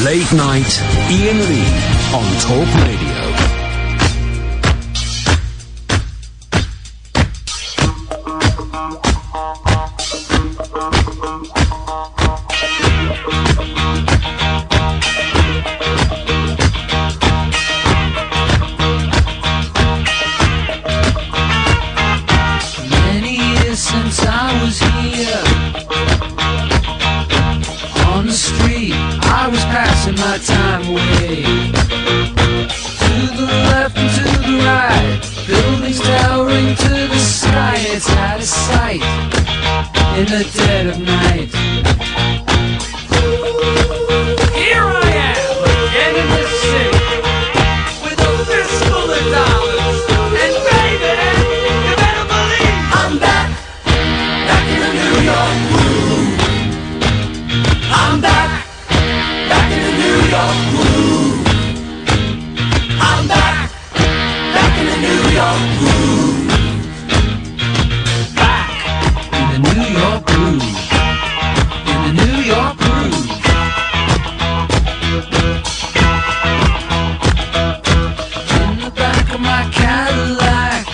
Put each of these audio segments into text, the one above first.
Late Night, Iain Lee on Talk Radio. Many years since I was here on the street, I was passing my time away. To the left and to the right, buildings towering to the sky. It's out of sight in the dead of night. Here I am again in this city with a fistful of dollars, and baby, you better believe I'm back in the New York groove. I'm back in the New York groove. I'm back in the New York groove. Back in the New York groove. In the New York groove. In the back of my Cadillac,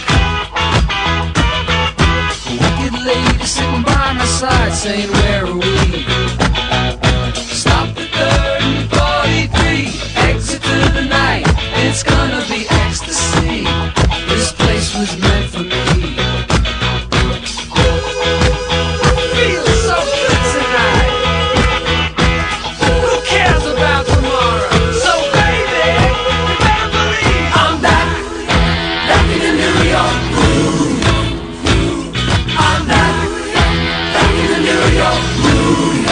a wicked lady sitting by my side saying, where are we? Stop at 3043, exit to the night. It's gonna be ecstasy. This place was meant for me. Feels so good tonight. Who cares about tomorrow? So baby, you better believe I'm back in the New York groove. I'm back in the New York groove.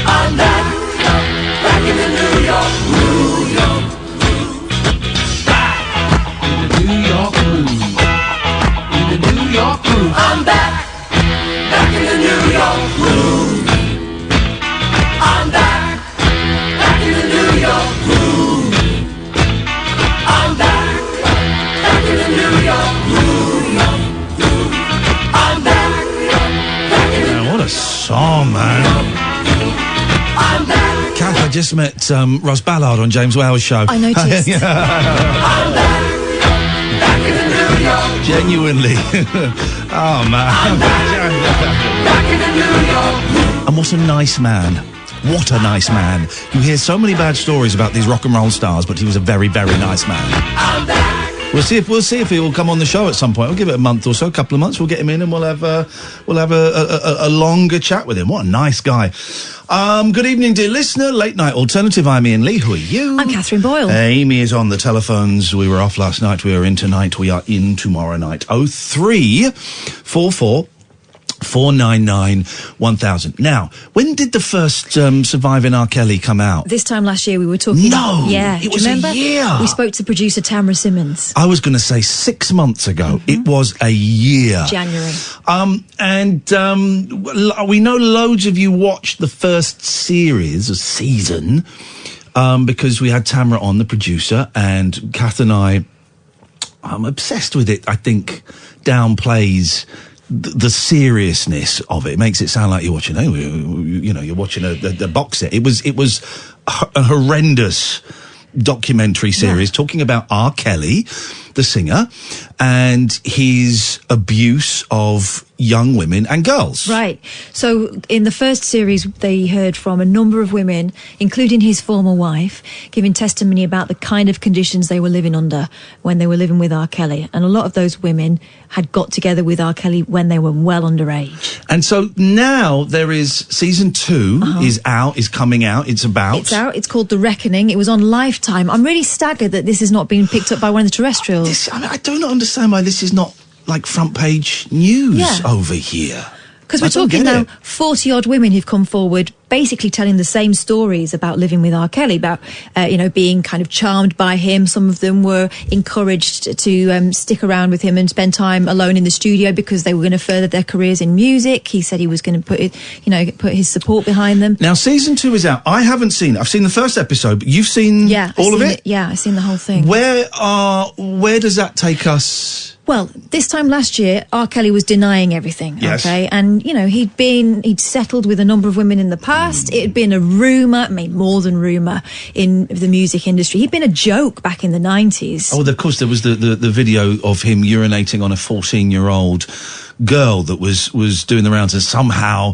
I'm back in the New York groove. Back in the New York groove. In the New York groove. I'm back in the New York groove. I'm back in the New York groove. I'm back in the New York groove. I'm back in the Man, what a song, man. I'm back. Kath, I just met Ross Ballard on James Wales' show. I noticed. I'm back in the New York. Genuinely. Oh, man. Back in the New York. And what a nice man. What a nice man. You hear so many bad stories about these rock and roll stars, but he was a very, very nice man. I'm back. We'll see if he will come on the show at some point. We'll give it a month or so, a couple of months. We'll get him in and we'll have a longer chat with him. What a nice guy. Good evening, dear listener. Late Night Alternative. I'm Iain Lee. Who are you? I'm Catherine Boyle. Amy is on the telephones. We were off last night. We are in tonight. We are in tomorrow night. 0344 499 1000. Now, when did the first Surviving R. Kelly come out? This time last year we were talking... No! Yeah. It was do you remember? a year! We spoke to producer Tamara Simmons. I was going to say 6 months ago. It was a year. January. We know loads of you watched the first season, because we had Tamara on, the producer, and Kath and I'm obsessed with it. I think downplays the seriousness of it. It makes it sound like you're watching, you're watching a box set. It was a horrendous documentary series talking about R. Kelly, the singer, and his abuse of young women and girls. Right. So in the first series, they heard from a number of women, including his former wife, giving testimony about the kind of conditions they were living under when they were living with R. Kelly. And a lot of those women had got together with R. Kelly when they were well underage. And so now there is season 2 is coming out. It's out. It's called The Reckoning. It was on Lifetime. I'm really staggered that this is not being picked up by one of the terrestrials. I do not understand why this is not like front page news over here. Because we're talking now 40-odd women who've come forward basically telling the same stories about living with R. Kelly, about, being kind of charmed by him. Some of them were encouraged to stick around with him and spend time alone in the studio because they were going to further their careers in music. He said he was going to put his support behind them. Now, season 2 is out. I haven't seen it. I've seen the first episode, but you've seen all of it? Yeah, I've seen the whole thing. Where does that take us Well, this time last year, R. Kelly was denying everything, Yes. okay? And, you know, he'd settled with a number of women in the past. It had been a rumour, I mean, more than rumour, in the music industry. He'd been a joke back in the 90s. Oh, of course, there was the video of him urinating on a 14-year-old girl that was doing the rounds, and somehow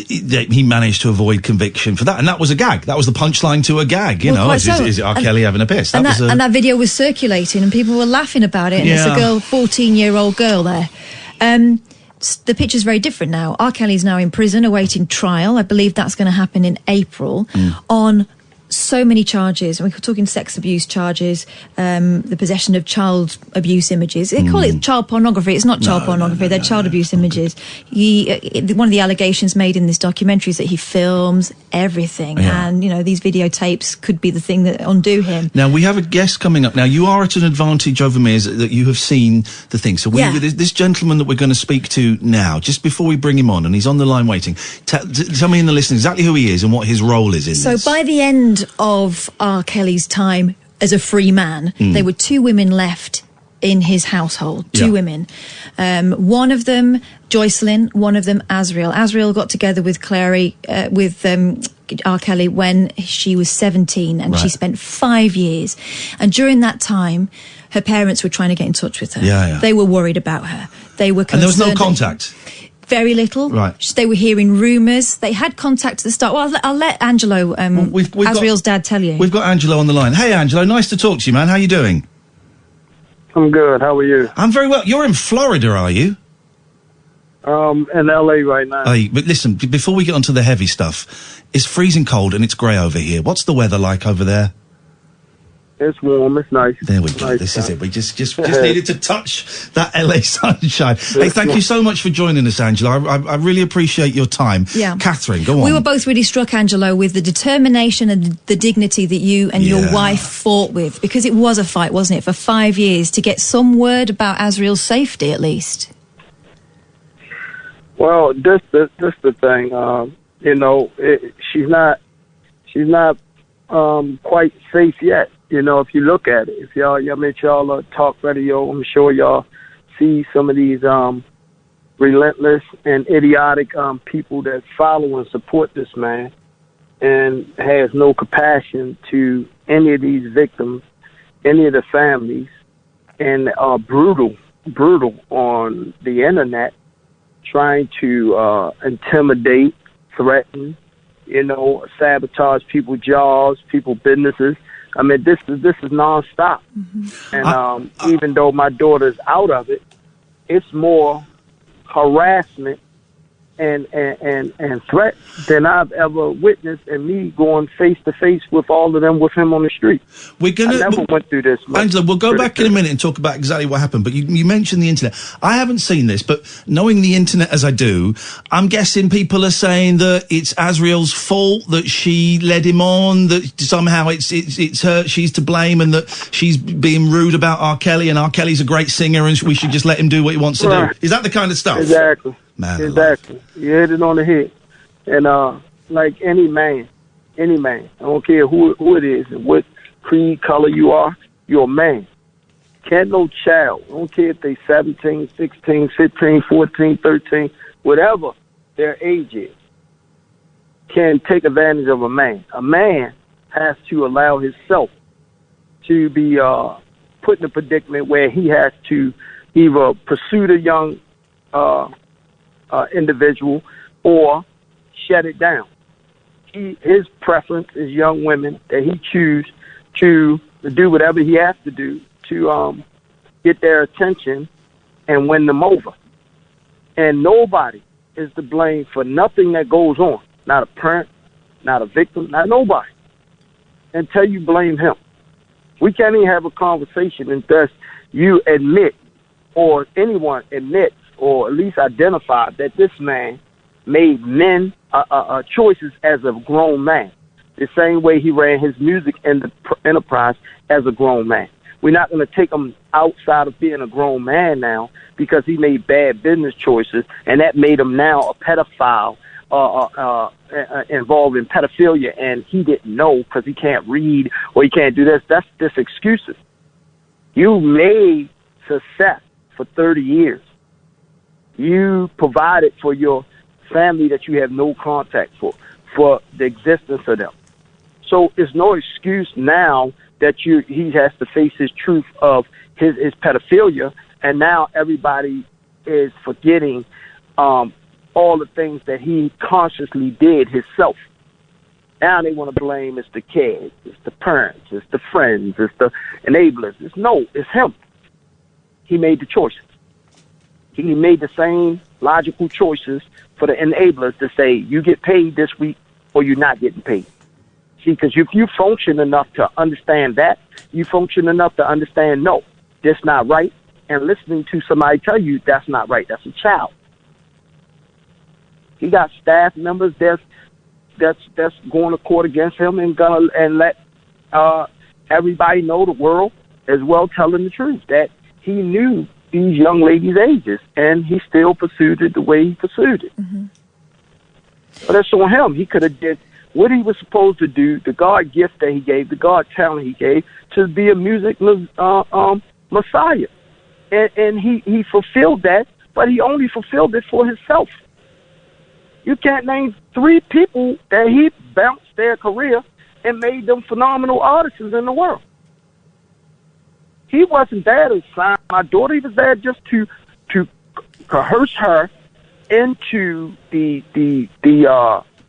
he managed to avoid conviction for that, and that was a gag. That was the punchline to a gag. You Well, know, quite so. is it R. Kelly having a piss? And that video was circulating, and people were laughing about it. And it's a Yeah. girl, 14-year-old girl there. The picture's very different now. R. Kelly's now in prison awaiting trial. I believe that's going to happen in April on so many charges. We're talking sex abuse charges, the possession of child abuse images. They call it child pornography. It's not child pornography. They're child abuse images. One of the allegations made in this documentary is that he films everything. Yeah. And, you know, these videotapes could be the thing that undo him. Now, we have a guest coming up. Now, you are at an advantage over me is that you have seen the thing. So this gentleman that we're going to speak to now, just before we bring him on, and he's on the line waiting, tell me in the listening exactly who he is and what his role is in So this. by the end of R. Kelly's time as a free man, there were 2 women left in his household. 2 women. One of them, Joycelyn, one of them, Azriel. Azriel got together with Clary, with R. Kelly when she was 17, and she spent 5 years. And during that time, her parents were trying to get in touch with her. Yeah. They were worried about her. They were concerned. And there was no contact? Very little. Right. They were hearing rumours. They had contact at the start. Well, I'll let Angelo, we've Azriel's dad, tell you. We've got Angelo on the line. Hey, Angelo, nice to talk to you, man. How you doing? I'm good. How are you? I'm very well. You're in Florida, are you? In LA right now. Hey, but listen, before we get onto the heavy stuff, it's freezing cold and it's grey over here. What's the weather like over there? It's warm. It's nice. There we go. Nice This is time. it. We just needed to touch that LA sunshine. Hey, thank you so much for joining us, Angelo. I really appreciate your time. Yeah. Catherine, go on. We were both really struck, Angelo, with the determination and the dignity that you and your wife fought with, because it was a fight, wasn't it, for 5 years to get some word about Azriel's safety, at least. Well, this the thing. You know, she's not quite safe yet. You know, if you look at it, if y'all talk radio, I'm sure y'all see some of these relentless and idiotic people that follow and support this man, and has no compassion to any of these victims, any of the families, and are brutal on the internet, trying to intimidate, threaten, you know, sabotage people's jobs, people's businesses. I mean, this is nonstop. And even though my daughter's out of it, it's more harassment and threat than I've ever witnessed, and me going face to face with all of them with him on the street. I never went through this much. Angela, we'll go back in a minute and talk about exactly what happened, but you mentioned the internet. I haven't seen this, but knowing the internet as I do, I'm guessing people are saying that it's Azriel's fault, that she led him on, that somehow it's her, she's to blame, and that she's being rude about R. Kelly, and R. Kelly's a great singer and we should just let him do what he wants to do. Is that the kind of stuff? Exactly. Man, exactly. You hit it on the head. And like any man, I don't care who it is and what creed, color you are, you're a man. Can't no child, I don't care if they 17, 16, 15, 14, 13, whatever their age is, can take advantage of a man. A man has to allow himself to be put in a predicament where he has to either pursue the young individual or shut it down. His preference is young women that he choose to do whatever he has to do to get their attention and win them over. And nobody is to blame for nothing that goes on. Not a parent, not a victim, not nobody. Until you blame him. We can't even have a conversation unless you admit, or anyone admits, or at least identify that this man made choices as a grown man. The same way he ran his music enterprise as a grown man. We're not going to take him outside of being a grown man now because he made bad business choices, and that made him now a pedophile involved in pedophilia, and he didn't know because he can't read or he can't do this. That's just excuses. You made success for 30 years. You provided for your family that you have no contact for the existence of them. So it's no excuse now that he has to face his truth of his pedophilia, and now everybody is forgetting all the things that he consciously did himself. Now they want to blame it's the kids, it's the parents, it's the friends, it's the enablers. It's him. He made the choices. He made the same logical choices for the enablers to say, you get paid this week or you're not getting paid. See, because if you function enough to understand that, you function enough to understand, no, that's not right. And listening to somebody tell you that's not right, that's a child. He got staff members that's going to court against him and let everybody know, the world as well, telling the truth that he knew these young ladies' ages, and he still pursued it the way he pursued it. Mm-hmm. But that's on him. He could have did what he was supposed to do, the God gift that he gave, the God talent he gave, to be a music messiah. And he fulfilled that, but he only fulfilled it for himself. You can't name 3 people that he bounced their career and made them phenomenal artists in the world. He wasn't there to sign my daughter. He was there just to coerce her into the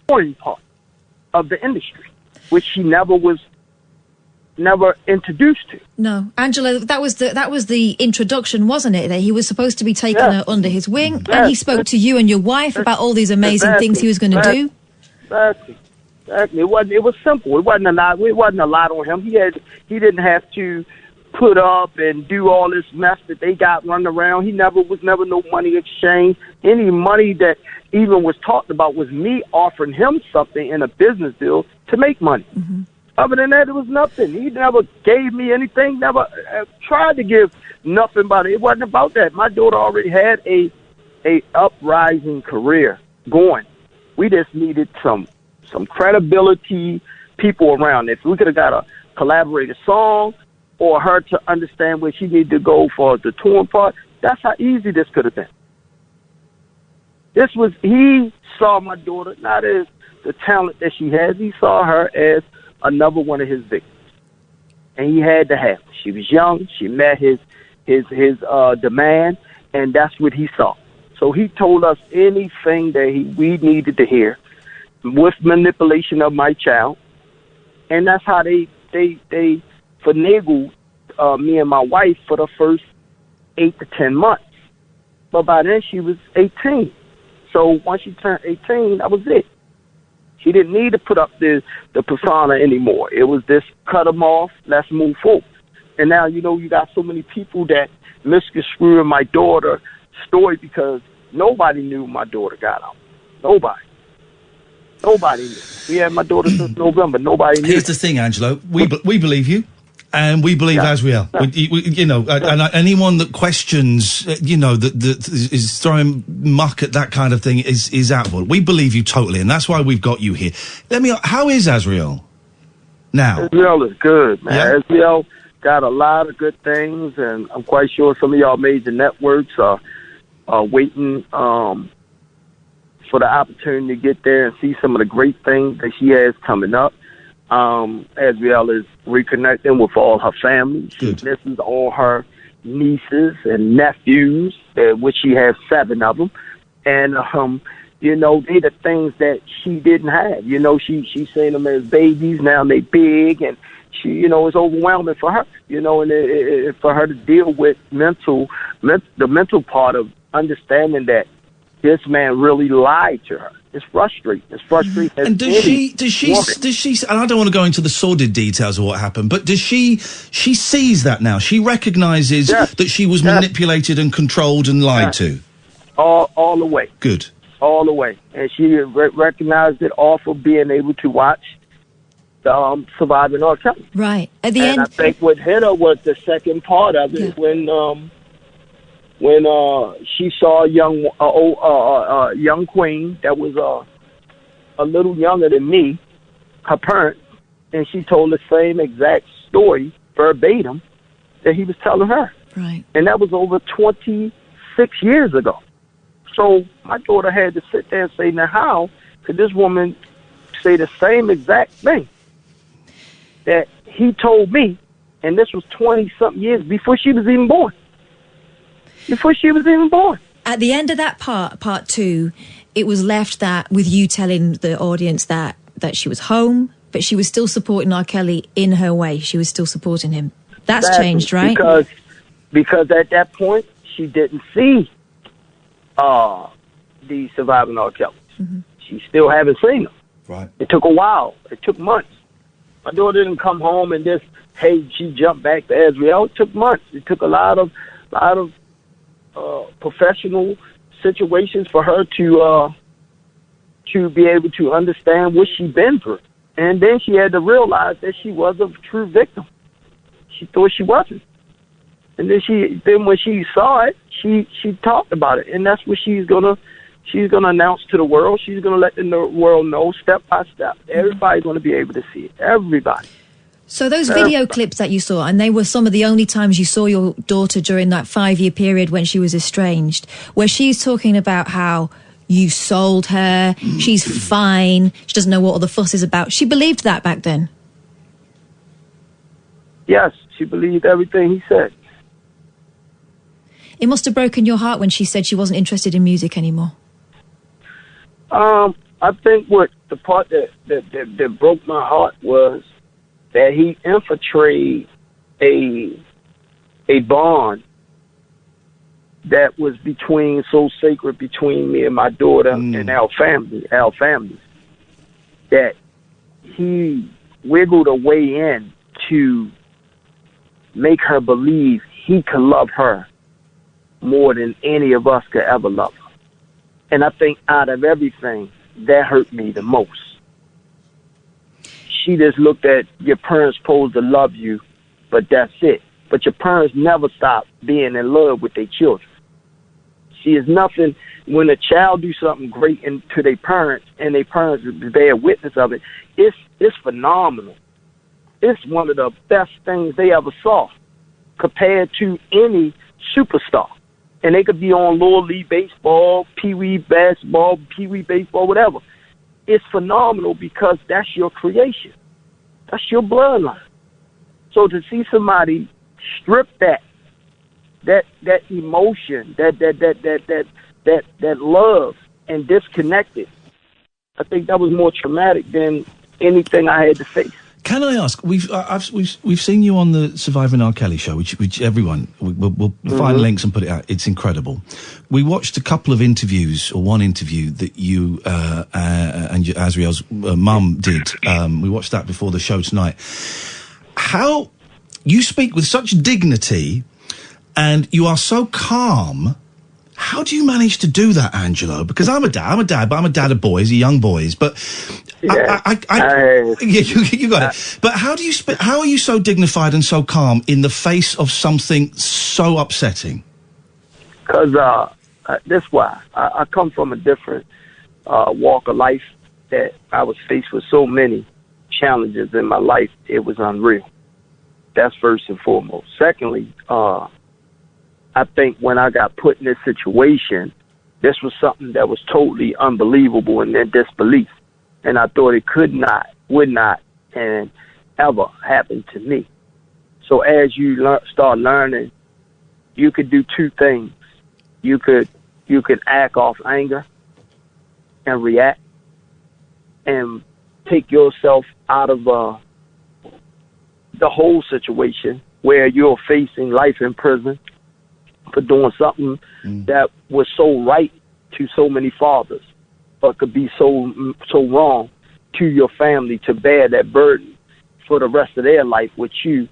foreign part of the industry, which she never introduced to. No, Angelo, that was the introduction, wasn't it? That he was supposed to be taking her under his wing, and he spoke to you and your wife about all these amazing things he was going to do. Exactly. It was simple. It wasn't a lot on him. He didn't have to put up and do all this mess that they got running around. He was never no money exchange. Any money that even was talked about was me offering him something in a business deal to make money. Mm-hmm. Other than that, it was nothing. He never gave me anything, never tried to give nothing about it. It wasn't about that. My daughter already had a uprising career going. We just needed some credibility, people around. If we could have got a collaborated song or her to understand where she needed to go for the touring part, that's how easy this could have been. He saw my daughter not as the talent that she has. He saw her as another one of his victims. And he had to have her. She was young. She met his demand, and that's what he saw. So he told us anything that we needed to hear with manipulation of my child. And that's how they finagled me and my wife for the first 8 to 10 months. But by then she was 18. So once she turned 18, that was it. She didn't need to put up the persona anymore. It was this, cut them off, let's move forward. And now, you got so many people that misconstruing my daughter's story because nobody knew my daughter got out. Nobody knew. We had my daughter since November. Nobody knew. Here's the thing, Angelo. We believe you. And we believe Azriel. Anyone that questions, that is throwing muck at that kind of thing is out. We believe you totally, and that's why we've got you here. How is Azriel now? Azriel is good, man. Yeah. Azriel got a lot of good things, and I'm quite sure some of y'all major networks are waiting for the opportunity to get there and see some of the great things that she has coming up. Azriel is reconnecting with all her family. She misses all her nieces and nephews, which she has 7 of them. And, they're the things that she didn't have. She's saying them as babies. Now they big, and she, it's overwhelming for her, and for her to deal with the mental part of understanding that this man really lied to her. It's frustrating. And does she, and I don't want to go into the sordid details of what happened, but does she sees that now? She recognizes that she was manipulated and controlled and lied to? All the way. Good. All the way. And she recognized it off of being able to watch Surviving R. Kelly. Right. At the end. I think what hit her was the second part of it when she saw a young queen that was a little younger than me, her parents, and she told the same exact story verbatim that he was telling her. Right. And that was over 26 years ago. So my daughter had to sit there and say, now how could this woman say the same exact thing that he told me, and this was 20-something years before she was even born. At the end of that part 2, it was left that with you telling the audience that she was home, but she was still supporting R. Kelly in her way. She was still supporting him. That's changed, right? Because at that point, she didn't see the surviving R. Kelly. Mm-hmm. She still haven't seen them. Right. It took a while. It took months. My daughter didn't come home and just, hey, she jumped back to Israel. It took months. It took a lot of professional situations for her to be able to understand what she'd been through. And then she had to realize that she was a true victim. She thought she wasn't. And then when she saw it, she talked about it. And that's what she's gonna announce to the world. She's gonna let the world know step by step. Everybody's gonna be able to see it. Everybody. So those video clips that you saw, and they were some of the only times you saw your daughter during that 5-year period when she was estranged, where she's talking about how you sold her, she's fine, she doesn't know what all the fuss is about. She believed that back then? Yes, she believed everything he said. It must have broken your heart when she said she wasn't interested in music anymore. I think what the part that broke my heart was that he infiltrated a bond that was so sacred between me and my daughter and our families, that he wiggled a way in to make her believe he could love her more than any of us could ever love her. And I think out of everything, that hurt me the most. She just looked at your parents supposed to love you, but that's it. But your parents never stop being in love with their children. See, it's nothing when a child do something great to their parents and their parents bear witness of it. It's phenomenal. It's one of the best things they ever saw compared to any superstar. And they could be on lower league baseball, pee-wee basketball, pee-wee baseball, whatever. It's phenomenal because that's your creation. That's your bloodline. So to see somebody strip that emotion, that love, and disconnect it, I think that was more traumatic than anything I had to face. Can I ask? We've seen you on the Surviving R. Kelly show, which everyone we'll find links and put it out. It's incredible. We watched a couple of interviews, or one interview that you and Azriel's mum did. We watched that before the show tonight. How you speak with such dignity, and you are so calm. How do you manage to do that, Angelo? Because I'm a dad, but I'm a dad of boys, young boys. But yeah, you got it. But how do you how are you so dignified and so calm in the face of something so upsetting? Because that's why I come from a different walk of life. That I was faced with so many challenges in my life, it was unreal. That's first and foremost. Secondly, I think when I got put in this situation, this was something that was totally unbelievable in their disbelief. And I thought it would not, and ever happen to me. So as you start learning, you could do two things. You could act off anger and react and take yourself out of the whole situation where you're facing life in prison for doing something that was so right to so many fathers, but could be so wrong to your family to bear that burden for the rest of their life, with you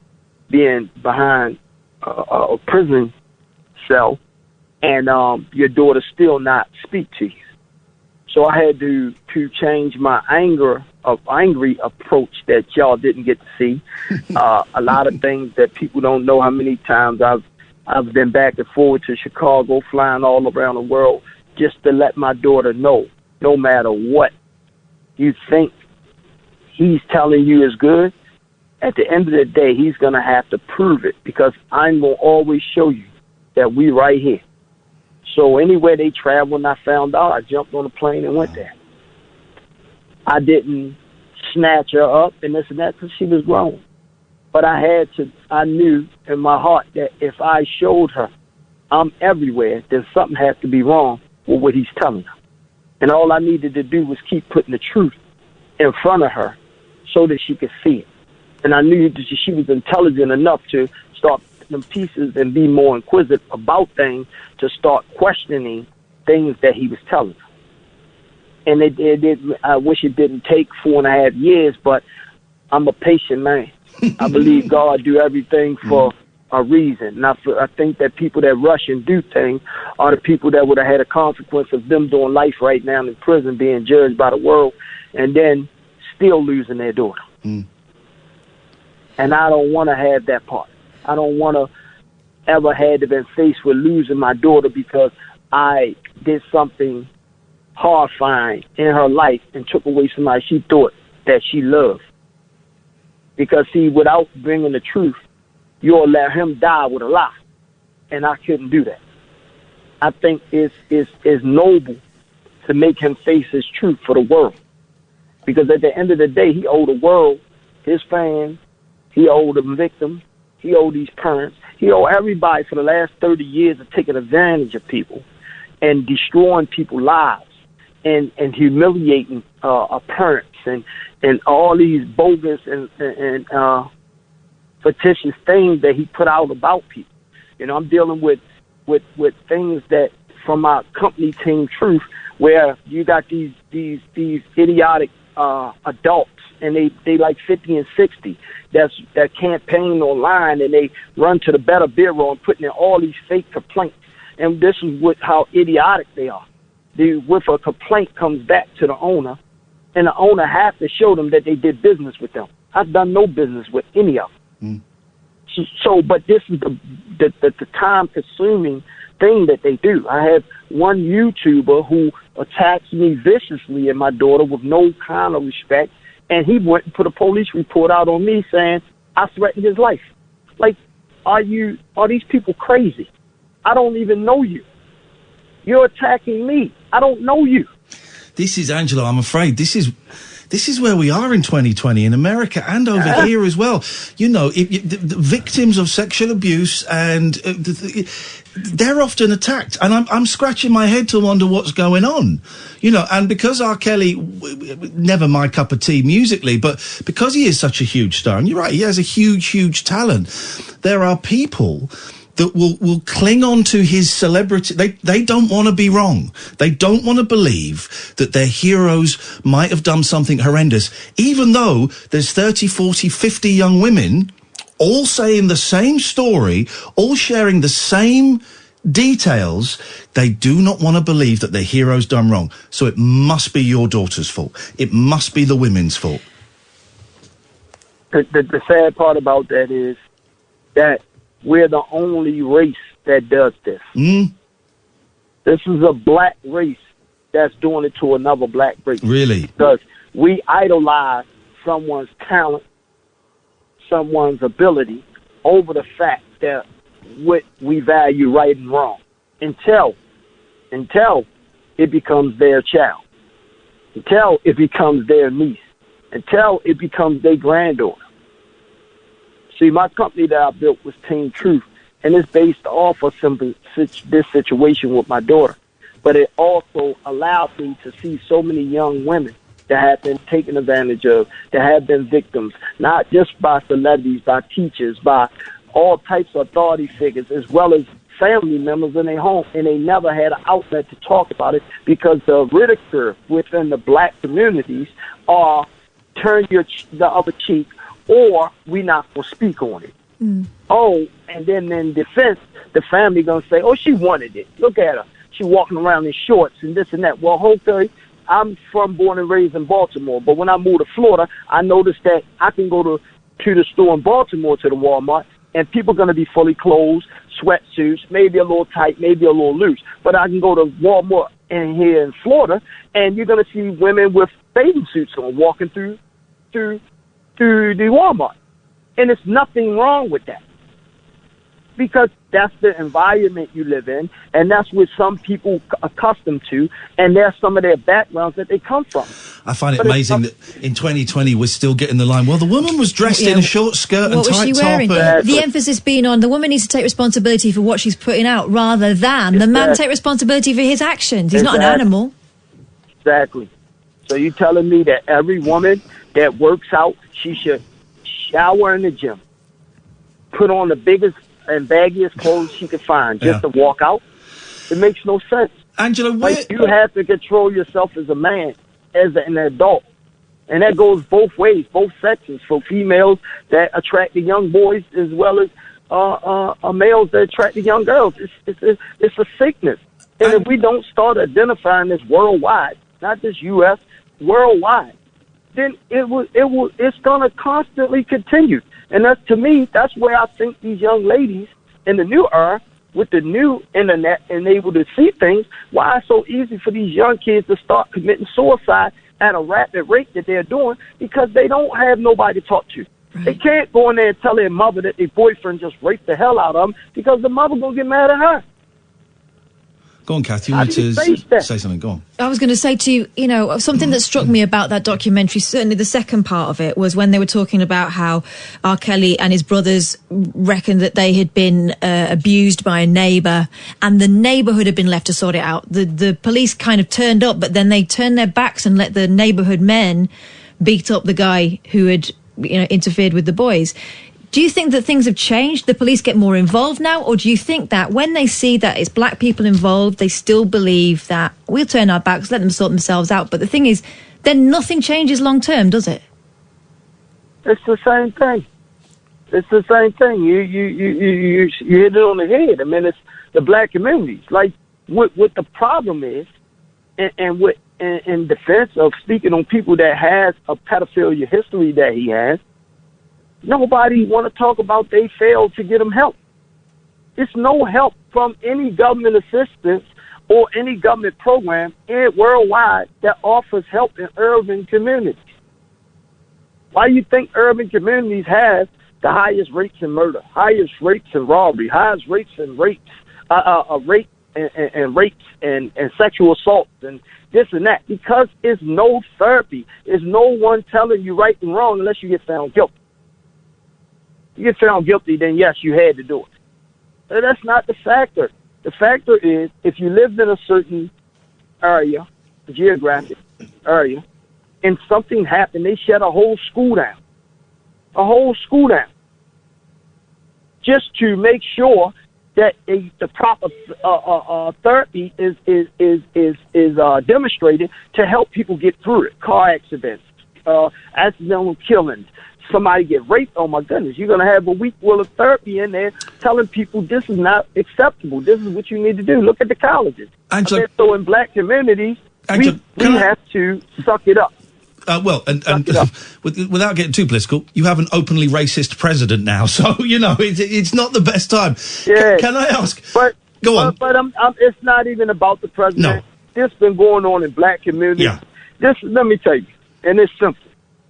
being behind a prison cell and your daughter still not speak to you. So I had to change my angry approach that y'all didn't get to see. A lot of things that people don't know how many times I've been back and forward to Chicago, flying all around the world, just to let my daughter know, no matter what you think he's telling you is good, at the end of the day, he's going to have to prove it, because I'm going to always show you that we right here. So anywhere they traveled and I found out, I jumped on a plane and went there. I didn't snatch her up and this and that because she was grown. But I knew in my heart that if I showed her I'm everywhere, then something has to be wrong with what he's telling her. And all I needed to do was keep putting the truth in front of her so that she could see it. And I knew that she was intelligent enough to start putting them pieces and be more inquisitive about things, to start questioning things that he was telling her. And I wish it didn't take 4.5 years, but I'm a patient man. I believe God do everything for a reason. And I think that people that rush and do things are the people that would have had a consequence of them doing life right now in prison, being judged by the world, and then still losing their daughter. And I don't want to have that part. I don't want to ever had to been faced with losing my daughter because I did something horrifying in her life and took away somebody she thought that she loved. Because, see, without bringing the truth, you'll let him die with a lie. And I couldn't do that. I think it's noble to make him face his truth for the world. Because at the end of the day, he owed the world, his fans, he owed the victims, he owed these parents, he owed everybody for the last 30 years of taking advantage of people and destroying people's lives and humiliating parents and all these bogus and fictitious things that he put out about people. You know, I'm dealing with things that from our company Ting Truth, where you got these idiotic adults, and they like 50 and 60 that campaign online, and they run to the Better Bureau and putting in all these fake complaints. And this is how idiotic they are. With a complaint comes back to the owner, and the owner has to show them that they did business with them. I've done no business with any of them. So, but this is the time-consuming thing that they do. I have one YouTuber who attacks me viciously and my daughter with no kind of respect, and he went and put a police report out on me saying I threatened his life. Like, are these people crazy? I don't even know you. You're attacking me. I don't know you. This is, Angelo, I'm afraid, this is where we are in 2020 in America and over here as well. You know, the victims of sexual abuse, and they're often attacked. And I'm scratching my head to wonder what's going on. You know, and because R. Kelly, never my cup of tea musically, but because he is such a huge star, and you're right, he has a huge, huge talent, there are people that will cling on to his celebrity. They don't want to be wrong. They don't want to believe that their heroes might have done something horrendous, even though there's 30, 40, 50 young women all saying the same story, all sharing the same details. They do not want to believe that their hero's done wrong. So it must be your daughter's fault. It must be the women's fault. The sad part about that is that we're the only race that does this. This is a black race that's doing it to another black race. Really? Because we idolize someone's talent, someone's ability, over the fact that what we value right and wrong. Until it becomes their child. Until it becomes their niece. Until it becomes their granddaughter. See, my company that I built was Ting Truth, and it's based off of this situation with my daughter. But it also allowed me to see so many young women that have been taken advantage of, that have been victims, not just by celebrities, by teachers, by all types of authority figures, as well as family members in their home, and they never had an outlet to talk about it because the ridicule within the black communities are turn the other cheek, or we not going to speak on it. Oh, and then in defense, the family going to say, oh, she wanted it. Look at her. She walking around in shorts and this and that. Well, okay, I'm born and raised in Baltimore, but when I moved to Florida, I noticed that I can go to the store in Baltimore, to the Walmart, and people are going to be fully clothed, sweatsuits, maybe a little tight, maybe a little loose. But I can go to Walmart in here in Florida, and you're going to see women with bathing suits on walking through the Walmart. And there's nothing wrong with that. Because that's the environment you live in, and that's what some people accustomed to, and there's some of their backgrounds that they come from. I find it amazing that in 2020 we're still getting the line, well, the woman was dressed in a short skirt and tight top. What was she wearing? The emphasis being on the woman needs to take responsibility for what she's putting out, rather than the man take responsibility for his actions. He's not an animal. Exactly. So you're telling me that every woman that works out, she should shower in the gym, put on the biggest and baggiest clothes she could find just to walk out? It makes no sense. Angelo, you have to control yourself as a man, as an adult. And that goes both ways, both sexes, for females that attract the young boys as well as males that attract the young girls. It's a sickness. And if we don't start identifying this worldwide, not just U.S., worldwide, then it's going to constantly continue. And to me, that's where I think these young ladies in the new era, with the new internet and able to see things, why it's so easy for these young kids to start committing suicide at a rapid rate that they're doing, because they don't have nobody to talk to. Right. They can't go in there and tell their mother that their boyfriend just raped the hell out of them, because the mother going to get mad at her. Go on, Kath, you wanted to say something. Go on. I was going to say to you, something that struck me about that documentary, certainly the second part of it, was when they were talking about how R. Kelly and his brothers reckoned that they had been abused by a neighbour, and the neighbourhood had been left to sort it out. The police kind of turned up, but then they turned their backs and let the neighbourhood men beat up the guy who had interfered with the boys. Do you think that things have changed? The police get more involved now? Or do you think that when they see that it's black people involved, they still believe that we'll turn our backs, let them sort themselves out? But the thing is, then nothing changes long term, does it? It's the same thing. It's the same thing. You hit it on the head. I mean, it's the black communities. Like, what the problem is, and what in defense of speaking on people that has a pedophilia history that he has, nobody want to talk about they failed to get them help. It's no help from any government assistance or any government program worldwide that offers help in urban communities. Why do you think urban communities have the highest rates in murder, highest rates in robbery, highest rates in rapes and sexual assault and this and that? Because it's no therapy. There's no one telling you right and wrong unless you get found guilty. You get found guilty, then yes, you had to do it. But that's not the factor. The factor is, if you lived in a certain area, geographic area, and something happened, they shut a whole school down. A whole school down. Just to make sure that the proper therapy is demonstrated to help people get through it. Car accidents, accidental killings, somebody get raped. Oh my goodness, you're going to have a week worth of therapy in there telling people this is not acceptable. This is what you need to do. Look at the colleges. Angelo, so in black communities, we have to suck it up. And without getting too political, you have an openly racist president now, so it's not the best time. Yeah. Can I ask? Go on. But it's not even about the president. No. This been going on in black communities. Yeah. Let me tell you, and it's simple.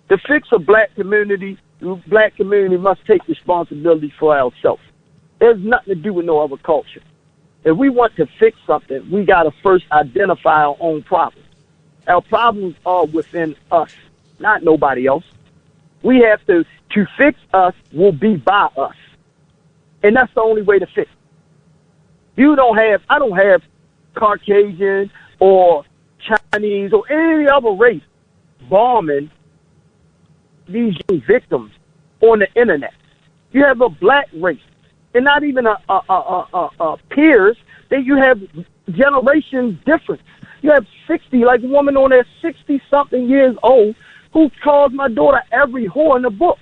To fix a black community must take responsibility for ourselves. There's nothing to do with no other culture. If we want to fix something, we got to first identify our own problems. Our problems are within us, not nobody else. We have to fix us will be by us. And that's the only way to fix it. I don't have Caucasian or Chinese or any other race bombing these young victims on the internet. You have a black race, and not even a peers. That you have generation difference. You have 60, like a woman on there, 60-something years old, who calls my daughter every whore in the book.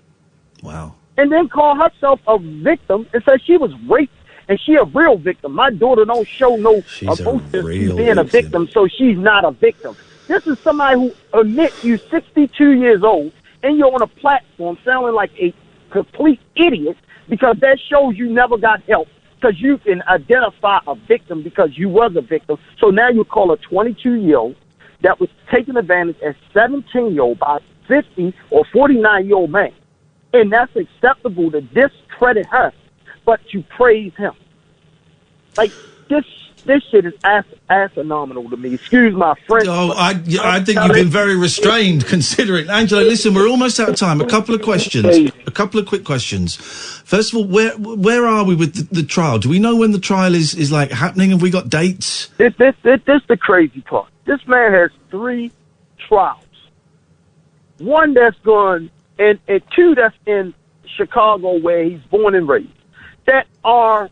Wow. And then call herself a victim and says she was raped and she a real victim. My daughter don't show no emotion being a victim, so she's not a victim. This is somebody who admits you 62 years old and you're on a platform sounding like a complete idiot because that shows you never got help. Because you can identify a victim because you was a victim. So now you call a 22-year-old that was taken advantage as 17-year-old by a 50 or 49-year-old man. And that's acceptable to discredit her, but to praise him. Like, this shit is astronomical to me. Excuse my French. Oh, I think you've been very restrained, considering. Angelo, listen, we're almost out of time. A couple of questions. A couple of quick questions. First of all, where are we with the trial? Do we know when the trial is like happening? Have we got dates? This the crazy part. This man has 3 trials. One that's going, and 2 that's in Chicago, where he's born and raised, that are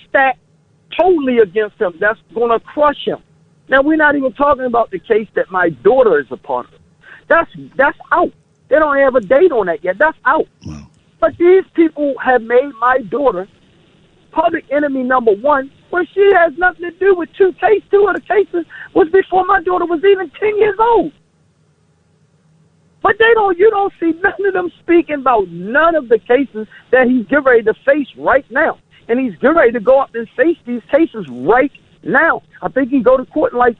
stacked totally against him. That's going to crush him. Now, we're not even talking about the case that my daughter is a part of. That's out. They don't have a date on that yet. That's out. Wow. But these people have made my daughter public enemy number 1, when she has nothing to do with 2 of the cases was before my daughter was even 10 years old. But you don't see none of them speaking about none of the cases that he's getting ready to face right now. And he's getting ready to go up and face these cases right now. I think he go to court like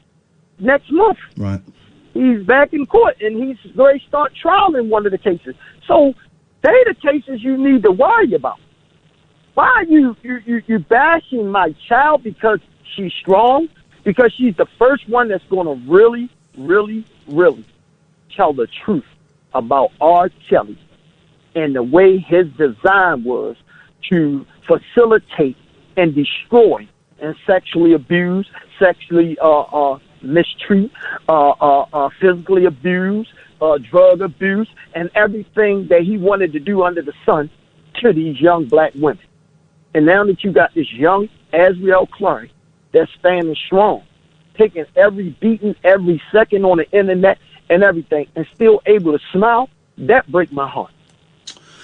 next month. Right. He's back in court, and he's going to start trial in one of the cases. So they the cases you need to worry about. Why are you bashing my child because she's strong? Because she's the first one that's going to really, really, really tell the truth about R. Kelly and the way his design was to facilitate and destroy and sexually abuse, sexually mistreat, physically abuse, drug abuse, and everything that he wanted to do under the sun to these young black women. And now that you got this young Angelo Clary that's standing strong, taking every beating, every second on the internet and everything, and still able to smile, that breaks my heart.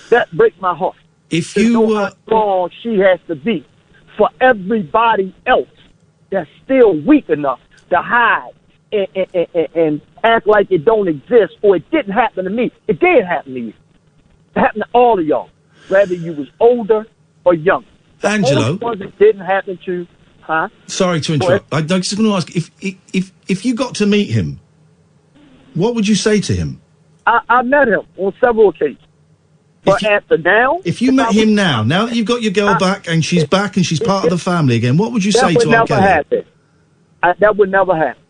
That breaks my heart. If to you know how strong she has to be for everybody else that's still weak enough to hide and act like it don't exist or it didn't happen to me. It did happen to you. It happened to all of y'all, whether you was older or young. The Angelo, only ones it didn't happen to, huh? Sorry to interrupt. I just want to ask, if you got to meet him, what would you say to him? I met him on several occasions. But after now... If you met him now that you've got your girl back and she's part of the family again, what would you say to R. Kelly? That would never happen.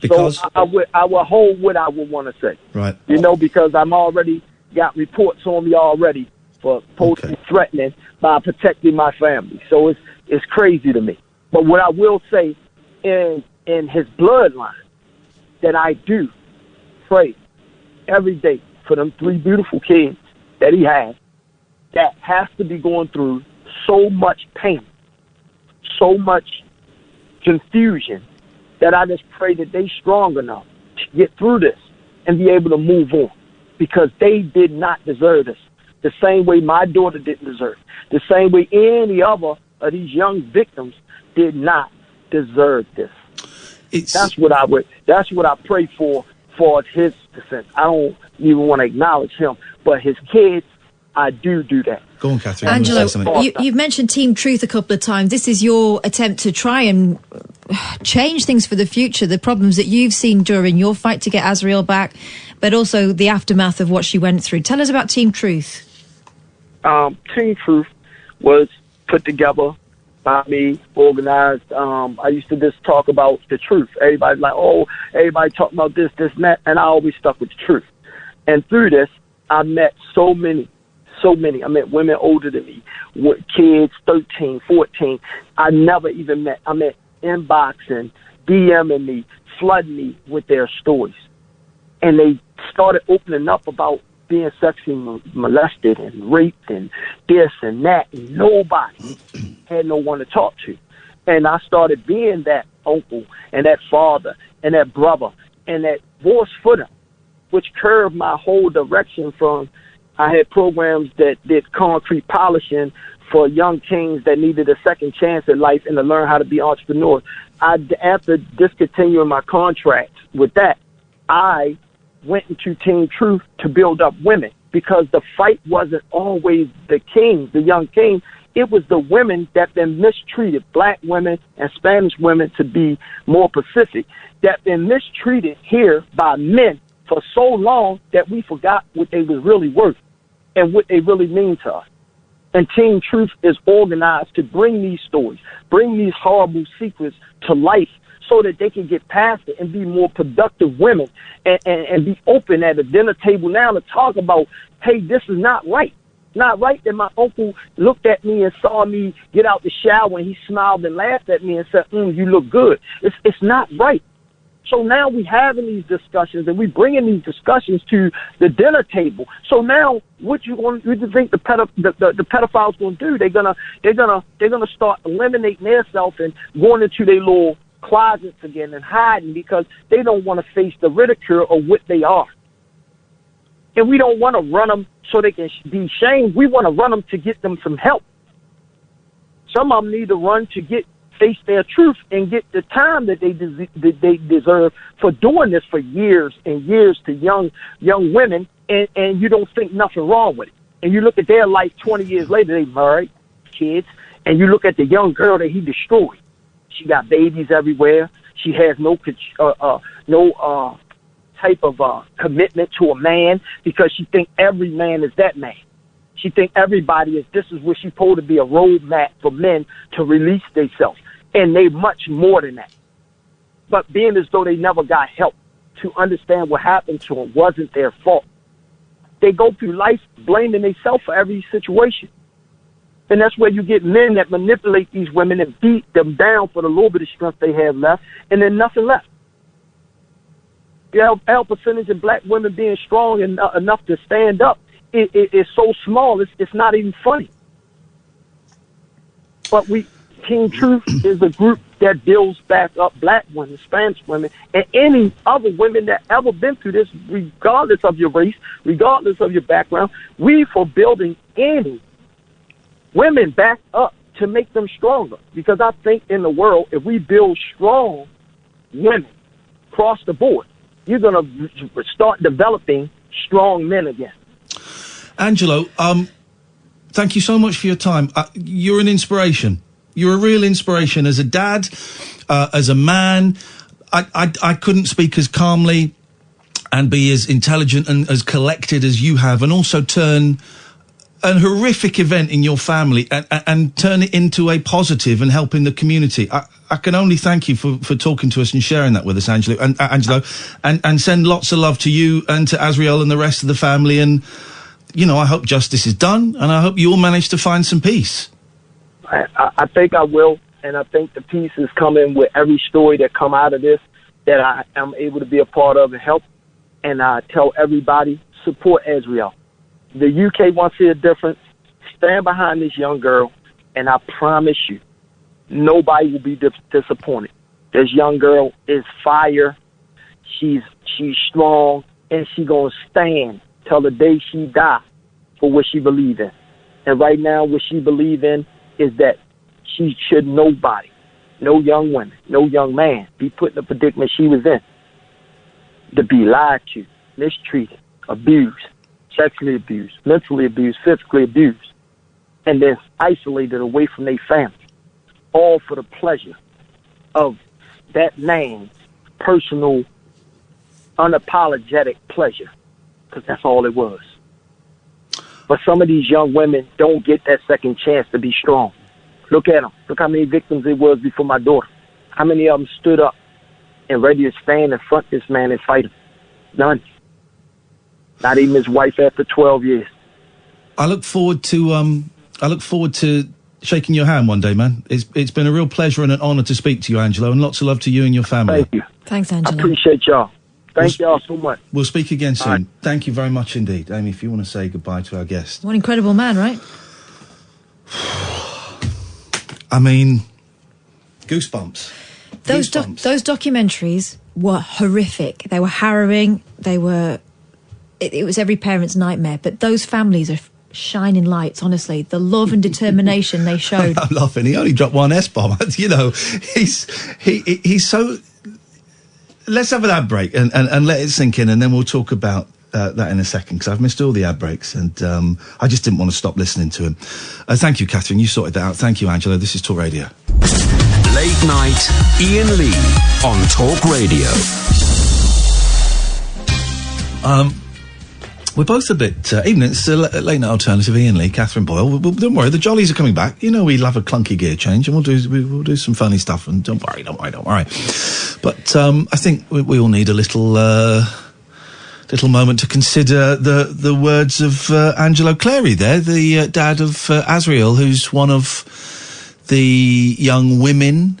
Because? So I would hold what I would want to say. Right. You know, because I'm already got reports on me already for posting threatening by protecting my family. So it's crazy to me. But what I will say in his bloodline, that I do pray every day for them 3 beautiful kids that he has, that has to be going through so much pain, so much confusion, that I just pray that they strong enough to get through this and be able to move on, because they did not deserve this. The same way my daughter didn't deserve it. The same way any other of these young victims did not deserve this. That's what I pray for his descent. I don't even want to acknowledge him, but his kids, I do that. Go on, Catherine. Angelo, you've mentioned Team Truth a couple of times. This is your attempt to try and change things for the future, the problems that you've seen during your fight to get Azriel back, but also the aftermath of what she went through. Tell us about Team Truth. Team Truth was put together by me, organized. I used to just talk about the truth. Everybody's like, oh, everybody talking about this, and that, and I always stuck with the truth. And through this, I met so many. I met women older than me, with kids, 13, 14. I never even met. I met inboxing, DMing me, flooding me with their stories. And they started opening up about being sexually molested and raped and this and that. And nobody had no one to talk to. And I started being that uncle and that father and that brother and that voice for them, which curved my whole direction from... I had programs that did concrete polishing for young kings that needed a second chance at life and to learn how to be entrepreneurs. After discontinuing my contract with that, I went into Team Truth to build up women, because the fight wasn't always the kings, the young kings. It was the women that been mistreated, black women and Spanish women, to be more Pacific, that been mistreated here by men for so long that we forgot what they was really worth and what they really mean to us. And Team Truth is organized to bring these stories, bring these horrible secrets to life so that they can get past it and be more productive women and be open at a dinner table now to talk about, hey, this is not right. It's not right that my uncle looked at me and saw me get out the shower and he smiled and laughed at me and said, you look good. It's not right. So now we having these discussions and we bringing these discussions to the dinner table. So now what you think the pedophiles going to do? They're gonna start eliminating themselves and going into their little closets again and hiding because they don't want to face the ridicule of what they are. And we don't want to run them so they can be shamed. We want to run them to get them some help. Some of them need to run to face their truth and get the time that they deserve for doing this for years and years to young women, and you don't think nothing wrong with it. And you look at their life 20 years later, they married, kids, and you look at the young girl that he destroyed. She got babies everywhere. She has no type of commitment to a man because she think every man is that man. She think everybody is, this is what she's supposed to be, a roadmap for men to release themselves. And they much more than that. But being as though they never got help to understand what happened to them wasn't their fault. They go through life blaming themselves for every situation. And that's where you get men that manipulate these women and beat them down for the little bit of strength they have left, and then nothing left. The L percentage of black women being strong and enough to stand up is so small, it's not even funny. But Team Truth is a group that builds back up black women, Spanish women, and any other women that ever been through this, regardless of your race, regardless of your background. We for building any women back up to make them stronger. Because I think in the world, if we build strong women across the board, you're going to start developing strong men again. Angelo, thank you so much for your time. You're an inspiration. You're a real inspiration as a dad, as a man. I couldn't speak as calmly and be as intelligent and as collected as you have, and also turn a horrific event in your family and turn it into a positive and helping the community. I can only thank you for talking to us and sharing that with us, Angelo, and send lots of love to you and to Azriel and the rest of the family. And, you know, I hope justice is done, and I hope you all manage to find some peace. I think I will, and I think the peace is coming with every story that come out of this that I am able to be a part of and help. And I tell everybody, support Azriel. The UK wants to see a difference. Stand behind this young girl, and I promise you, nobody will be disappointed. This young girl is fire. She's strong, and she gonna stand till the day she die for what she believe in. And right now, what she believe in is that she should nobody, no young woman, no young man, be put in the predicament she was in, to be lied to, mistreated, abused, sexually abused, mentally abused, physically abused, and then isolated away from their family, all for the pleasure of that man's personal, unapologetic pleasure, because that's all it was. But some of these young women don't get that second chance to be strong. Look at them. Look how many victims it was before my daughter. How many of them stood up and ready to stand in front of this man and fight him? None. Not even his wife after 12 years. I look forward to shaking your hand one day, man. It's been a real pleasure and an honour to speak to you, Angelo, and lots of love to you and your family. Thank you. Thanks, Angelo. I appreciate y'all. Thank y'all so much. We'll speak again soon. Right. Thank you very much indeed. Amy, if you want to say goodbye to our guest. What an incredible man, right? I mean, goosebumps. Those documentaries were horrific. They were harrowing. It was every parent's nightmare. But those families are shining lights, honestly. The love and determination they showed. I'm laughing. He only dropped one S-bomb. You know, he's so... Let's have an ad break and let it sink in, and then we'll talk about that in a second, because I've missed all the ad breaks, and I just didn't want to stop listening to him. Thank you, Katherine. You sorted that out. Thank you, Angelo. This is Talk Radio. Late night, Iain Lee on Talk Radio. We're both a bit, even it's a late night alternative, Iain Lee, Catherine Boyle. Don't worry, the Jollies are coming back. You know we love a clunky gear change, and we'll do some funny stuff, and don't worry. But I think we all need a little moment to consider the words of Angelo Clary there, the dad of Asriel, who's one of the young women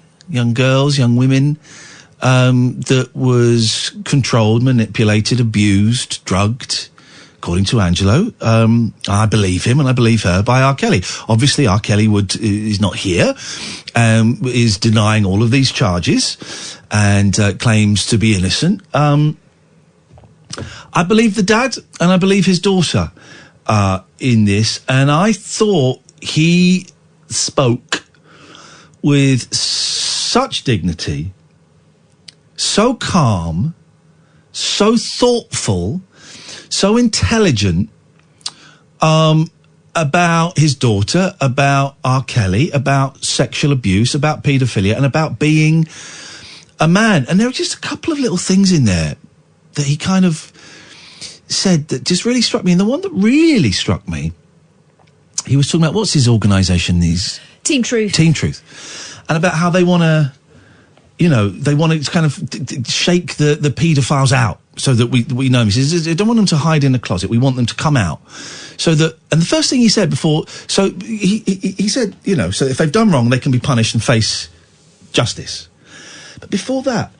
that was controlled, manipulated, abused, drugged, according to Angelo. I believe him and I believe her, by R. Kelly. Obviously, R. Kelly is not here, is denying all of these charges and claims to be innocent. I believe the dad and I believe his daughter in this, and I thought he spoke with such dignity, so calm, so thoughtful, so intelligent about his daughter, about R. Kelly, about sexual abuse, about paedophilia, and about being a man. And there were just a couple of little things in there that he kind of said that just really struck me. And the one that really struck me, he was talking about, what's his organisation? Team Truth. Team Truth. And about how they want to, they want to kind of shake the paedophiles out so that we know them. He says, I don't want them to hide in the closet. We want them to come out. And the first thing he said before, so he said, so if they've done wrong, they can be punished and face justice. But before that,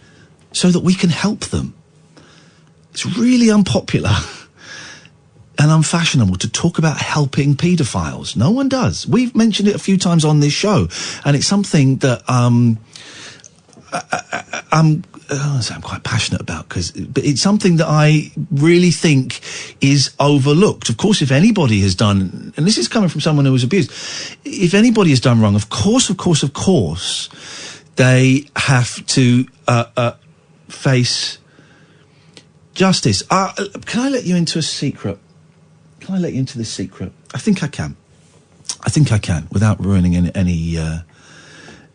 so that we can help them. It's really unpopular and unfashionable to talk about helping paedophiles. No one does. We've mentioned it a few times on this show, and it's something that I'm quite passionate about, but it's something that I really think is overlooked. Of course, if anybody has done, and this is coming from someone who was abused, if anybody has done wrong, of course, they have to face justice. Can I let you into a secret? Can I let you into this secret? I think I can, without ruining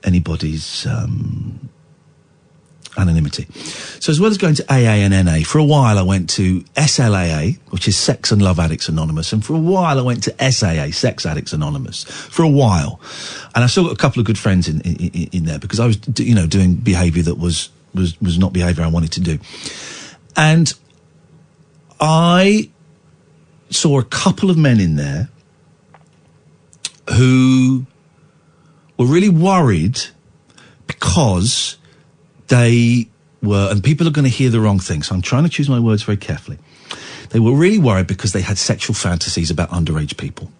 anybody's anonymity. So as well as going to AA and NA, for a while I went to SLAA, which is Sex and Love Addicts Anonymous, and for a while I went to SAA, Sex Addicts Anonymous, for a while. And I still got a couple of good friends in there, because I was, doing behaviour that was not behaviour I wanted to do. And I saw a couple of men in there who were really worried because they were, and people are going to hear the wrong thing, so I'm trying to choose my words very carefully. They were really worried because they had sexual fantasies about underage people.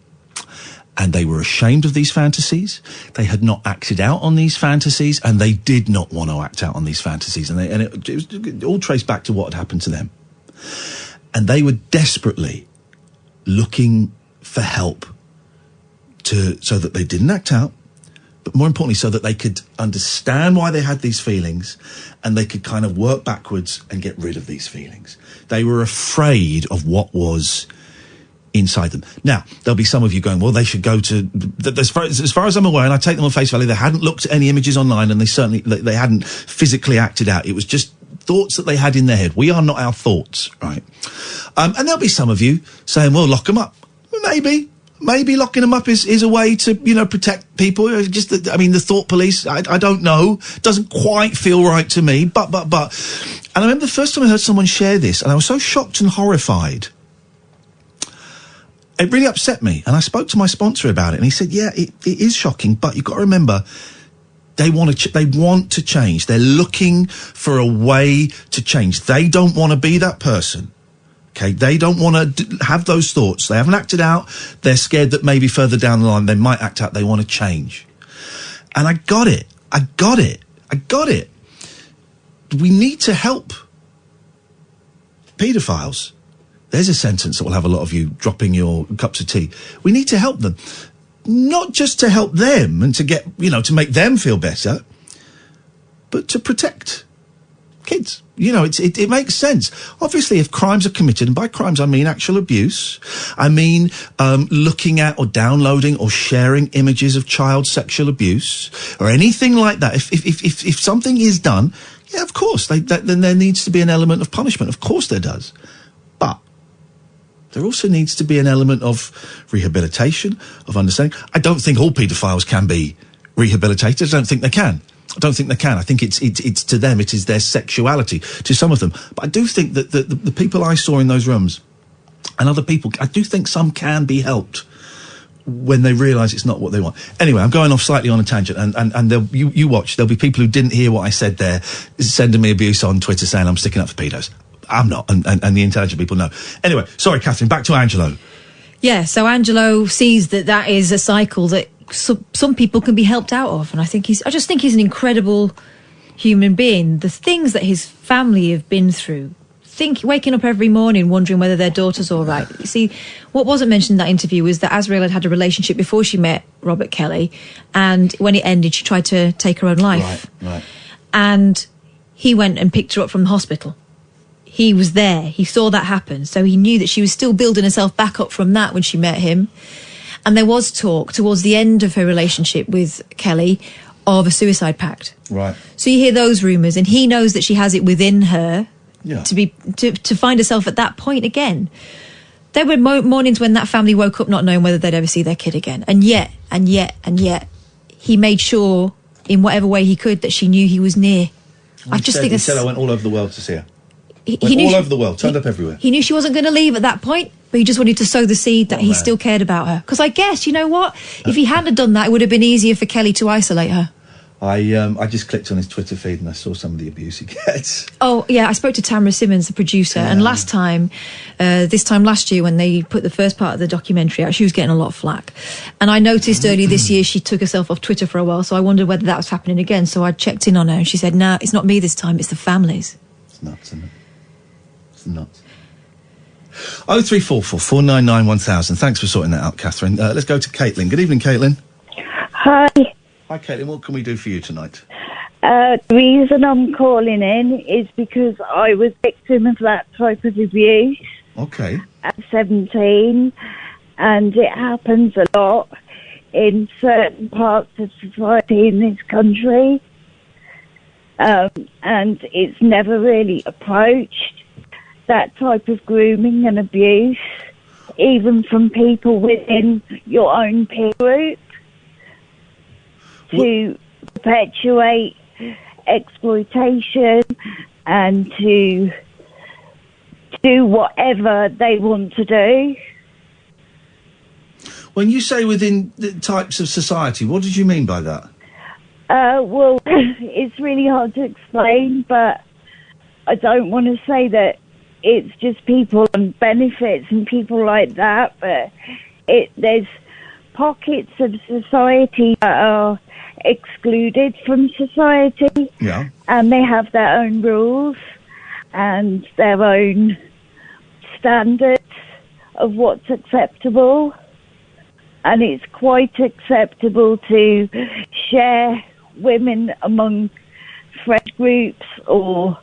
And they were ashamed of these fantasies. They had not acted out on these fantasies, and they did not want to act out on these fantasies. And it was all traced back to what had happened to them. And they were desperately looking for help so that they didn't act out, but more importantly, so that they could understand why they had these feelings, and they could kind of work backwards and get rid of these feelings. They were afraid of what was inside them. Now, there'll be some of you going, well, they should go to, as far as I'm aware, and I take them on face value, they hadn't looked at any images online, and they hadn't physically acted out. It was just thoughts that they had in their head. We are not our thoughts, right? And there'll be some of you saying, well, lock them up. Maybe locking them up is a way to, protect people. The thought police, I don't know. Doesn't quite feel right to me, but. And I remember the first time I heard someone share this, and I was so shocked and horrified. It really upset me, and I spoke to my sponsor about it, and he said, yeah, it is shocking, but you've got to remember, they want to change. They're looking for a way to change. They don't want to be that person. Okay, they don't want to have those thoughts. They haven't acted out. They're scared that maybe further down the line they might act out. They want to change. And I got it. We need to help paedophiles. There's a sentence that will have a lot of you dropping your cups of tea. We need to help them. Not just to help them and to get, to make them feel better, but to protect kids. It makes sense. Obviously, if crimes are committed, and by crimes I mean actual abuse, I mean looking at or downloading or sharing images of child sexual abuse or anything like that, if something is done, yeah, of course, then there needs to be an element of punishment. Of course there does. there also needs to be an element of rehabilitation, of understanding. I don't think all paedophiles can be rehabilitated. I don't think they can. I think it's to them, it is their sexuality, to some of them. But I do think that the people I saw in those rooms and other people, I do think some can be helped when they realise it's not what they want. Anyway, I'm going off slightly on a tangent, and you watch, there'll be people who didn't hear what I said there sending me abuse on Twitter saying I'm sticking up for pedos. I'm not, and the intelligent people know. Anyway, sorry, Catherine, back to Angelo. Yeah, so Angelo sees that is a cycle that some people can be helped out of, and I just think he's an incredible human being. The things that his family have been through, waking up every morning wondering whether their daughter's all right. You see, what wasn't mentioned in that interview was that Azriel had a relationship before she met Robert Kelly, and when it ended, she tried to take her own life. Right. And he went and picked her up from the hospital. He was there. He saw that happen. So he knew that she was still building herself back up from that when she met him. And there was talk towards the end of her relationship with Kelly of a suicide pact. Right. So you hear those rumours, and he knows that she has it within her to find herself at that point again. There were mornings when that family woke up not knowing whether they'd ever see their kid again. And yet, he made sure, in whatever way he could, that she knew he was near. He said I went all over the world to see her. He knew all over the world, turned up everywhere. He knew she wasn't going to leave at that point, but he just wanted to sow the seed that he still cared about her. Because I guess, you know what? If he hadn't done that, it would have been easier for Kelly to isolate her. I just clicked on his Twitter feed and I saw some of the abuse he gets. Oh, yeah, I spoke to Tamara Simmons, the producer, and this time last year when they put the first part of the documentary out, she was getting a lot of flack. And I noticed earlier this year she took herself off Twitter for a while, so I wondered whether that was happening again. So I checked in on her and she said, no, it's not me this time, it's the families. It's nuts, isn't it? It's nuts. 0344 499 1000. Thanks for sorting that out, Catherine. Let's go to Caitlin. Good evening, Caitlin. Hi. Hi, Caitlin. What can we do for you tonight? The reason I'm calling in is because I was victim of that type of abuse. Okay. At 17, and it happens a lot in certain parts of society in this country, and it's never really approached, that type of grooming and abuse, even from people within your own peer group, to perpetuate exploitation and to do whatever they want to do. When you say within the types of society, what did you mean by that? Well, it's really hard to explain, but I don't want to say that it's just people on benefits and people like that, but there's pockets of society that are excluded from society, and they have their own rules and their own standards of what's acceptable, and it's quite acceptable to share women among friend groups or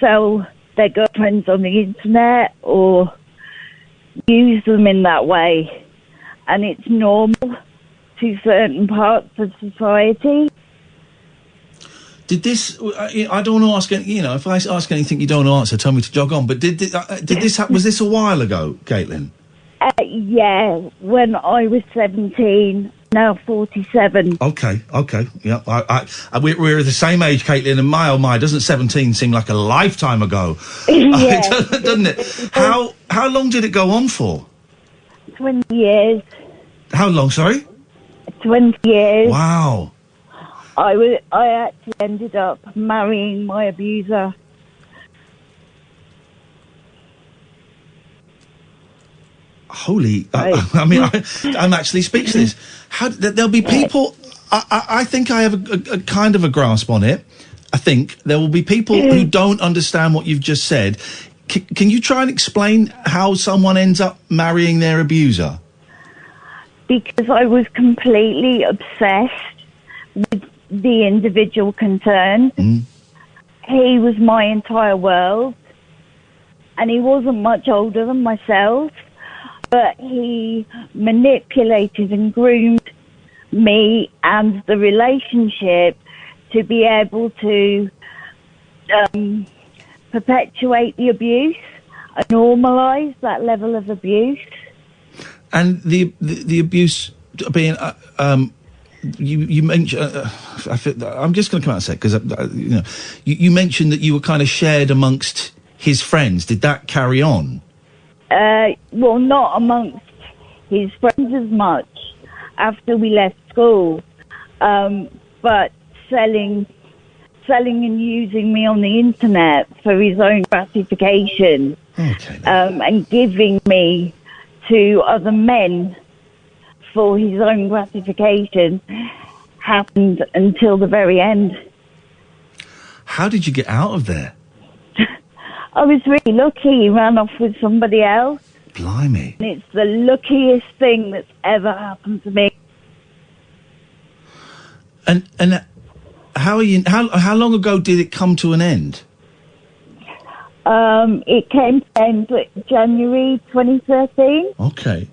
sell their girlfriends on the internet or use them in that way, and it's normal to certain parts of society. Did this? I don't want to ask. If I ask anything you don't want to answer, tell me to jog on. But did this? Was this a while ago, Caitlin? Yeah, when I was 17, now 47. Okay, yeah. We're the same age, Caitlin, and my, doesn't 17 seem like a lifetime ago? Yeah. Doesn't it? How long did it go on for? 20 years. How long, sorry? 20 years. Wow. I actually ended up marrying my abuser. Holy, I'm actually speechless. There'll be people, I think I have a kind of a grasp on it. I think there will be people who don't understand what you've just said. Can you try and explain how someone ends up marrying their abuser? Because I was completely obsessed with the individual concerned. He was my entire world, and he wasn't much older than myself, but he manipulated and groomed me and the relationship to be able to perpetuate the abuse normalise that level of abuse. And the abuse being, you mentioned. I'm just going to come out and say because you mentioned that you were kind of shared amongst his friends. Did that carry on? Well, not amongst his friends as much after we left school, but selling and using me on the internet for his own gratification. Okay. And giving me to other men for his own gratification happened until the very end. How did you get out of there? I was really lucky. He ran off with somebody else. Blimey. And it's the luckiest thing that's ever happened to me. And how long ago did it come to an end? It came to end January 2013. Okay.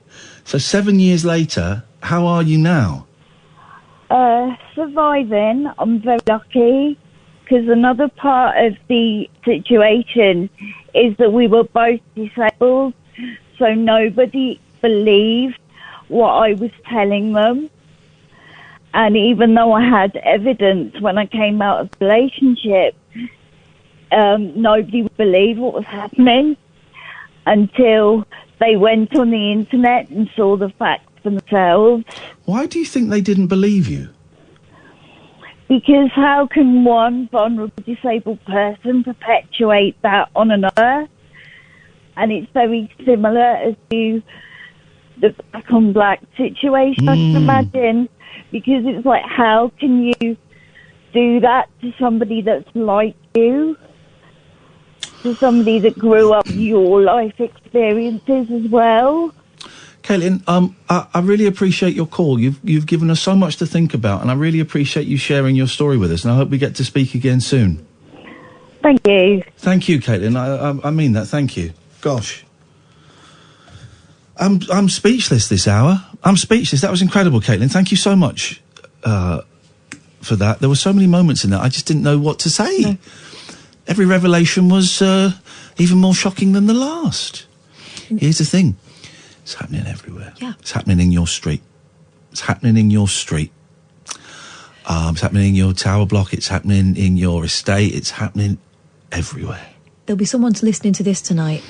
So 7 years later, how are you now? Surviving. I'm very lucky because another part of the situation is that we were both disabled, so nobody believed what I was telling them. And even though I had evidence when I came out of the relationship, nobody would believe what was happening until they went on the internet and saw the facts themselves. Why do you think they didn't believe you? Because how can one vulnerable disabled person perpetuate that on another? And it's very similar as to the black on black situation, I can imagine. Because it's like, how can you do that to somebody that's like you? To somebody that grew up your life experiences as well? Caitlin, I really appreciate your call. You've given us so much to think about, and I really appreciate you sharing your story with us, and I hope we get to speak again soon. Thank you. Thank you, Caitlin. I mean that. Thank you. Gosh. I'm speechless this hour. I'm speechless. That was incredible, Caitlin. Thank you so much for that. There were so many moments in that I just didn't know what to say. No. Every revelation was even more shocking than the last. Here's the thing. It's happening everywhere. Yeah. It's happening in your street. It's happening in your street. It's happening in your tower block. It's happening in your estate. It's happening everywhere. There'll be someone listening to this tonight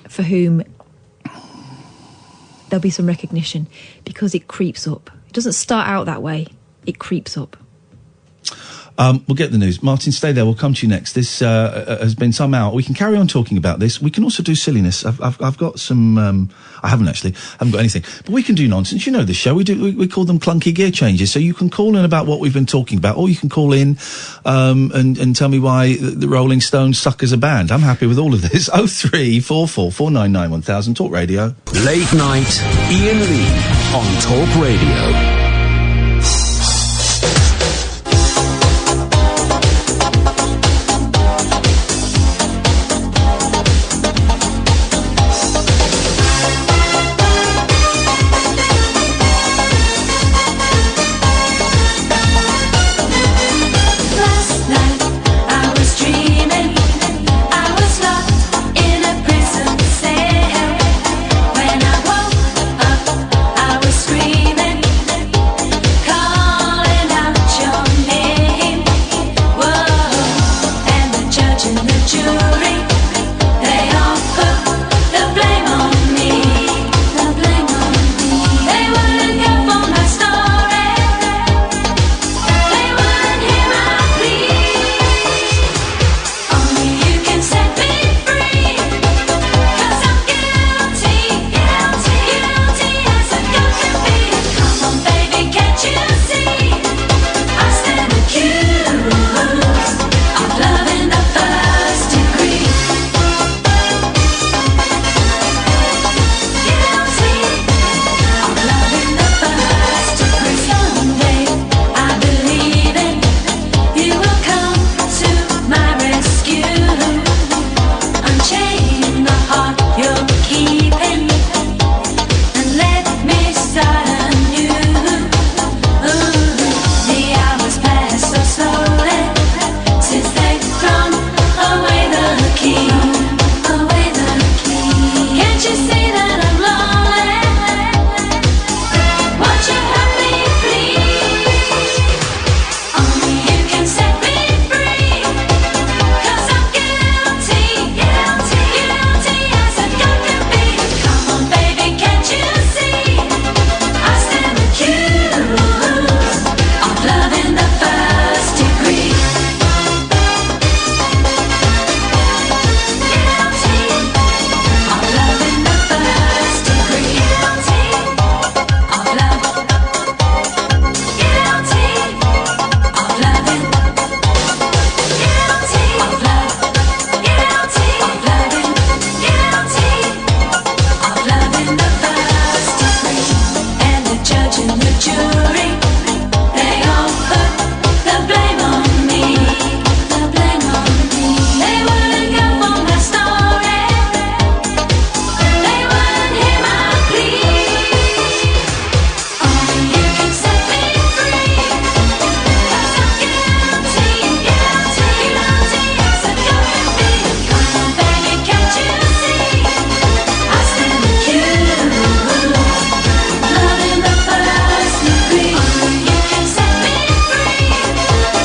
for whom there'll be some recognition because it creeps up. It doesn't start out that way. It creeps up. We'll get the news. Martin, stay there. We'll come to you next. This has been somehow. We can carry on talking about this. We can also do silliness. I've got some. I haven't actually. I haven't got anything. But we can do nonsense. You know the show. We call them clunky gear changes. So you can call in about what we've been talking about, or you can call in and tell me why the Rolling Stones suck as a band. I'm happy with all of this. 0344 499 1000 Talk Radio. Late night, Iain Lee on Talk Radio.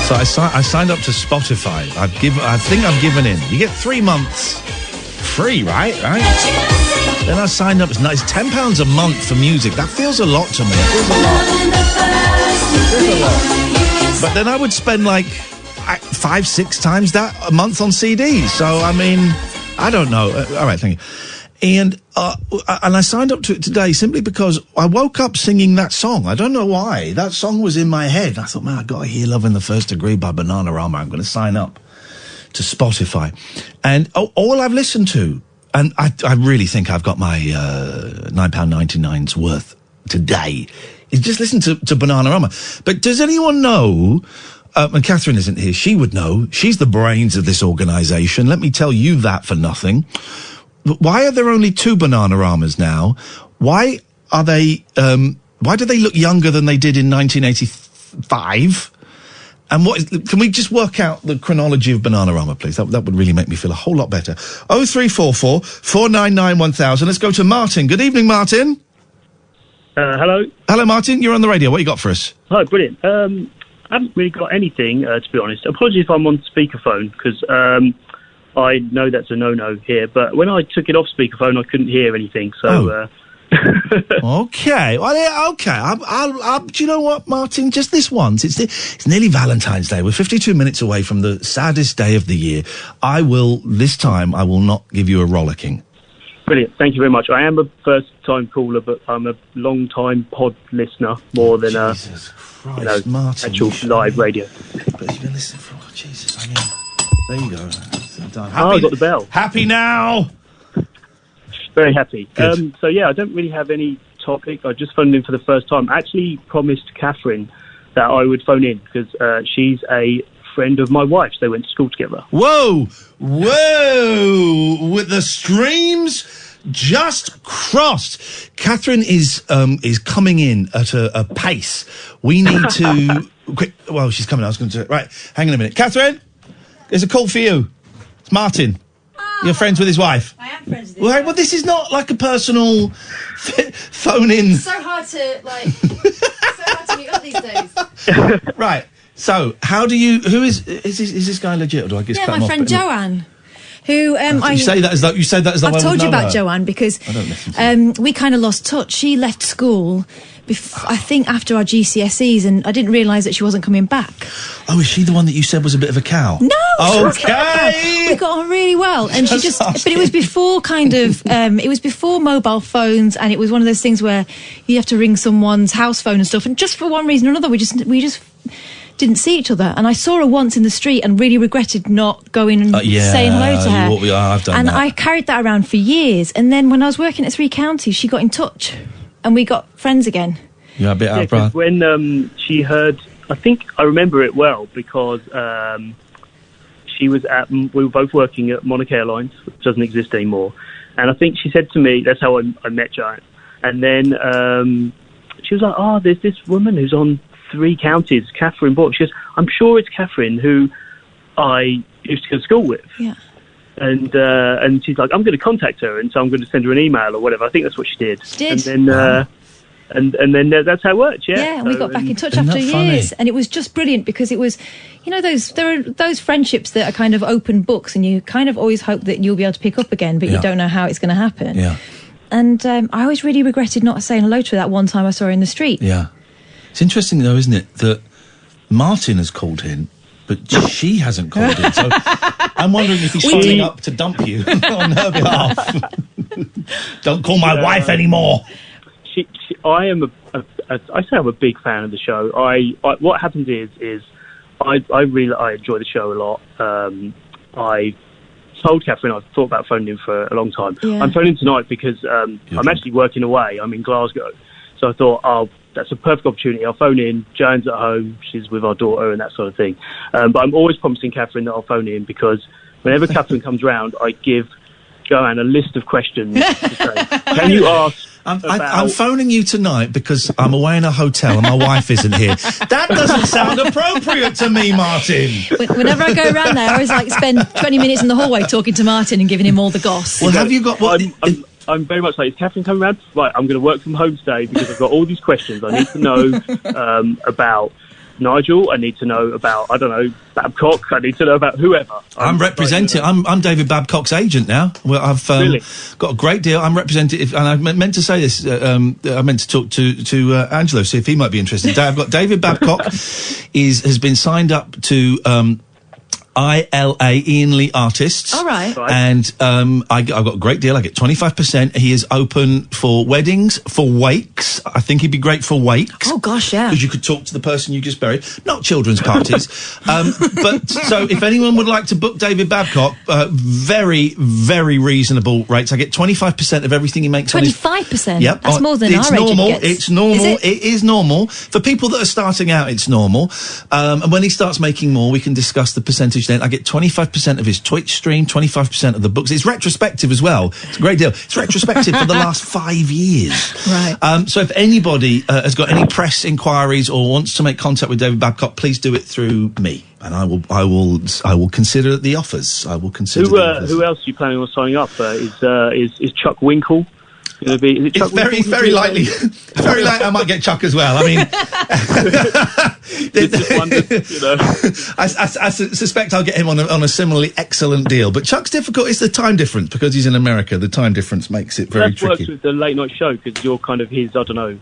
So I signed up to Spotify. I think I've given in. You get 3 months free, right? Then I signed up. It's £10 a month for music. That feels a lot to me. It feels a lot. But then I would spend like 5-6 times that a month on CDs. So I mean, I don't know. All right, thank you. And I signed up to it today simply because I woke up singing that song. I don't know why. That song was in my head. I thought, man, I got to hear Love in the First Degree by Bananarama. I'm going to sign up to Spotify. And all I've listened to, and I really think I've got my £9.99's worth today, is just listen to Bananarama. But does anyone know, and Katherine isn't here, she would know, she's the brains of this organisation. Let me tell you that for nothing. Why are there only 2 Bananaramas now? Why are they, why do they look younger than they did in 1985? And can we just work out the chronology of Bananarama, please? That would really make me feel a whole lot better. 0344 499 1000. Let's go to Martin. Good evening, Martin. Hello. Hello, Martin. You're on the radio. What you got for us? Hi, brilliant. I haven't really got anything, to be honest. Apologies if I'm on speakerphone, because I know that's a no-no here, but when I took it off speakerphone, I couldn't hear anything, so... Okay. Well, okay. I'll, do you know what, Martin? Just this once. It's nearly Valentine's Day. We're 52 minutes away from the saddest day of the year. This time, I will not give you a rollicking. Brilliant. Thank you very much. I am a first-time caller, but I'm a long-time pod listener, more than Jesus Christ, Martin, actual live radio. But you've been listening for... Oh, Jesus, I mean... There you go. I got the bell. Happy now! Very happy. Good. So, yeah, I don't really have any topic. I just phoned in for the first time. I actually promised Katherine that I would phone in because she's a friend of my wife's. They went to school together. Whoa! With the streams just crossed. Katherine is coming in at a pace. We need to... quick. Well, she's coming. I was going to... Right, hang on a minute. Katherine, there's a call for you. It's Martin. You're friends with his wife? I am friends with his wife. Well, this is not like a personal phone in. It's so hard to, meet up these days. Right. So, who is this guy legit, or do I just cut him my off? friend Joanne. Who you say that as though I've told you about Joanne because I don't listen to we kind of lost touch. She left school, I think after our GCSEs, and I didn't realise that she wasn't coming back. Oh, is she the one that you said was a bit of a cow? No. Okay. We got on really well, and she just. But it was before it was before mobile phones, and it was one of those things where you have to ring someone's house phone and stuff, and just for one reason or another, we just didn't see each other. And I saw her once in the street and really regretted not going and saying hello to her. I've done that. I carried that around for years. And then when I was working at 3 Counties, she got in touch and we got friends again. You're a bit out of breath. When she heard, I think I remember it well because we were both working at Monarch Airlines, which doesn't exist anymore. And I think she said to me, that's how I met Joanne. And then she was like, there's this woman who's on 3 Counties, Katherine Bork. She goes, I'm sure it's Katherine who I used to go to school with. Yeah. And she's like, I'm going to contact her, and so I'm going to send her an email or whatever. I think that's what she did. She did. And then, and then that's how it worked, yeah. Yeah, and we got back in touch after years. Funny? And it was just brilliant because it was, there are those friendships that are kind of open books and you kind of always hope that you'll be able to pick up again, but you don't know how it's going to happen. Yeah. And I always really regretted not saying hello to her that one time I saw her in the street. Yeah. It's interesting, though, isn't it, that Martin has called in, but she hasn't called in. So I'm wondering if he's phoning up to dump you on her behalf. Don't call my wife anymore. I am I say I'm a big fan of the show. What happens is I enjoy the show a lot. I told Katherine I've thought about phoning in for a long time. Yeah. I'm phoning tonight because I'm actually working away. I'm in Glasgow. So I thought, that's a perfect opportunity. I'll phone in. Joanne's at home. She's with our daughter and that sort of thing. But I'm always promising Katherine that I'll phone in because whenever Katherine comes round, I give Joanne a list of questions to say, can you ask I'm phoning you tonight because I'm away in a hotel and my wife isn't here. That doesn't sound appropriate to me, Martin. Whenever I go around there, I always spend 20 minutes in the hallway talking to Martin and giving him all the goss. Well, have you got what... I'm very much like, is Katherine coming round? Right, I'm going to work from home today because I've got all these questions I need to know about Nigel. I need to know about, I don't know, Babcock. I need to know about whoever. I'm representing. I'm David Babcock's agent now. Well, I've Really? got a great deal. I'm representing, and I meant to say this. I meant to talk to Angelo, see if he might be interested. I've got David Babcock has been signed up to ILA, Iain Lee Artists. All right. And I've got a great deal. I get 25%. He is open for weddings, for wakes. I think he'd be great for wakes. Oh, gosh, yeah. Because you could talk to the person you just buried. Not children's parties. But so if anyone would like to book David Babcock, very, very reasonable rates. I get 25% of everything he makes. 25%? Yep. That's more than it's our agent normal. gets. It's normal. Is it? It is normal. For people that are starting out, it's normal. And when he starts making more, we can discuss the percentage then. I get 25% of his Twitch stream, 25% of the books. It's retrospective as well. It's a great deal. It's retrospective for the last 5 years. Right. So if anybody has got any press inquiries or wants to make contact with David Babcock, please do it through me, and I will consider the offers. I will consider. Who else are you planning on signing up? Is Chuck Winkle going to be? Is it Chuck It's Winkle? very likely. Very likely I might get Chuck as well. I mean, Just wondered, you know. I suspect I'll get him on a similarly excellent deal. But Chuck's difficult. It's the time difference because he's in America. The time difference makes it very That tricky. works with the late night show because you're kind of his. I don't know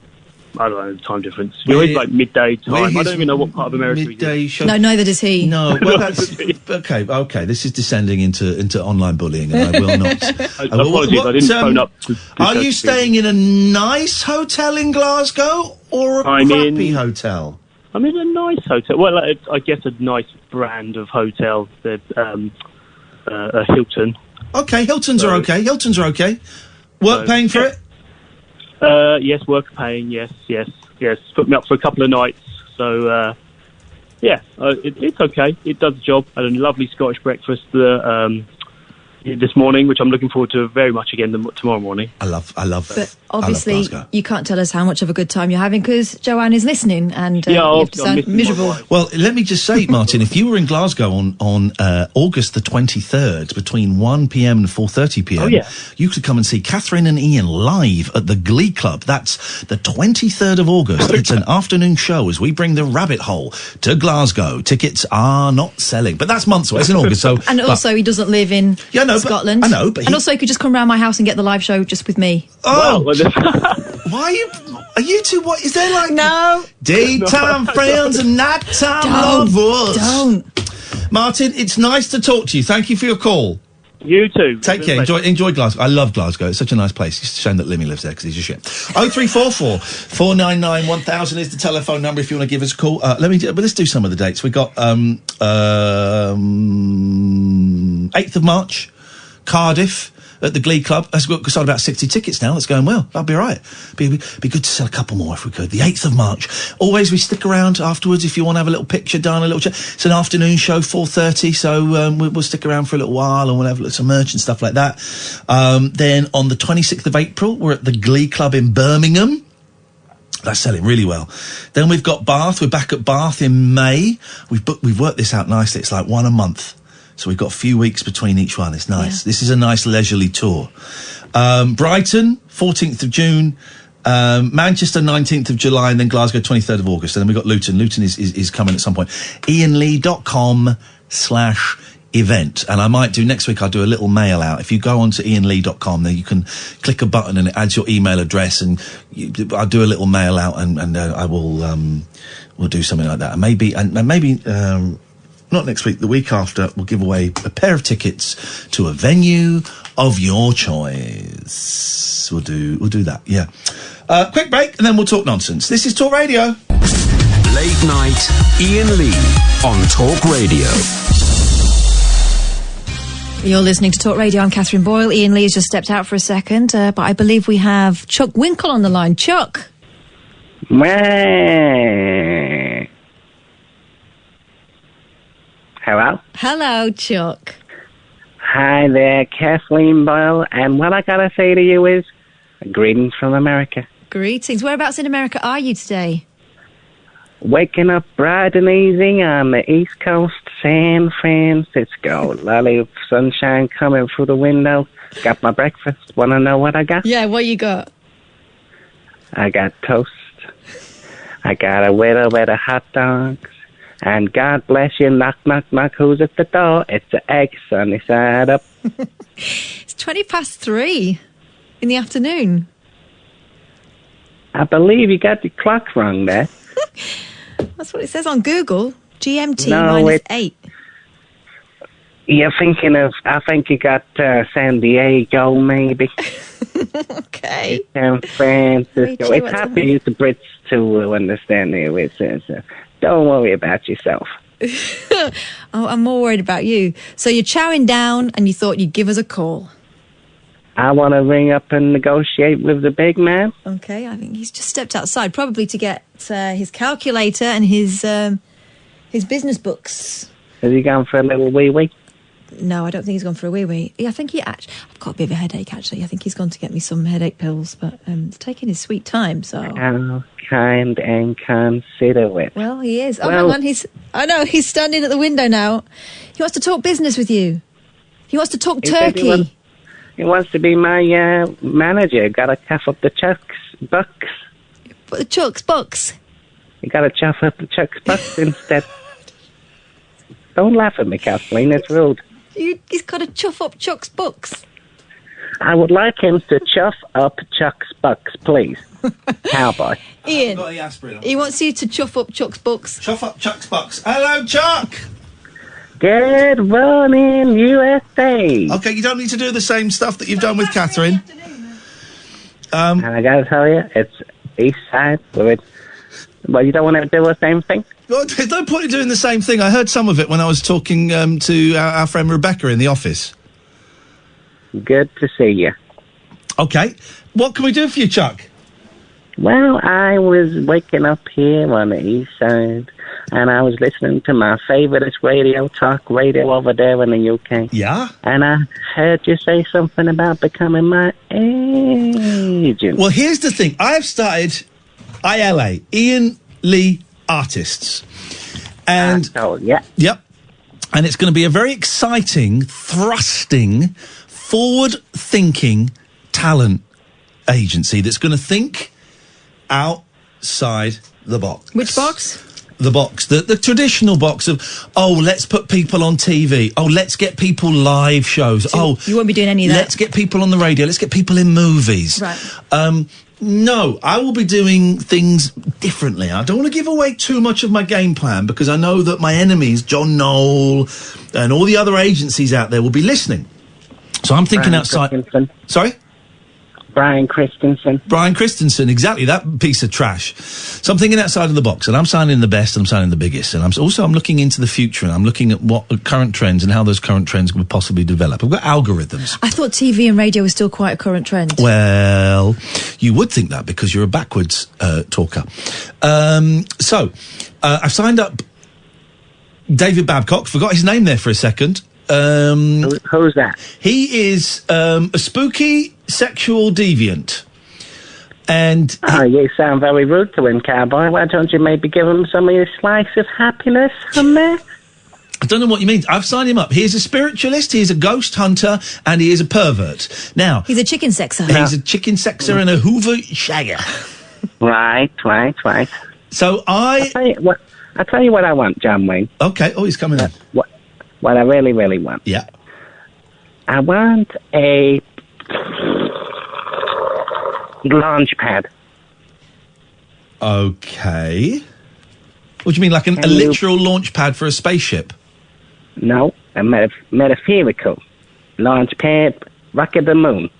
the time difference. You're his like midday time. I don't even know what part of America he's in. Midday show. No, neither does he. No, well, that's okay. This is descending into online bullying, and I will not. Apologies, I didn't phone up. Are you staying in a nice hotel in Glasgow or a crappy hotel? I'm in a nice hotel. Well, I guess a nice brand of hotel. A Hilton. Okay, Hiltons are okay. Hiltons are okay. Work paying for it? Yes, work paying. Yes. Put me up for a couple of nights. So, it's okay. It does the job. I had a lovely Scottish breakfast this morning, which I'm looking forward to very much again tomorrow morning. I love. But obviously, I love Glasgow. you can't tell us how much of a good time you're having because Joanne is listening, and you have to sound miserable. Well, let me just say, Martin, if you were in Glasgow on August the 23rd between 1 p.m. and 4:30 p.m, you could come and see Katherine and Iain live at the Glee Club. That's the 23rd of August. It's an afternoon show as we bring the rabbit hole to Glasgow. Tickets are not selling, but that's months away. It's in August, so and also he doesn't live in Scotland. I know, but and also he could just come round my house and get the live show just with me. Oh, why are you two? What is there like? No, daytime friends and nighttime lovers. Don't, Martin. It's nice to talk to you. Thank you for your call. You too. Take care. Enjoy Glasgow. I love Glasgow. It's such a nice place. It's a shame that Limmy lives there because he's a shit. 0344 499 1000 is the telephone number if you want to give us a call. Let's do some of the dates. We got 8th of March, Cardiff. At the Glee Club. We've sold about 60 tickets now. That's going well. That'll be all right. Be good to sell a couple more if we could. The 8th of March. Always, we stick around afterwards if you want to have a little picture done, a little chat. It's an afternoon show, 4:30, so we'll stick around for a little while and we'll have some merch and stuff like that. Then on the 26th of April, we're at the Glee Club in Birmingham. That's selling really well. Then we've got Bath. We're back at Bath in May. We've worked this out nicely. It's like one a month. So we've got a few weeks between each one. It's nice. Yeah. This is a nice leisurely tour. Brighton, 14th of June. Manchester, 19th of July. And then Glasgow, 23rd of August. And then we've got Luton. Luton is coming at some point. IainLee.com/event. And I might do, next week I'll do a little mail out. If you go on to IainLee.com, then you can click a button and it adds your email address. And I'll do a little mail out and I will, we'll do something like that. And maybe, not next week, the week after, we'll give away a pair of tickets to a venue of your choice. We'll do that, yeah. Quick break, and then we'll talk nonsense. This is Talk Radio. Late night, Iain Lee on Talk Radio. You're listening to Talk Radio. I'm Catherine Boyle. Iain Lee has just stepped out for a second, but I believe we have Chuck Winkle on the line. Chuck. Hello? Hello, Chuck. Hi there, Kathleen Boyle, and what I gotta say to you is, greetings from America. Greetings. Whereabouts in America are you today? Waking up bright and easy on the East Coast, San Francisco. Lovely sunshine coming through the window. Got my breakfast. Wanna know what I got? Yeah, what you got? I got toast I got a widow with a hot dogs. And God bless you, knock, knock, knock, who's at the door? It's the egg sunny side up. It's 3:20 in the afternoon. I believe you got the clock wrong there. That's what it says on Google. GMT No, -8. You're thinking of, I think you got San Diego, maybe. Okay. San Francisco. It's hard to use the Brits to understand the way it says. Don't worry about yourself. Oh, I'm more worried about you. So you're chowing down and you thought you'd give us a call. I want to ring up and negotiate with the big man. Okay, I think he's just stepped outside, probably to get his calculator and his business books. Has he gone for a little wee-wee? No, I don't think he's gone for a wee-wee. Yeah, I think he actually... I've got a bit of a headache, actually. I think he's gone to get me some headache pills, but he's taking his sweet time, so... How kind and considerate. Well, he is. Oh, Well- hang on, he's standing at the window now. He wants to talk business with you. He wants to talk He said he turkey. He wants to be my manager. Got to chuff up the bucks. But the Chuck's bucks. You got to chuff up the bucks instead. Don't laugh at me, Kathleen. It's rude. He's got to chuff up Chuck's bucks. I would like him to chuff up Chuck's bucks, please. Cowboy. Ian, Got the aspirin. he wants you to chuff up Chuck's bucks. Chuff up Chuck's bucks. Hello, Chuck. Good morning, USA. Okay, you don't need to do the same stuff that you've done with Catherine. And I got to tell you, it's East Side. Well, you don't want to do the same thing? Well, there's no point in doing the same thing. I heard some of it when I was talking to our friend Rebecca in the office. Good to see you. Okay. What can we do for you, Chuck? Well, I was waking up here on the East Side, and I was listening to my favourite radio, talk radio over there in the UK. Yeah? And I heard you say something about becoming my agent. Well, here's the thing. I have started ILA, Ian Lee Artists. And... Oh, yeah. Yep. And it's going to be a very exciting, thrusting, forward-thinking talent agency that's going to think outside the box. Which box? The box, the traditional box of, oh, let's put people on TV. Oh, let's get people live shows. So you won't be doing any of that? Let's get people on the radio. Let's get people in movies. Right. No, I will be doing things differently. I don't want to give away too much of my game plan because I know that my enemies, John Knoll and all the other agencies out there, will be listening. So I'm thinking outside. Sorry? Brian Christensen, exactly, that piece of trash. So I'm thinking outside of the box, and I'm signing the best, and I'm signing the biggest, and I'm looking into the future, and I'm looking at what current trends and how those current trends would possibly develop. I've got algorithms. I thought TV and radio was still quite a current trend. Well, you would think that because you're a backwards talker. So I've signed up David Babcock, forgot his name there for a second. Who's that? He is a spooky sexual deviant. And you sound very rude to him, Cowboy. Why don't you maybe give him some of your slice of happiness from there? I don't know what you mean. I've signed him up. He is a spiritualist, he is a ghost hunter, and he is a pervert. Now... He's a chicken sexer. He's a chicken sexer and a Hoover shagger. Right. So I'll tell you what I want, John Wayne. Okay. Oh, he's coming in. What I really, really want. Yeah. I want a launch pad. Okay. What do you mean, like a literal launch pad for a spaceship? No, a metaphorical launch pad back at the moon.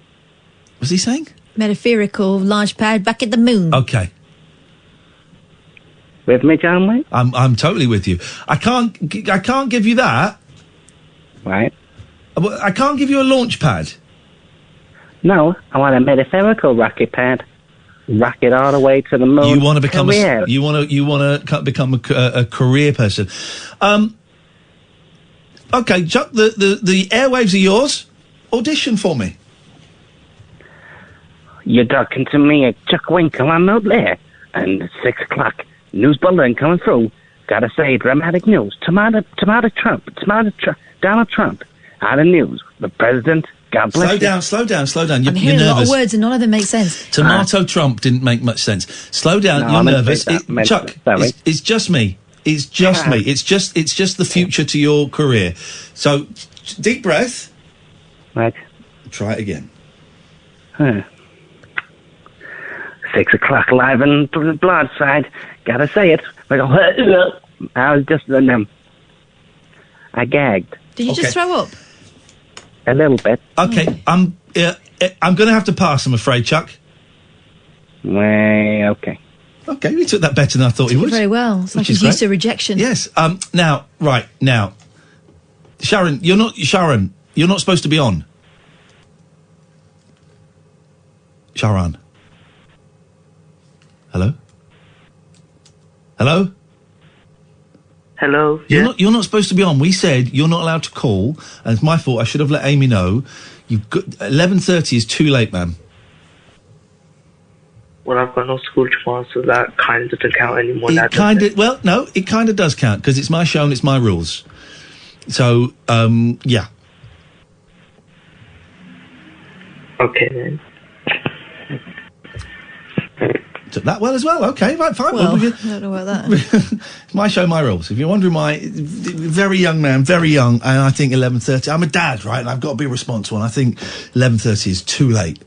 What's he saying? Metaphorical launch pad back at the moon. Okay. With me, John Wayne? I'm totally with you. I can't give you that. Right. I can't give you a launch pad. No, I want a metaphorical rocket pad. Rocket all the way to the moon. You want to become career. you want to become a career person. Okay, Chuck, the airwaves are yours. Audition for me. You're talking to me at Chuck Winkle. I'm out there. And it's 6 o'clock. News bulletin coming through. Gotta say, dramatic news. Donald Trump. Out of news. The president God bless you. Slow down. You're I'm hearing a lot nervous. of words and none of them make sense. Tomato Trump didn't make much sense. Slow down. No, You're I meant nervous. that, meant Chuck, that, sorry. it's just me. It's just me. It's just the future to your career. So, deep breath. Right. Try it again. 6 o'clock live on the blood side. Gotta say it. I was just I gagged Did you just throw up? a little bit. Okay, I'm going to have to pass, I'm afraid, Chuck. Well, okay. Okay, he took that better than I thought he would. Very well. It's like Which is he's used great. to rejection. Yes. Now, Sharon, you're not supposed to be on. Sharon. Hello? Hello? Hello. You're not supposed to be on. We said you're not allowed to call, and it's my fault. I should have let Amy know. 11:30 is too late, ma'am. Well, I've got no school tomorrow, so that kind of doesn't count anymore. It kind of does count because it's my show and it's my rules. So, yeah. Okay then. Took that well as well. Okay, right, fine. Well, Well, I don't know about that. it's my show, my rules. If you're wondering very young man, very young, and I think 11:30. I'm a dad, right? And I've got to be responsible. And I think 11:30 is too late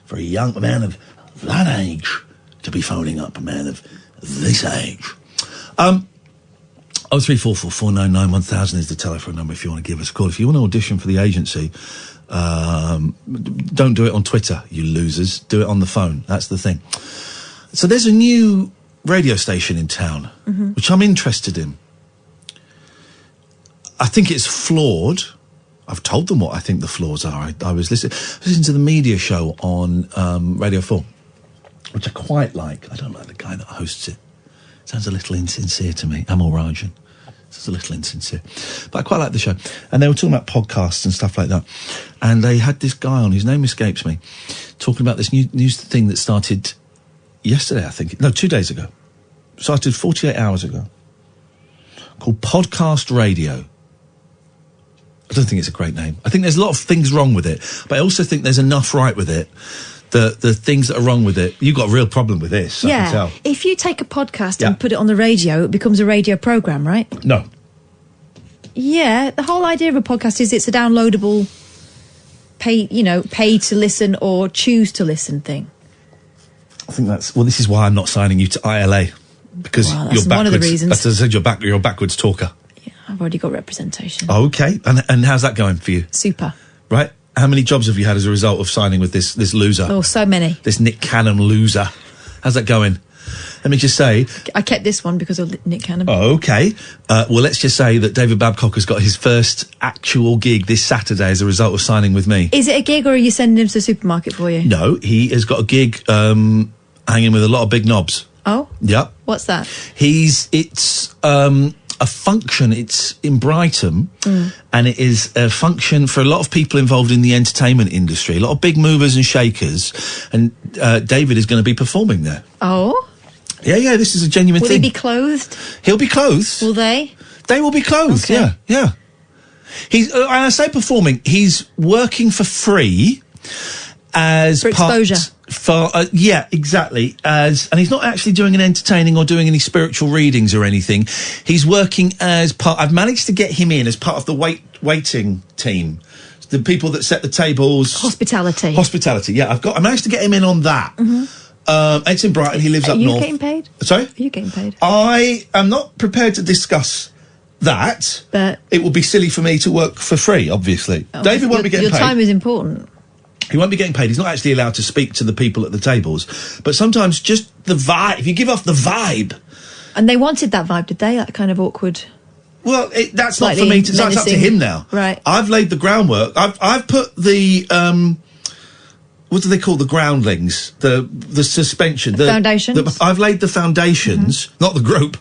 for a young man of that age to be phoning up a man of this age. 03444991000 is the telephone number if you want to give us a call. If you want to audition for the agency, don't do it on Twitter, you losers. Do it on the phone. That's the thing. So there's a new radio station in town, which I'm interested in. I think it's flawed. I've told them what I think the flaws are. I was listening to the media show on Radio 4, which I quite like. I don't like the guy that hosts it. Sounds a little insincere to me. Amol Rajan. It's a little insincere. But I quite like the show. And they were talking about podcasts and stuff like that. And they had this guy on, whose name escapes me, talking about this new thing that started yesterday, I think. No, 2 days ago. Started 48 hours ago. Called Podcast Radio. I don't think it's a great name. I think there's a lot of things wrong with it. But I also think there's enough right with it. The things that are wrong with it. You've got a real problem with this, I can tell. If you take a podcast and put it on the radio, it becomes a radio programme, right? No. Yeah, the whole idea of a podcast is it's a downloadable, pay to listen or choose to listen thing. I think this is why I'm not signing you to ILA. Because Well, you're that's backwards. one of the reasons. As I said, you're a backwards talker. Yeah, I've already got representation. Okay. And how's that going for you? Super. Right? How many jobs have you had as a result of signing with this loser? Oh, so many. This Nick Cannon loser. How's that going? Let me just say... I kept this one because of Nick Cannon. Oh, okay. Well, let's just say that David Babcock has got his first actual gig this Saturday as a result of signing with me. Is it a gig or are you sending him to the supermarket for you? No, he has got a gig hanging with a lot of big knobs. Oh? Yep. What's that? It's a function. It's in Brighton, and it is a function for a lot of people involved in the entertainment industry, a lot of big movers and shakers, and David is going to be performing there. Oh? Yeah, this is a genuine Will thing. he be clothed? He'll be clothed. Will they? They will be clothed, Okay. yeah. He's, and I say performing, he's working for free as For exposure. Yeah, exactly. And he's not actually doing an entertaining or doing any spiritual readings or anything. He's working as part. I've managed to get him in as part of the waiting team, the people that set the tables. Hospitality. Yeah, I managed to get him in on that. It's in Brighton. He lives up Are you north. getting paid? Sorry? Are you getting paid? I am not prepared to discuss that. But it would be silly for me to work for free, obviously. David won't be getting paid. Your time is important. He won't be getting paid. He's not actually allowed to speak to the people at the tables. But sometimes just the vibe, if you give off the vibe. And they wanted that vibe, did they? That kind of awkward. Well, that's not Slightly for me to. That's up to menacing. him now. Right. I've laid the groundwork. I've put the what do they call the groundlings? The suspension. The foundations? I've laid the foundations, not the group.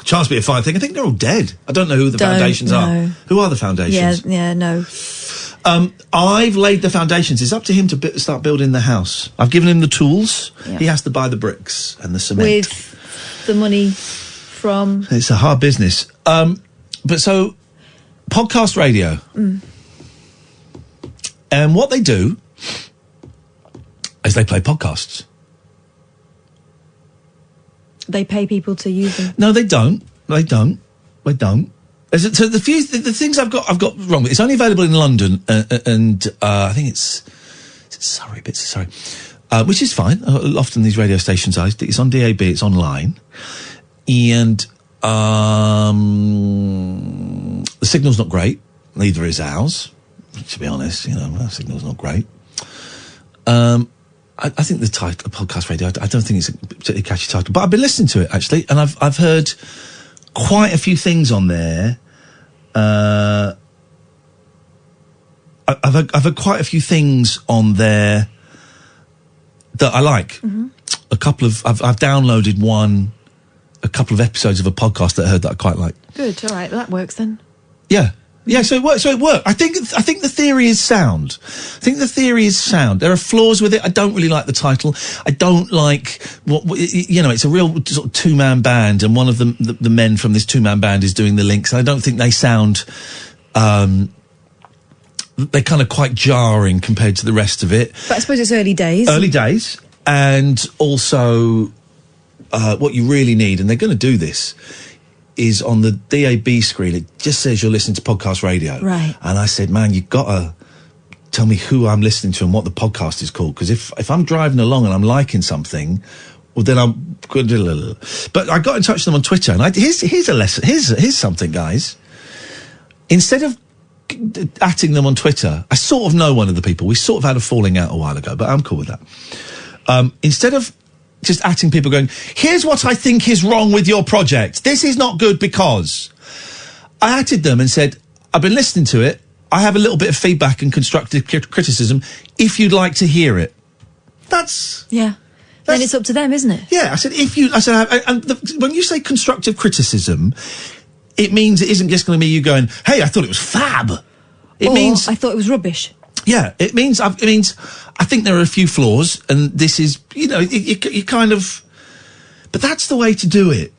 Chance be a fine thing. I think they're all dead. I don't know who the foundations are. Who are the foundations? Yeah, no. I've laid the foundations. It's up to him to start building the house. I've given him the tools. Yeah. He has to buy the bricks and the cement. With the money from... It's a hard business. But so, podcast radio. And what they do is they play podcasts. They pay people to use them. No, they don't. They don't. So the things I've got wrong with it, it's only available in London, and I think it's Surrey, bits of Surrey, which is fine. Often these radio stations are. It's on DAB, it's online, and the signal's not great. Neither is ours, to be honest. You know, our signal's not great. I think the title, podcast radio, I don't think it's a particularly catchy title, but I've been listening to it actually, and I've heard quite a few things on there. I've heard quite a few things on there that I like. Mm-hmm. I've downloaded a couple of episodes of a podcast that I heard that I quite like. Good, all right, that works then. Yeah, so it worked. I think the theory is sound. There are flaws with it. I don't really like the title. I don't like it's a real sort of two-man band, and one of the men from this two-man band is doing the links. And I don't think they sound. They're kind of quite jarring compared to the rest of it. But I suppose it's early days. And also, what you really need, and they're going to do this, is on the DAB screen, it just says you're listening to podcast radio. Right. And I said, man, you've got to tell me who I'm listening to and what the podcast is called. Because if I'm driving along and I'm liking something, well, then I'm good. But I got in touch with them on Twitter, and here's a lesson. Here's something, guys. Instead of atting them on Twitter, I sort of know one of the people. We sort of had a falling out a while ago, but I'm cool with that. Instead of just atting people going, here's what I think is wrong with your project. This is not good because. I atted them and said, I've been listening to it. I have a little bit of feedback and constructive criticism if you'd like to hear it. Yeah. Then it's up to them, isn't it? Yeah, when you say constructive criticism, it means it isn't just going to be you going, hey, I thought it was fab. It means I thought it was rubbish. Yeah, it means I think there are a few flaws, and this is, you kind of, but that's the way to do it.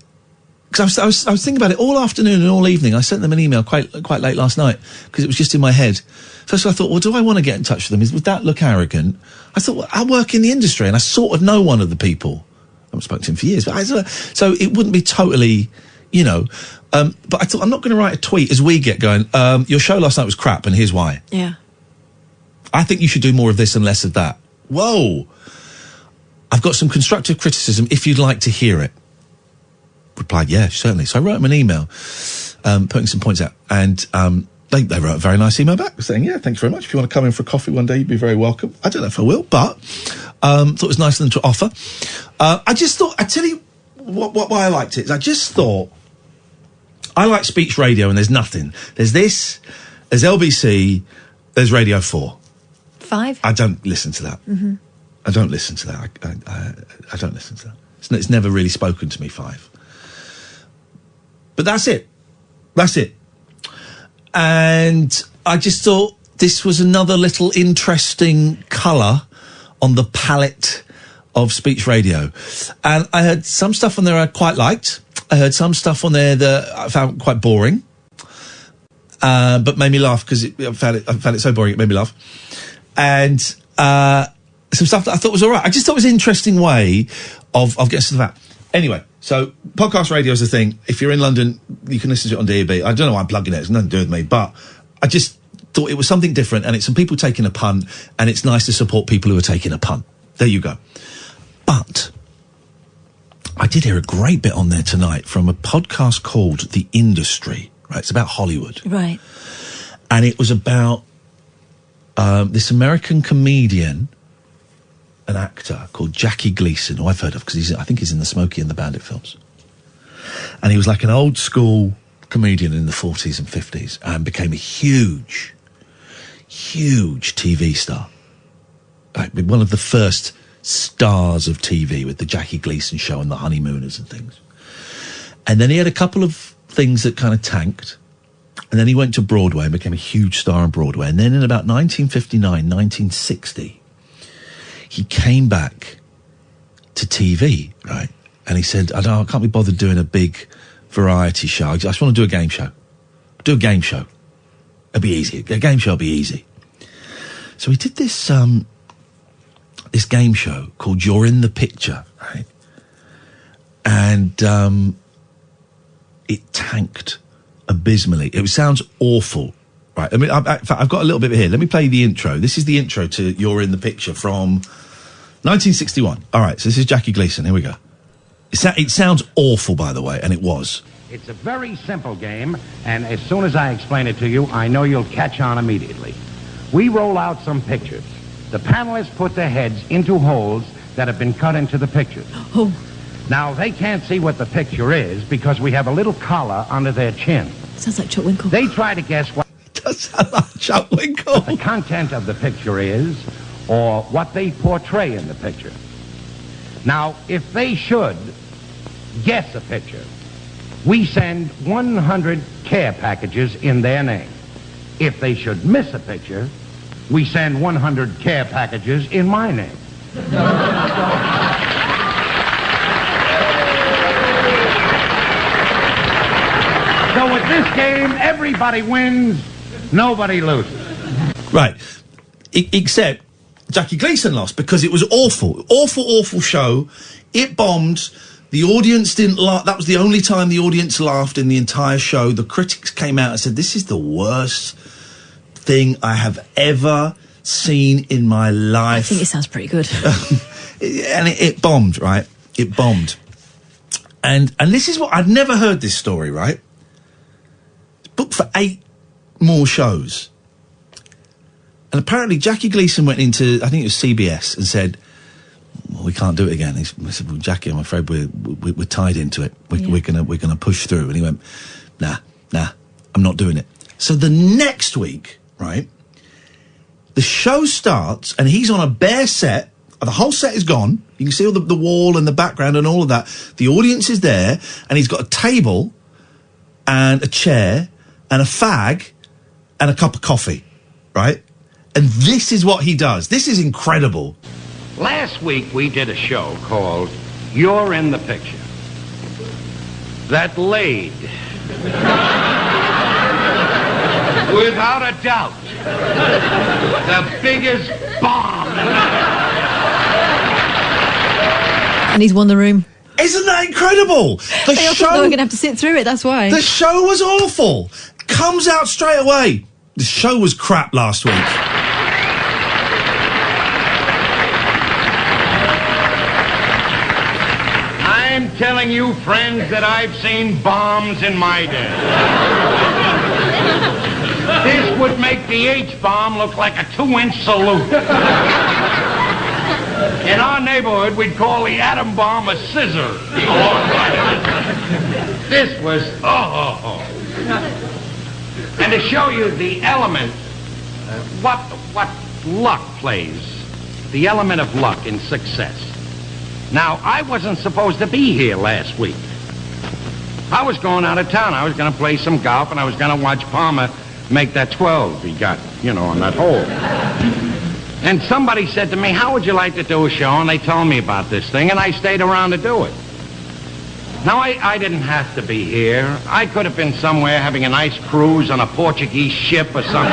Because I was thinking about it all afternoon and all evening. I sent them an email quite late last night because it was just in my head. So I thought, well, do I want to get in touch with them? Would that look arrogant? I thought, well, I work in the industry and I sort of know one of the people. I haven't spoken to him for years, but so it wouldn't be totally, but I thought, I'm not going to write a tweet as we get going, your show last night was crap and here's why. Yeah. I think you should do more of this and less of that. Whoa. I've got some constructive criticism if you'd like to hear it. Replied, yeah, certainly. So I wrote him an email, putting some points out. And they wrote a very nice email back saying, yeah, thanks very much. If you want to come in for a coffee one day, you'd be very welcome. I don't know if I will, but thought it was nice of them to offer. I just thought, I tell you why I liked it. Is I just thought, I like speech radio and there's nothing. There's this, there's LBC, there's Radio 4. 5? I don't listen to that. Mm-hmm. I don't listen to that. I don't listen to that. It's never really spoken to me, 5. But that's it. That's it. And I just thought this was another little interesting colour on the palette of speech radio. And I heard some stuff on there I quite liked. I heard some stuff on there that I found quite boring. But made me laugh because I found it so boring it made me laugh. And some stuff that I thought was all right. I just thought it was an interesting way of getting to that. Anyway, so podcast radio is a thing. If you're in London, you can listen to it on DAB. I don't know why I'm plugging it. It's nothing to do with me. But I just thought it was something different, and it's some people taking a punt, and it's nice to support people who are taking a punt. There you go. But I did hear a great bit on there tonight from a podcast called The Industry. Right, it's about Hollywood. Right. And it was about this American comedian, an actor called Jackie Gleason, who I've heard of because I think he's in the Smokey and the Bandit films. And he was like an old school comedian in the 40s and 50s and became a huge TV star. Like one of the first stars of TV with the Jackie Gleason show and the Honeymooners and things. And then he had a couple of things that kind of tanked. And then he went to Broadway and became a huge star on Broadway. And then in about 1959, 1960, he came back to TV, right? And he said, I can't be bothered doing a big variety show. I just want to do a game show. Do a game show. It'll be easy. A game show will be easy. So we did this this game show called You're in the Picture, right? And it tanked abysmally. It sounds awful, right? I mean, in fact, I've got a little bit here. Let me play the intro. This is the intro to You're in the Picture from 1961. All right, so this is Jackie Gleason. Here we go. It sounds awful, by the way, and it was. It's a very simple game, and as soon as I explain it to you, I know you'll catch on immediately. We roll out some pictures. The panelists put their heads into holes that have been cut into the pictures. Oh. Now, they can't see what the picture is because we have a little collar under their chin. Sounds like Chuck Winkle. They try to guess what Does sound like Chuck Winkle. the content of the picture is or what they portray in the picture. Now, if they should guess a picture, we send 100 care packages in their name. If they should miss a picture, we send 100 care packages in my name. So with this game, everybody wins, nobody loses. Right. Except Jackie Gleason lost because it was awful. Awful show. It bombed. The audience didn't laugh. That was the only time the audience laughed in the entire show. The critics came out and said, this is the worst thing I have ever seen in my life. I think it sounds pretty good. And it bombed, right? It bombed. And this is what... I'd never heard this story, right? It's booked for 8 more shows. And apparently Jackie Gleason went into, I think it was CBS, and said, well, we can't do it again. He said, well, Jackie, I'm afraid we're tied into it. We're gonna push through. And he went, nah, I'm not doing it. So the next week, right, the show starts and he's on a bare set. The whole set is gone. You can see all the wall and the background and all of that. The audience is there, and he's got a table and a chair and a fag and a cup of coffee, right? And this is what he does. This is incredible. Last week we did a show called You're in the Picture. That laid, without a doubt, the biggest bomb. And he's won the room. Isn't that incredible? They all thought they were going to have to sit through it, that's why. The show was awful. Comes out straight away. The show was crap last week. I'm telling you, friends, that I've seen bombs in my day. This would make the H-bomb look like a 2-inch salute. In our neighborhood, we'd call the atom bomb a scissor. This was, And to show you the element, what luck plays, the element of luck in success. Now, I wasn't supposed to be here last week. I was going out of town. I was going to play some golf, and I was going to watch Palmer make that 12 he got, on that hole. And somebody said to me, how would you like to do a show? And they told me about this thing, and I stayed around to do it. Now, I didn't have to be here. I could have been somewhere having a nice cruise on a Portuguese ship or something.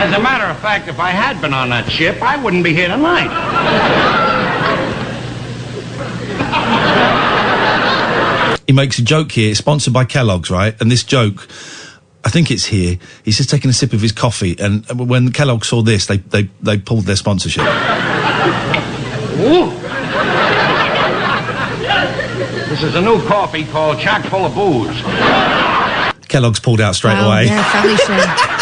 As a matter of fact, if I had been on that ship, I wouldn't be here tonight. He makes a joke here. It's sponsored by Kellogg's, right? And this joke, I think it's here. He's just taking a sip of his coffee, and when Kellogg saw this, they pulled their sponsorship. Ooh. This is a new coffee called Chock Full of Booze. Kellogg's pulled out straight away. Yeah, family show.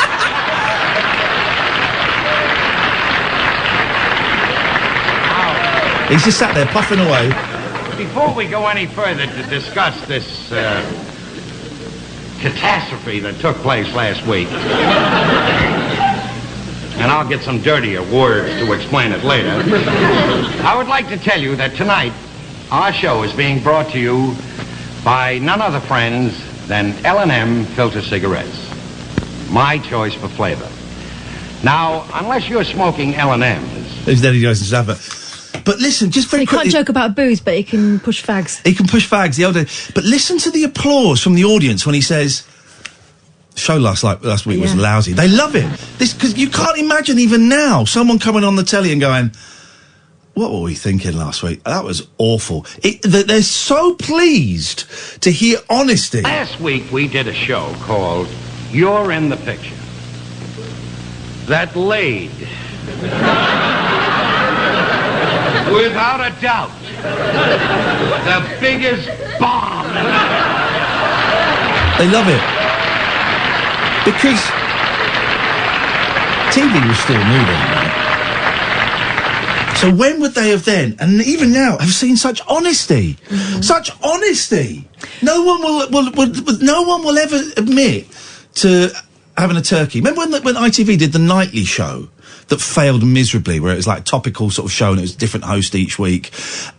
He's just sat there puffing away. Before we go any further to discuss this catastrophe that took place last week, and I'll get some dirtier words to explain it later, I would like to tell you that tonight our show is being brought to you by none other friends than L&M Filter Cigarettes. My choice for flavor. Now, unless you're smoking L&M's... There's Daddy Jason's advert. But listen, just So very he can't quickly. joke about booze, but he can push fags. He can push fags, the older. But listen to the applause from the audience when he says, show last week was Yeah. lousy. They love it. Because you can't imagine even now someone coming on the telly and going, what were we thinking last week? That was awful. They're so pleased to hear honesty. Last week we did a show called You're in the Picture. That laid, without a doubt, the biggest bomb. They love it. Because TV was still new then, right? So when would they have then, and even now, have seen such honesty? Such honesty! No one will ever admit to having a turkey. Remember when ITV did the nightly show that failed miserably, where it was like a topical sort of show and it was a different host each week,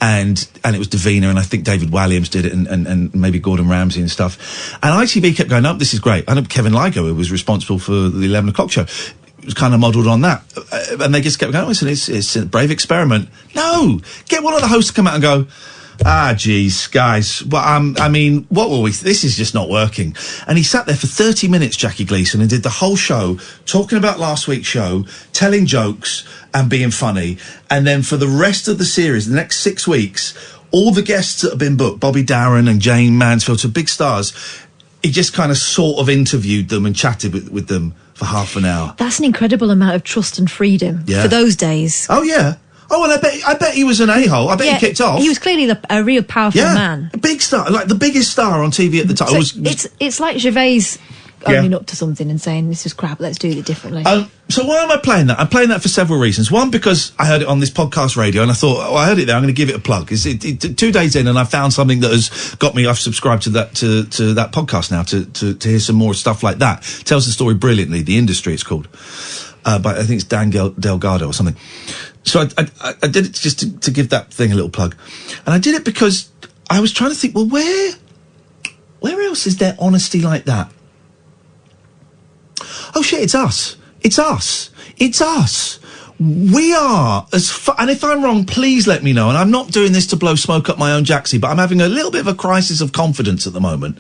and it was Davina, and I think David Walliams did it, and maybe Gordon Ramsay and stuff. And ITV kept going, this is great. I know Kevin Ligo, who was responsible for the 11 o'clock show, it was kind of modelled on that. And they just kept going, listen, it's a brave experiment. No! Get one of the hosts to come out and go, geez, guys, well, I mean, what were we... This is just not working. And he sat there for 30 minutes, Jackie Gleason, and did the whole show, talking about last week's show, telling jokes and being funny. And then for the rest of the series, the next 6 weeks, all the guests that have been booked, Bobby Darin and Jane Mansfield, so big stars, he just kind of sort of interviewed them and chatted with them for half an hour. That's an incredible amount of trust and freedom for those days. Oh, yeah. Oh, well, I bet he was an a-hole. I bet he kicked off. He was clearly a real powerful man. A big star, like the biggest star on TV at the time. So it's like Gervais owning up to something and saying, this is crap, let's do it differently. So why am I playing that? I'm playing that for several reasons. One, because I heard it on this podcast radio and I thought, I heard it there, I'm going to give it a plug. 2 days in and I found something that has got me, I've subscribed to that podcast now to hear some more stuff like that. Tells the story brilliantly. The Industry, it's called. But I think it's Dan Delgado or something. So I did it just to give that thing a little plug. And I did it because I was trying to think, well, where else is there honesty like that? Oh shit, it's us. It's us. It's us. We are and if I'm wrong, please let me know. And I'm not doing this to blow smoke up my own jacksie, but I'm having a little bit of a crisis of confidence at the moment.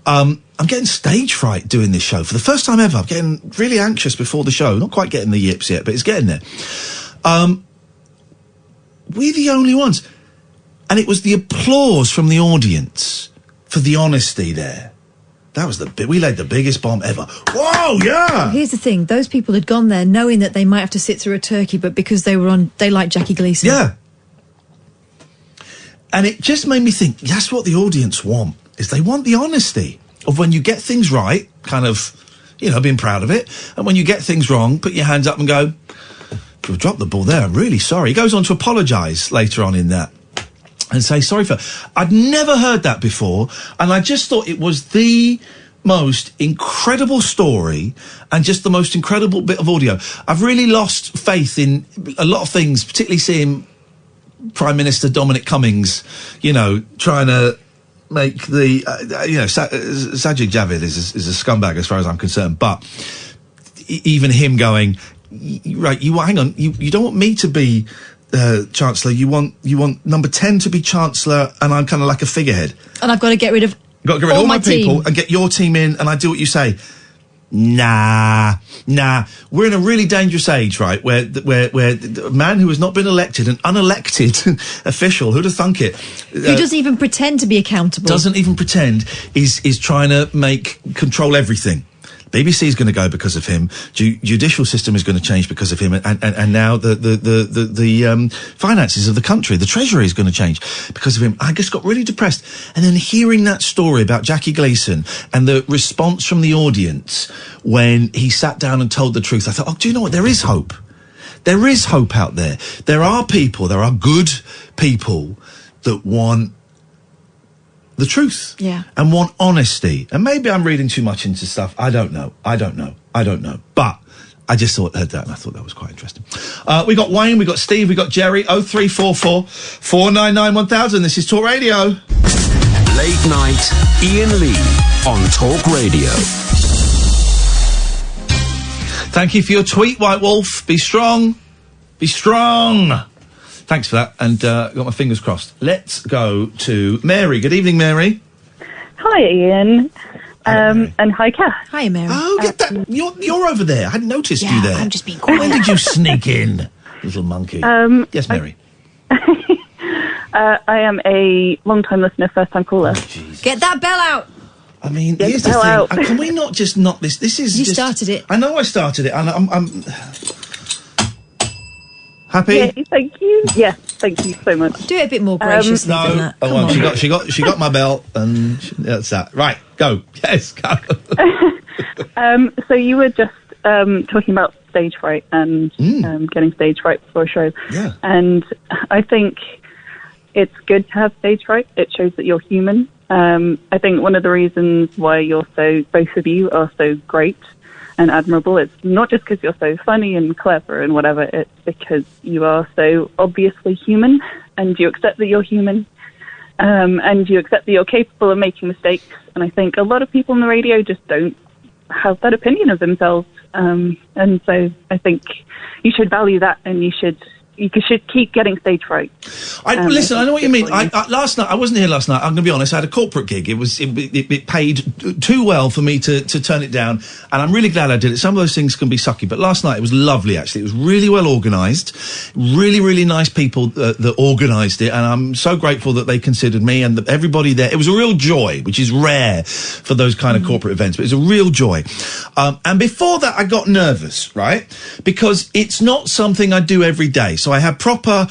I'm getting stage fright doing this show for the first time ever. I'm getting really anxious before the show. Not quite getting the yips yet, but it's getting there. We're the only ones. And it was the applause from the audience for the honesty there. That was we laid the biggest bomb ever. Whoa, yeah! Well, here's the thing. Those people had gone there knowing that they might have to sit through a turkey, but because they liked Jackie Gleason. Yeah. And it just made me think, that's what the audience want, is they want the honesty of when you get things right, kind of, being proud of it, and when you get things wrong, put your hands up and go, we've dropped the ball there, I'm really sorry. He goes on to apologise later on in that. And say sorry for... I'd never heard that before, and I just thought it was the most incredible story and just the most incredible bit of audio. I've really lost faith in a lot of things, particularly seeing Prime Minister Dominic Cummings, trying to make the... Sajid Javid is a scumbag as far as I'm concerned, but even him going, right, hang on, you don't want me to be... Chancellor, you want number 10 to be Chancellor, and I'm kind of like a figurehead. And I've got to get rid of all my people and get your team in, and I do what you say. Nah. We're in a really dangerous age, right? Where a man who has not been elected, an unelected official, who'd have thunk it? Who doesn't even pretend to be accountable. Doesn't even pretend, is trying to control everything. BBC is going to go because of him. Judicial system is going to change because of him, and now the finances of the country, the Treasury is going to change because of him. I just got really depressed, and then hearing that story about Jackie Gleason and the response from the audience when he sat down and told the truth, I thought, oh, do you know what? There is hope. There is hope out there. There are good people that want the truth. Yeah. And want honesty. And maybe I'm reading too much into stuff. I don't know. But I just heard that and I thought that was quite interesting. We got Wayne, we got Steve, we got Jerry. 0344 499 1000. This is Talk Radio. Late night, Iain Lee on Talk Radio. Thank you for your tweet, White Wolf. Be strong. Be strong. Thanks for that, and got my fingers crossed. Let's go to Mary. Good evening, Mary. Hi, Ian. Hello, Mary. And hi, Kath. Hi, Mary. Oh, get that! You're over there. I hadn't noticed you there. I'm just being quiet. When did you sneak in, little monkey? Yes, Mary. I am a long-time listener, first-time caller. Get that bell out. I mean, Get here's the the hell thing. out. Can we not just knock this? This is You just, started it. I know I started it, and I'm happy. Yeah, thank you. Yes, thank you so much. Do it a bit more graciously than No, that. I Come won't. on. She got my belt, and that's that. Right, go. Yes, go. So you were just talking about stage fright and getting stage fright before a show. Yeah. And I think it's good to have stage fright. It shows that you're human. I think one of the reasons why both of you are so great and admirable, it's not just because you're so funny and clever and whatever, it's because you are so obviously human, and you accept that you're human, and you accept that you're capable of making mistakes. And I think a lot of people on the radio just don't have that opinion of themselves. And so I think you should value that, and you should keep getting stage fright. Listen, I know what you mean. Last night, I wasn't here last night. I'm going to be honest. I had a corporate gig. It paid too well for me to turn it down, and I'm really glad I did it. Some of those things can be sucky, but last night it was lovely. Actually, it was really well organised. Really, really nice people that organised it, and I'm so grateful that they considered me and everybody there. It was a real joy, which is rare for those kind of corporate events, but it was a real joy. And before that, I got nervous, right? Because it's not something I do every day. So I had proper,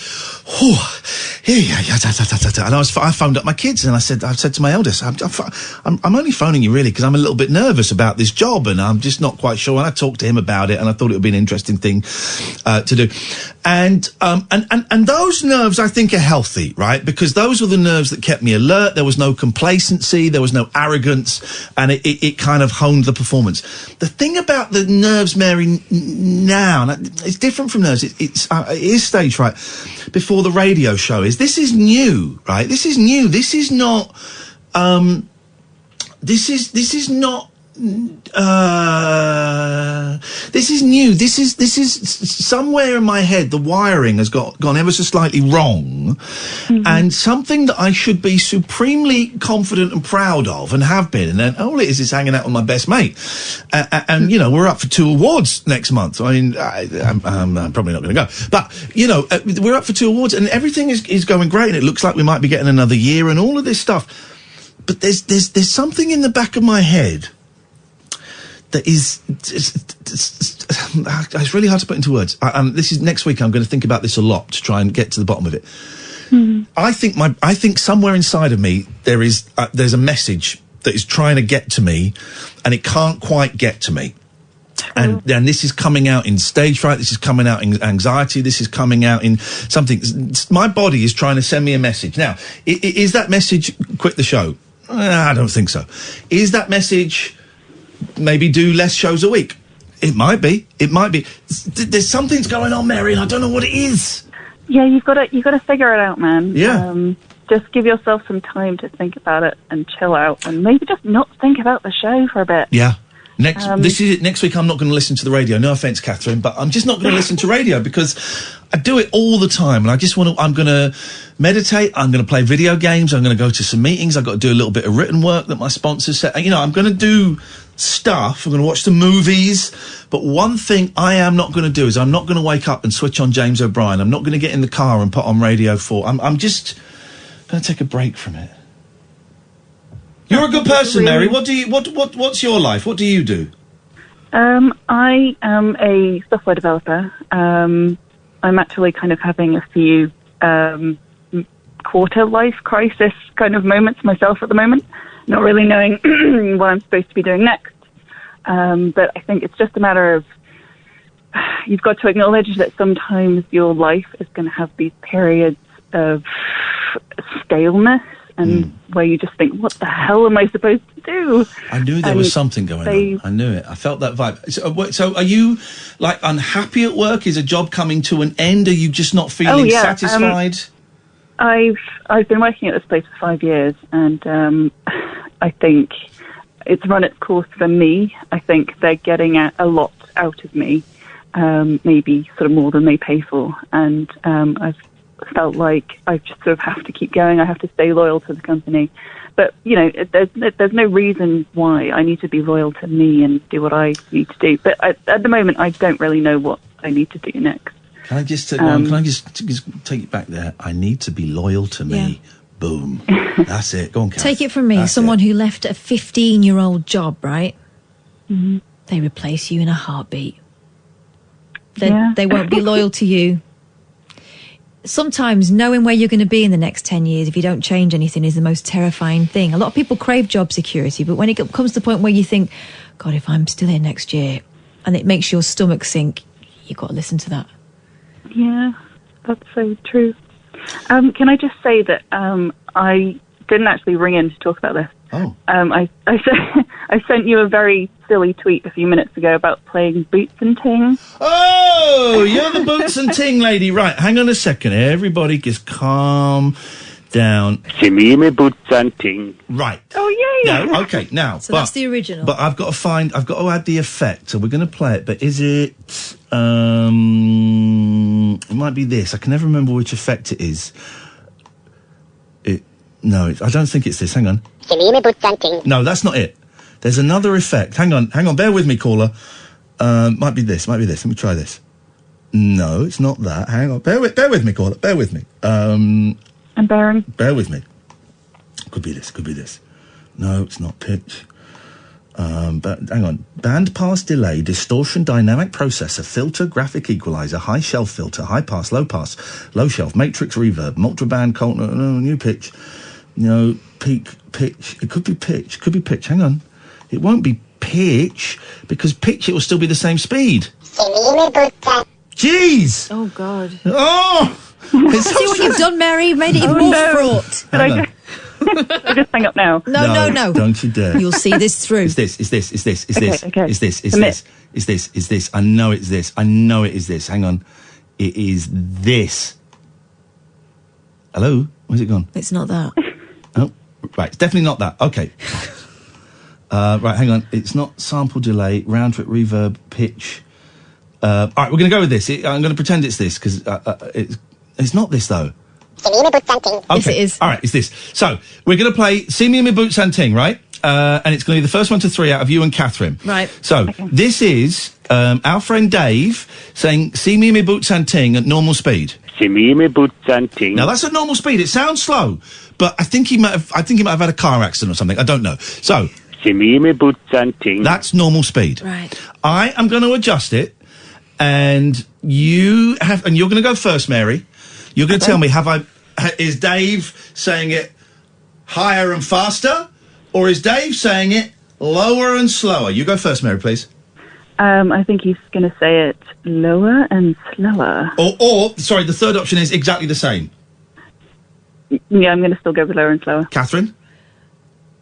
and I phoned up my kids and I said to my eldest, I'm only phoning you really because I'm a little bit nervous about this job and I'm just not quite sure. And I talked to him about it and I thought it would be an interesting thing to do. And those nerves I think are healthy, right? Because those were the nerves that kept me alert. There was no complacency, there was no arrogance, and it kind of honed the performance. The thing about the nerves, Mary, now, and it's different from nerves. It is stage fright before the radio show. This is new, right? This is new. This is not. This is not. This is new. This is somewhere in my head. The wiring has gone ever so slightly wrong, and something that I should be supremely confident and proud of, and have been. And then all it is hanging out with my best mate, and you know we're up for 2 awards next month. I mean, I'm probably not going to go, but you know we're up for 2 awards, and everything is going great, and it looks like we might be getting another year, and all of this stuff. But there's something in the back of my head that is, it's really hard to put into words. This is next week. I'm going to think about this a lot to try and get to the bottom of it. I think somewhere inside of me there's a message that is trying to get to me, and it can't quite get to me. And this is coming out in stage fright. This is coming out in anxiety. This is coming out in something. My body is trying to send me a message. Now, is that message quit the show? I don't think so. Is that message maybe do less shows a week? It might be. It might be. There's something's going on, Mary, and I don't know what it is. Yeah, you've got to figure it out, man. Yeah. Just give yourself some time to think about it and chill out, and maybe just not think about the show for a bit. Yeah. This is it. Next week, I'm not going to listen to the radio. No offence, Catherine, but I'm just not going to listen to radio because I do it all the time, and I just want to. I'm going to meditate. I'm going to play video games. I'm going to go to some meetings. I've got to do a little bit of written work that my sponsors said. You know, I'm going to do stuff. I'm going to watch the movies. But one thing I am not going to do is I'm not going to wake up and switch on James O'Brien. I'm not going to get in the car and put on Radio 4. I'm just going to take a break from it. You're a good person, Mary. What's your life? What do you do? I am a software developer. I'm actually kind of having a few quarter life crisis kind of moments myself at the moment, not really knowing what I'm supposed to be doing next. But I think it's just a matter of you've got to acknowledge that sometimes your life is going to have these periods of staleness and where you just think, what the hell am I supposed to do? I knew there was something going on. I knew it. I felt that vibe. So are you, like, unhappy at work? Is a job coming to an end? Are you just not feeling satisfied? I've been working at this place for 5 years, and I think it's run its course for me. I think they're getting a lot out of me, maybe sort of more than they pay for. And I've felt like I just sort of have to keep going. I have to stay loyal to the company. But, there's no reason why I need to be loyal to me and do what I need to do. But at the moment, I don't really know what I need to do next. Can I just take it back there? I need to be loyal to me. Yeah. Boom. That's it. Go on, Kath. Take it from me, someone who left a 15-year-old job, right? Mm-hmm. They replace you in a heartbeat. They won't be loyal to you. Sometimes knowing where you're going to be in the next 10 years, if you don't change anything, is the most terrifying thing. A lot of people crave job security, but when it comes to the point where you think, God, if I'm still here next year, and it makes your stomach sink, you've got to listen to that. Yeah, that's so true. Can I just say that I didn't actually ring in to talk about this. Oh. I sent you a very silly tweet a few minutes ago about playing Boots and Ting. Oh, you're the Boots and Ting lady. Right, hang on a second. Everybody just calm down. See me in my Boots and Ting. Right. Oh, yeah. No, okay, now. So that's the original. But I've got to add the effect. So we're going to play it. But is it, it might be this. I can never remember which effect it is. No, I don't think it's this. Hang on. No, that's not it. There's another effect. Hang on. Bear with me, caller. Might be this. Let me try this. No, it's not that. Hang on. Bear with me, caller. Bear with me. I'm bearing. Bear with me. Could be this. No, it's not pitch. But hang on. Band pass delay, distortion, dynamic processor, filter, graphic equalizer, high shelf filter, high pass, low shelf, matrix reverb, multiband, new pitch. No, peak, pitch. It could be pitch. Hang on. It won't be pitch, because pitch, it will still be the same speed. Jeez! Oh, God. Oh! See what you've done, Mary? You've made it even more fraught. I just hang up now. No. Don't you dare. You'll see this through. It's this. Okay. It's this. I know it is this. Hang on. It is this. Hello? Where's it gone? It's not that. Oh, right. It's definitely not that. Okay. Right, hang on. It's not sample delay, round trip, reverb, pitch. All right, we're going to go with this. I'm going to pretend it's this, because it's not this, though. Okay. Yes, it is. All right, it's this. So, we're going to play See Me in My Boots and Ting, right? And it's going to be the first one to 3 out of you and Catherine. Right. So, This is our friend Dave saying, See Me in My Boots and Ting at normal speed. See me in my Boots and Ting. Now, that's at normal speed. It sounds slow, but I think he might have had a car accident or something. I don't know. So... See me in my Boots and Ting. That's normal speed. Right. I am going to adjust it, and you're going to go first, Mary. You're going to tell me, is Dave saying it higher and faster, or is Dave saying it lower and slower? You go first, Mary, please. I think he's going to say it lower and slower. Or, sorry, the third option is exactly the same. Yeah, I'm going to still go with lower and slower. Catherine?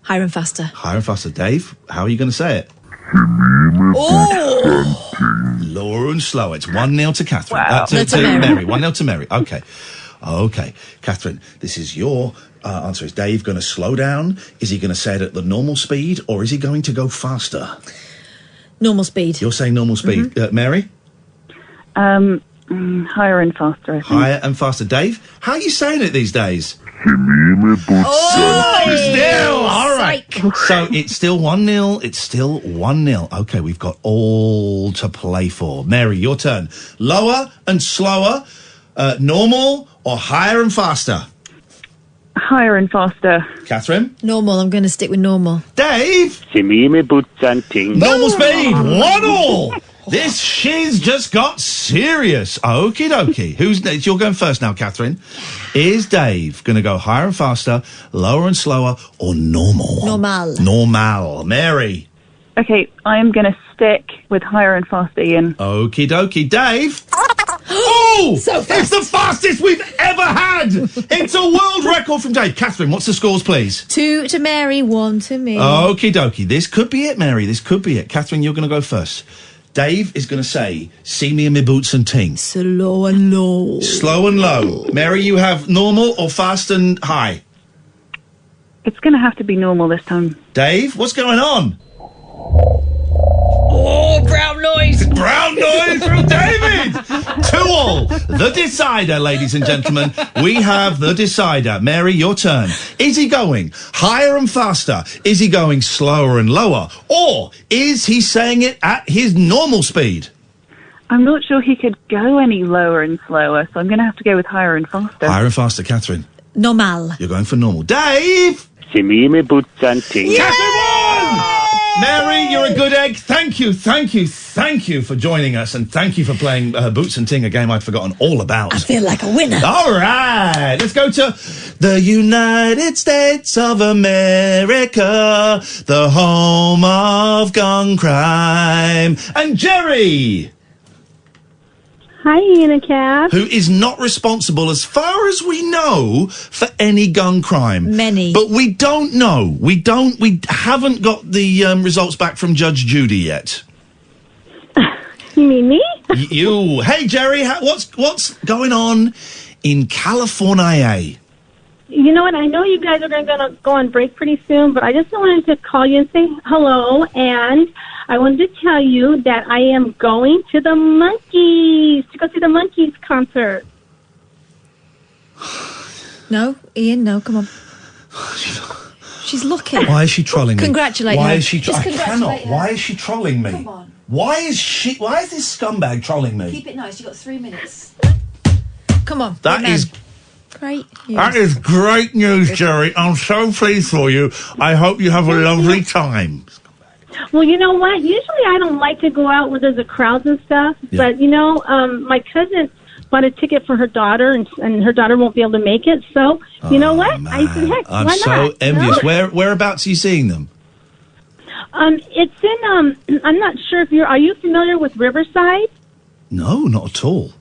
Higher and faster. Higher and faster. Dave, how are you going to say it? Oh! Lower and slower. It's 1-0 to Catherine. Wow. To Mary. 1-0 to Mary. Okay. Catherine, this is your answer. Is Dave going to slow down? Is he going to say it at the normal speed, or is he going to go faster? Normal speed. You're saying normal speed. Mm-hmm. Mary? Higher and faster, I think. Higher and faster. Dave, how are you saying it these days? Oh, still! All right. Psych. So it's still 1-0. Okay, we've got all to play for. Mary, your turn. Lower and slower, normal or higher and faster? Higher and faster. Catherine? Normal. I'm going to stick with normal. Dave? See me in my Boots and Ting. Normal speed. 1-1. This shiz just got serious. Okie dokie. You're going first now, Catherine. Is Dave going to go higher and faster, lower and slower, or normal? Normal. Mary? Okay, I am going to stick with higher and faster, Ian. Okie dokie. Dave? Oh! So fast. It's the fastest we've ever had! It's a world record from Dave. Catherine, what's the scores, please? 2 to Mary, 1 to me. Okie dokie. This could be it, Mary. This could be it. Catherine, you're going to go first. Dave is going to say, see me in my boots and ting. Slow and low. Slow and low. Mary, you have normal or fast and high? It's going to have to be normal this time. Dave, what's going on? Oh, brown noise. Brown noise from David. 2-2. The decider, ladies and gentlemen. We have the decider. Mary, your turn. Is he going higher and faster? Is he going slower and lower? Or is he saying it at his normal speed? I'm not sure he could go any lower and slower, so I'm going to have to go with higher and faster. Higher and faster, Catherine. Normal. You're going for normal. Dave! Timmy me boots and ting. Catherine won! Mary, you're a good egg. Thank you for joining us, and thank you for playing Boots and Ting, a game I'd forgotten all about. I feel like a winner. All right, let's go to the United States of America, the home of gun crime. And Jerry! Hi, Iain and Kath. Who is not responsible, as far as we know, for any gun crime. Many. But we don't know. We haven't got the results back from Judge Judy yet. You mean me? You. Hey, Jerry, what's going on in California? You know what? I know you guys are going to go on break pretty soon, but I just wanted to call you and say hello, and I wanted to tell you that I am going to the Monkees, to go see the Monkees concert. No, Ian, no, come on. She's looking. Why is she trolling me? Congratulate Why her. is she? Just I congratulate cannot. her. Why is she trolling me? Come on. Why is this scumbag trolling me? Keep it nice. You've got 3 minutes. Come on. That good man. is great news. That is great news, Jerry. I'm so pleased for you. I hope you have a lovely time. Well, you know what? Usually I don't like to go out where there's a crowd and stuff, but, you know, my cousin bought a ticket for her daughter, and her daughter won't be able to make it, so, you know what? Man. I said, heck, I'm why so not? envious. You know? Whereabouts are you seeing them? It's in, I'm not sure if are you familiar with Riverside? No, not at all.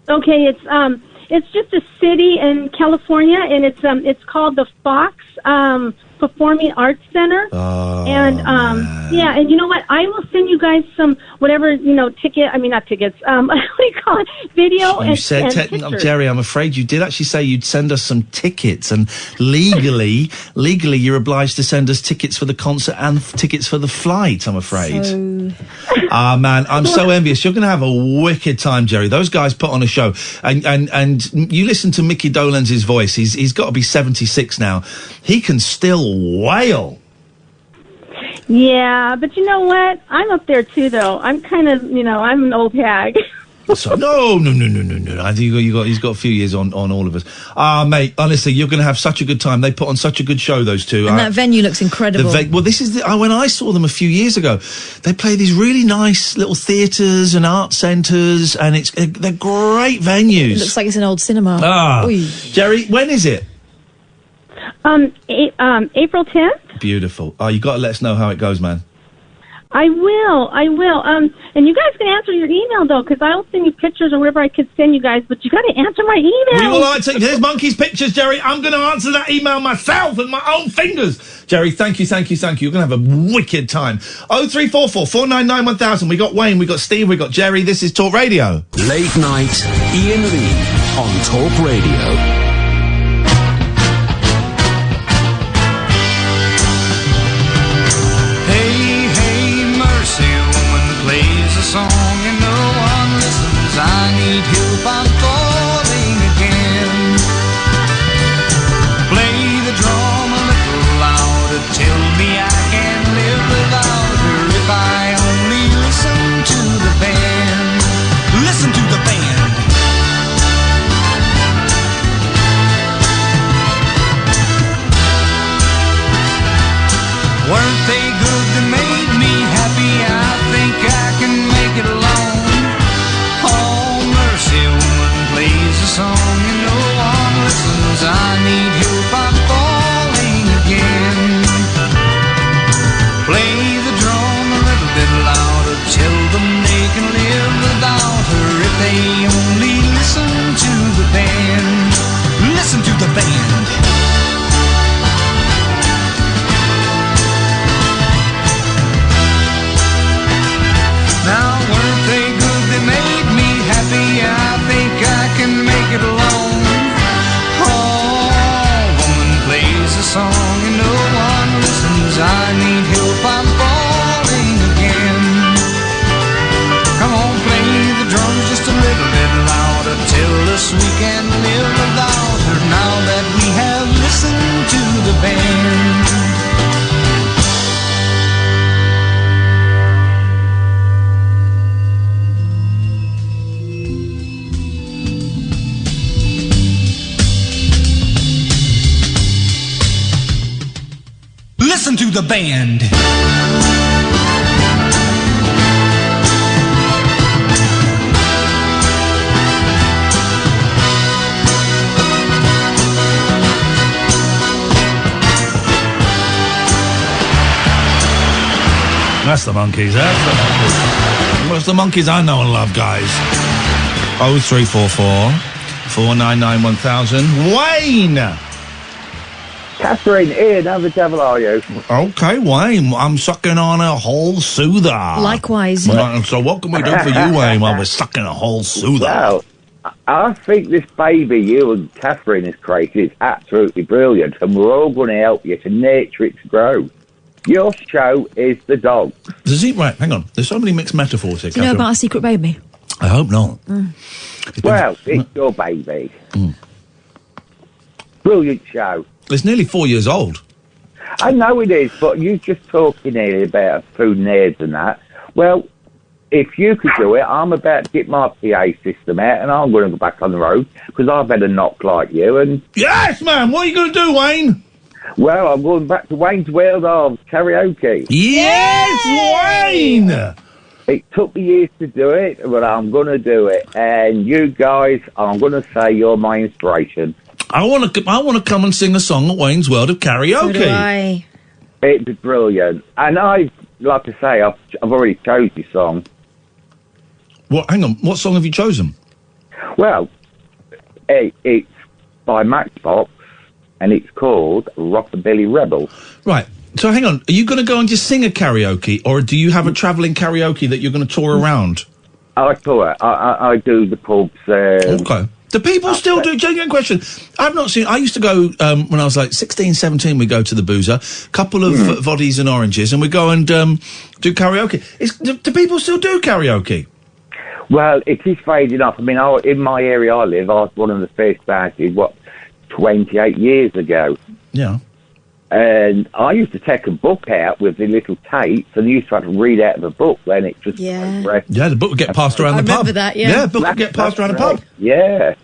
Okay, it's just a city in California, and it's called the Fox Performing Arts Center. And yeah, and you know what? I will send you guys some whatever not tickets. What do you call it? Video You and said, pictures. Jerry, I'm afraid you did actually say you'd send us some tickets, and legally, you're obliged to send us tickets for the concert and tickets for the flight. I'm afraid. Man, I'm so envious. You're going to have a wicked time, Jerry. Those guys put on a show, and you listen to Mickey Dolenz' voice. He's got to be 76 now. He can still wail. Yeah, but you know what? I'm up there too, though. I'm kind of, I'm an old hag. So, no. I think he's got a few years on all of us. Mate, honestly, you're going to have such a good time. They put on such a good show, those two. And that venue looks incredible. Well, this is when I saw them a few years ago. They play these really nice little theatres and art centres, and they're great venues. It looks like it's an old cinema. Oy. Jerry, when is it? April 10th. Beautiful. You got to let us know how it goes, man. I will. And you guys can answer your email, though, because I'll send you pictures or whatever I could send you guys, but you got to answer my email. We will answer. Here's Monkey's pictures, Jerry. I'm going to answer that email myself with my own fingers. Jerry, thank you. You're going to have a wicked time. 0344 499 1000. We got Wayne, we got Steve, we got Jerry. This is Talk Radio. Late night, Iain Lee on Talk Radio. Song and no one listens. I need help, I'm falling again. Play the drum a little louder, tell me I can live without her if I only listen to the band. Listen to the band. Weren't they good? They made me happy. I think I can make it alone. Oh, mercy, woman plays a song and no one listens. I need help, I'm falling again. Play the drum a little bit louder, tell them they can live without her if they only listen to the band. Listen to the band. Now, weren't they good? They made me happy. I think I can make it alone. listen to the band. That's the Monkeys, that's the Monkeys. What's the Monkeys I know and love, guys? 0344 499 1000. Wayne! Katherine, Ian, how the devil are you? Okay, Wayne, I'm sucking on a whole soother. Likewise. Right, so what can we do for you, Wayne, while we're sucking a whole soother? Well, I think this baby you and Katherine has created is absolutely brilliant, and we're all going to help you to nurture it to grow. Your show is the dog. Does he? Right, hang on. There's so many mixed metaphors here, Do you know about our secret baby? I hope not. Well, it's your baby. Brilliant show. It's nearly 4 years old. I know it is, but you just talking here about food nerds and that. Well, if you could do it, I'm about to get my PA system out and I'm going to go back on the road because I've had a knock like you. And yes, man. What are you going to do, Wayne? Well, I'm going back to Wayne's World of Karaoke. Yes, Wayne! It took me years to do it, but I'm going to do it. And you guys, I'm going to say you're my inspiration. I want to come and sing a song at Wayne's World of Karaoke. So do I. It's brilliant. And like I say, I've already chose your song. What? Hang on. What song have you chosen? Well, it's by Matchbox, and it's called Rockabilly Rebel. Right. So hang on. Are you going to go and just sing a karaoke, or do you have a travelling karaoke that you're going to tour around? I tour. I do the pubs. Okay. Do people still do? Genuine question. I've not seen. I used to go when I was like 16, 17. We go to the Boozer, couple of voddies and oranges, and we go and do karaoke. Do people still do karaoke? Well, it is fading off. I mean, in my area I live, I was one of the first started, 28 years ago. Yeah. And I used to take a book out with the little tapes and used to have to read out of a book. Then it just... Yeah, the book would get passed around the pub. I remember that, yeah. Yeah, the book would get passed around the pub. Yeah.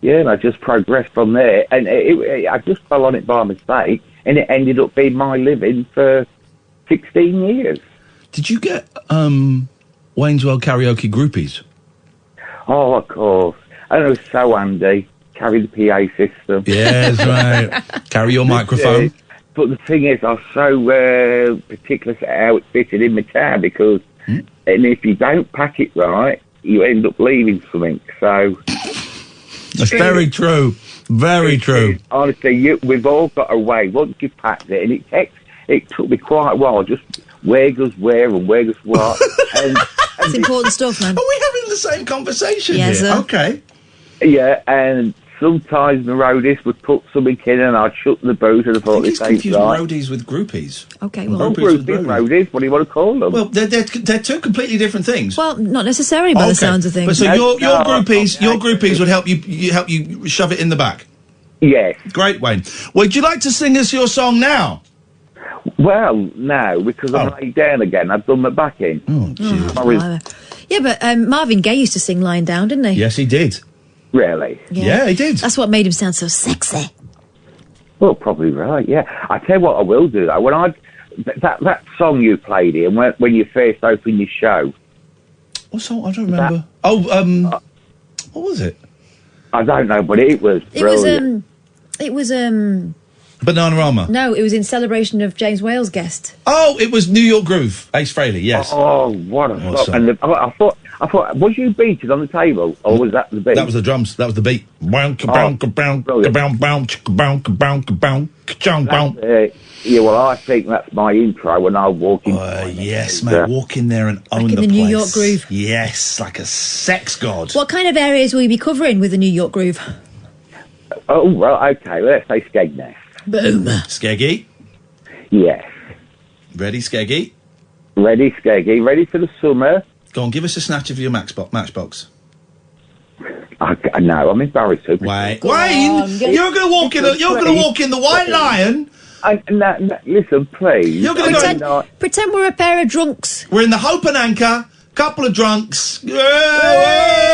Yeah, and I just progressed from there. And I just fell on it by mistake, and it ended up being my living for 16 years. Did you get Wayne's World Karaoke groupies? Oh, of course. And it was so handy. Carry the PA system. Yes, right. Carry your microphone. But the thing is, I was so particular how it fitted in my car because and if you don't pack it right, you end up leaving something. So that's very true. Very true. Honestly, we've all got a way. Once you've packed it, and it took me quite a while, just where goes where and where goes what. and it's important stuff, man. Are we having the same conversation here? Sir. Okay. Yeah, and sometimes the roadies would put something in and I'd shut the boot and I thought this ain't right. Roadies with groupies. Okay, well... Groupies, roadies, what do you want to call them? Well, they're two completely different things. Well, not necessarily by the sounds of things. But so your groupies would help you shove it in the back? Yes. Great, Wayne. Would you like to sing us your song now? Well, no, because I'm laid down again. I've done my back in. Oh, jeez. Yeah, but Marvin Gaye used to sing lying down, didn't he? Yes, he did. Really? Yeah, he did. That's what made him sound so sexy. Well, probably right, yeah. I tell you what I will do, though. When that song you played here, when you first opened your show. What song? I don't remember. What was it? I don't know, but it was brilliant. It was Bananarama. No, it was in celebration of James Whale's guest. Oh, it was New York Groove. Ace Frehley, yes. Oh, what a song. And I thought, was you beating on the table, or was that the beat? That was the drums. That was the beat. Yeah, well, I think that's my intro when I walk in. Yes, mate. Walk in there and own the place. New York Groove. Yes, like a sex god. What kind of areas will you be covering with the New York Groove? Oh, well, okay. Let's say Skegness. Boom. Skeggy? Yes. Ready, Skeggy? Ready, Skeggy. Ready for the summer. Go on, give us a snatch of your Matchbox. No, I'm embarrassed. Wayne, you're going to walk in. You're going to walk in the White Lion. No, listen, please. You're going to pretend we're a pair of drunks. We're in the Hope and Anchor. Couple of drunks. Hey!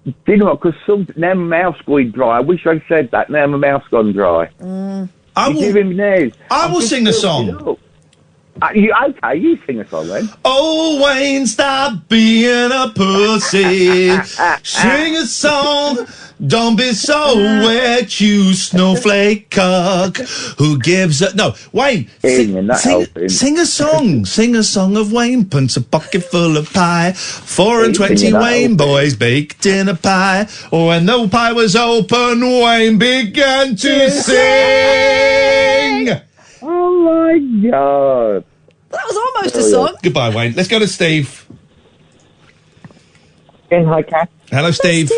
Do you know what? Because now my mouth's going dry. I wish I'd said that. Now my mouth's gone dry. You're giving me news. I will sing a song. You sing a song then. Oh, Wayne, stop being a pussy. Sing a song. Don't be so wet, you snowflake cock. Who gives a... No, Wayne, sing a song. Sing a song of Wayne. Punch a pocket full of pie. 4 and 20 Wayne boys baked in a pie. When the pie was open, Wayne began to sing. Oh, my God. That was almost a song. Goodbye, Wayne. Let's go to Steve. Hi, Kath. Hello, Steve.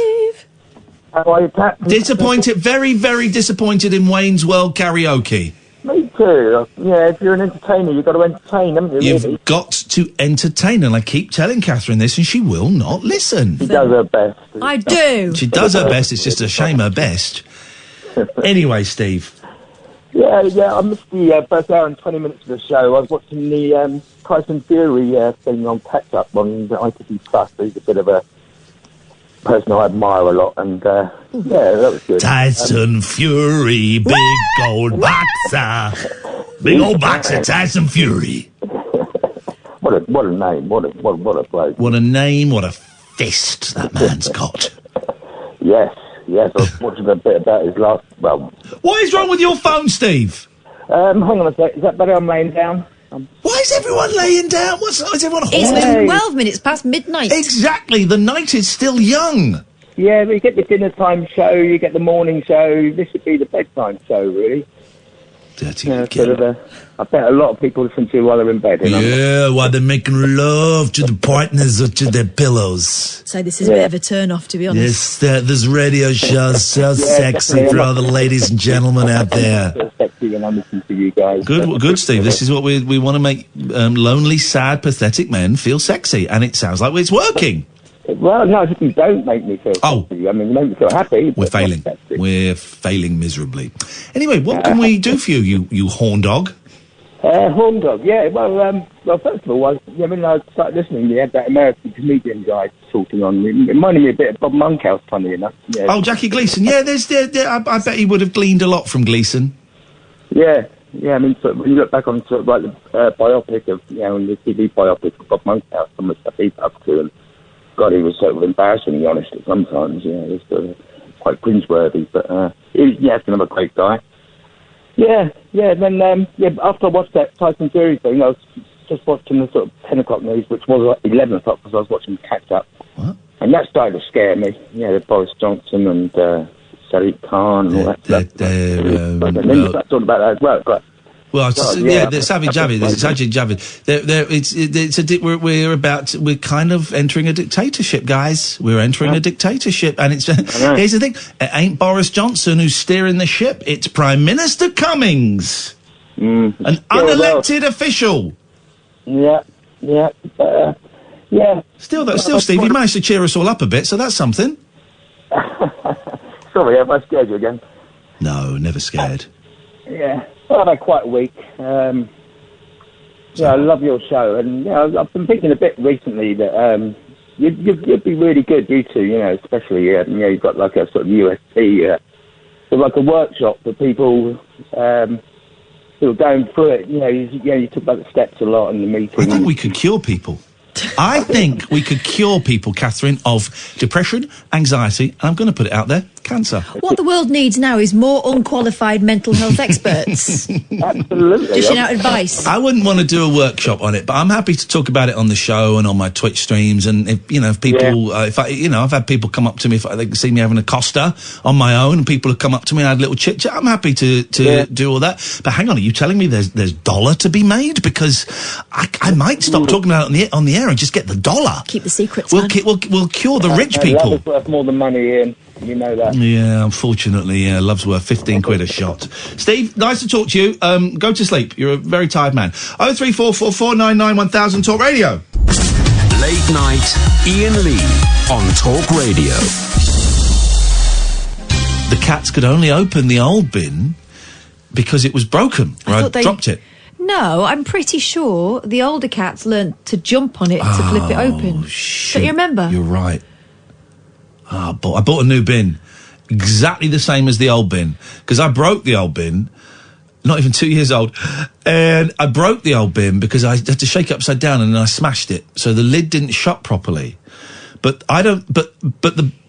How are you, Pat? Disappointed, very, very disappointed in Wayne's World Karaoke. Me too. Yeah, if you're an entertainer, you've got to entertain, haven't you? You've really? got to entertain, and I keep telling Catherine this, and she will not listen. She does her best. I do. She does her best. It's just a shame her best. Anyway, Steve. Yeah, I missed the first hour and 20 minutes of the show. I was watching the Tyson Fury thing on Catch Up on the ITV Plus. He's a bit of a person I admire a lot, and yeah, that was good. Tyson Fury, big old boxer. Big old boxer, Tyson Fury. What a name, what a bloke. What a name, what a fist that man's got. Yes, I was watching a bit about his last, What is wrong with your phone, Steve? Hang on a sec, is that better? I'm laying down. Why is everyone laying down? Is everyone It's horny? 12 minutes past midnight. Exactly, the night is still young. Yeah, you get the dinner time show, you get the morning show. This would be the bedtime show, really. Dirty I bet a lot of people listen to while they're in bed. Yeah, while they're making love to the partners or to their pillows. So this is a bit of a turn-off, to be honest. Yes, this radio show's so sexy for all the ladies and gentlemen out there. So sexy when I'm listening to you guys. Good, Steve. This is what we want to make lonely, sad, pathetic men feel sexy, and it sounds like it's working. Well, no, you don't make me feel sexy. I mean, you make me feel happy. We're failing. We're failing miserably. Anyway, what can we do for you, you horn dog? Horn dog, yeah. Well, first of all, I started listening. You had that American comedian guy talking on. It reminded me a bit of Bob Monkhouse, funny enough. Yeah. Oh, Jackie Gleason. Yeah, I bet he would have gleaned a lot from Gleason. Yeah. I mean, sort of, when you look back on sort of like the biopic of, the TV biopic of Bob Monkhouse, some of the stuff he's up to, and God, he was sort of embarrassingly honest at sometimes. Yeah, it was quite cringeworthy, but he's another great guy. Yeah. Then after I watched that Tyson Fury thing, I was just watching the sort of 10 o'clock news, which was like 11 o'clock because I was watching Catch Up. What? And that started to scare me. Yeah, Boris Johnson and Sadiq Khan and all that stuff. And then you start talking about that as well. But, well, the Savage Javid. We're kind of entering a dictatorship, guys. We're entering a dictatorship, and it's here's the thing: it ain't Boris Johnson who's steering the ship; it's Prime Minister Cummings, an unelected official. Yeah. Still, Steve, you managed to cheer us all up a bit, so that's something. Sorry, have I scared you again? No, never scared. Yeah. Well, I've had quite a week. I love your show, and I've been thinking a bit recently that you'd be really good, you two. Especially you've got like a sort of USP, like a workshop for people who are going through it. You talk about the steps a lot in the meeting. I think we could cure people. I think we could cure people, Catherine, of depression, anxiety, and I'm going to put it out there, cancer. What the world needs now is more unqualified mental health experts. Absolutely. Dishing out advice. I wouldn't want to do a workshop on it, but I'm happy to talk about it on the show and on my Twitch streams. And if people, I've had people come up to me if they can see me having a Costa on my own, and people have come up to me and had a little chit chat. I'm happy to do all that. But hang on, are you telling me there's dollar to be made? Because I might stop talking about it on the air and just get the dollar. Keep the secrets. We'll cure the rich people. Love is worth more than money, Ian. You know that. Yeah, unfortunately, love's worth 15 quid a shot. Steve, nice to talk to you. Go to sleep. You're a very tired man. 03444991000 Talk Radio. Late night, Iain Lee on Talk Radio. The cats could only open the old bin because it was broken, or I dropped it. No, I'm pretty sure the older cats learnt to jump on it to flip it open. Shit. Don't you remember? You're right. I bought a new bin, exactly the same as the old bin, because I broke the old bin, not even 2 years old. And I broke the old bin because I had to shake it upside down and then I smashed it. So the lid didn't shut properly. But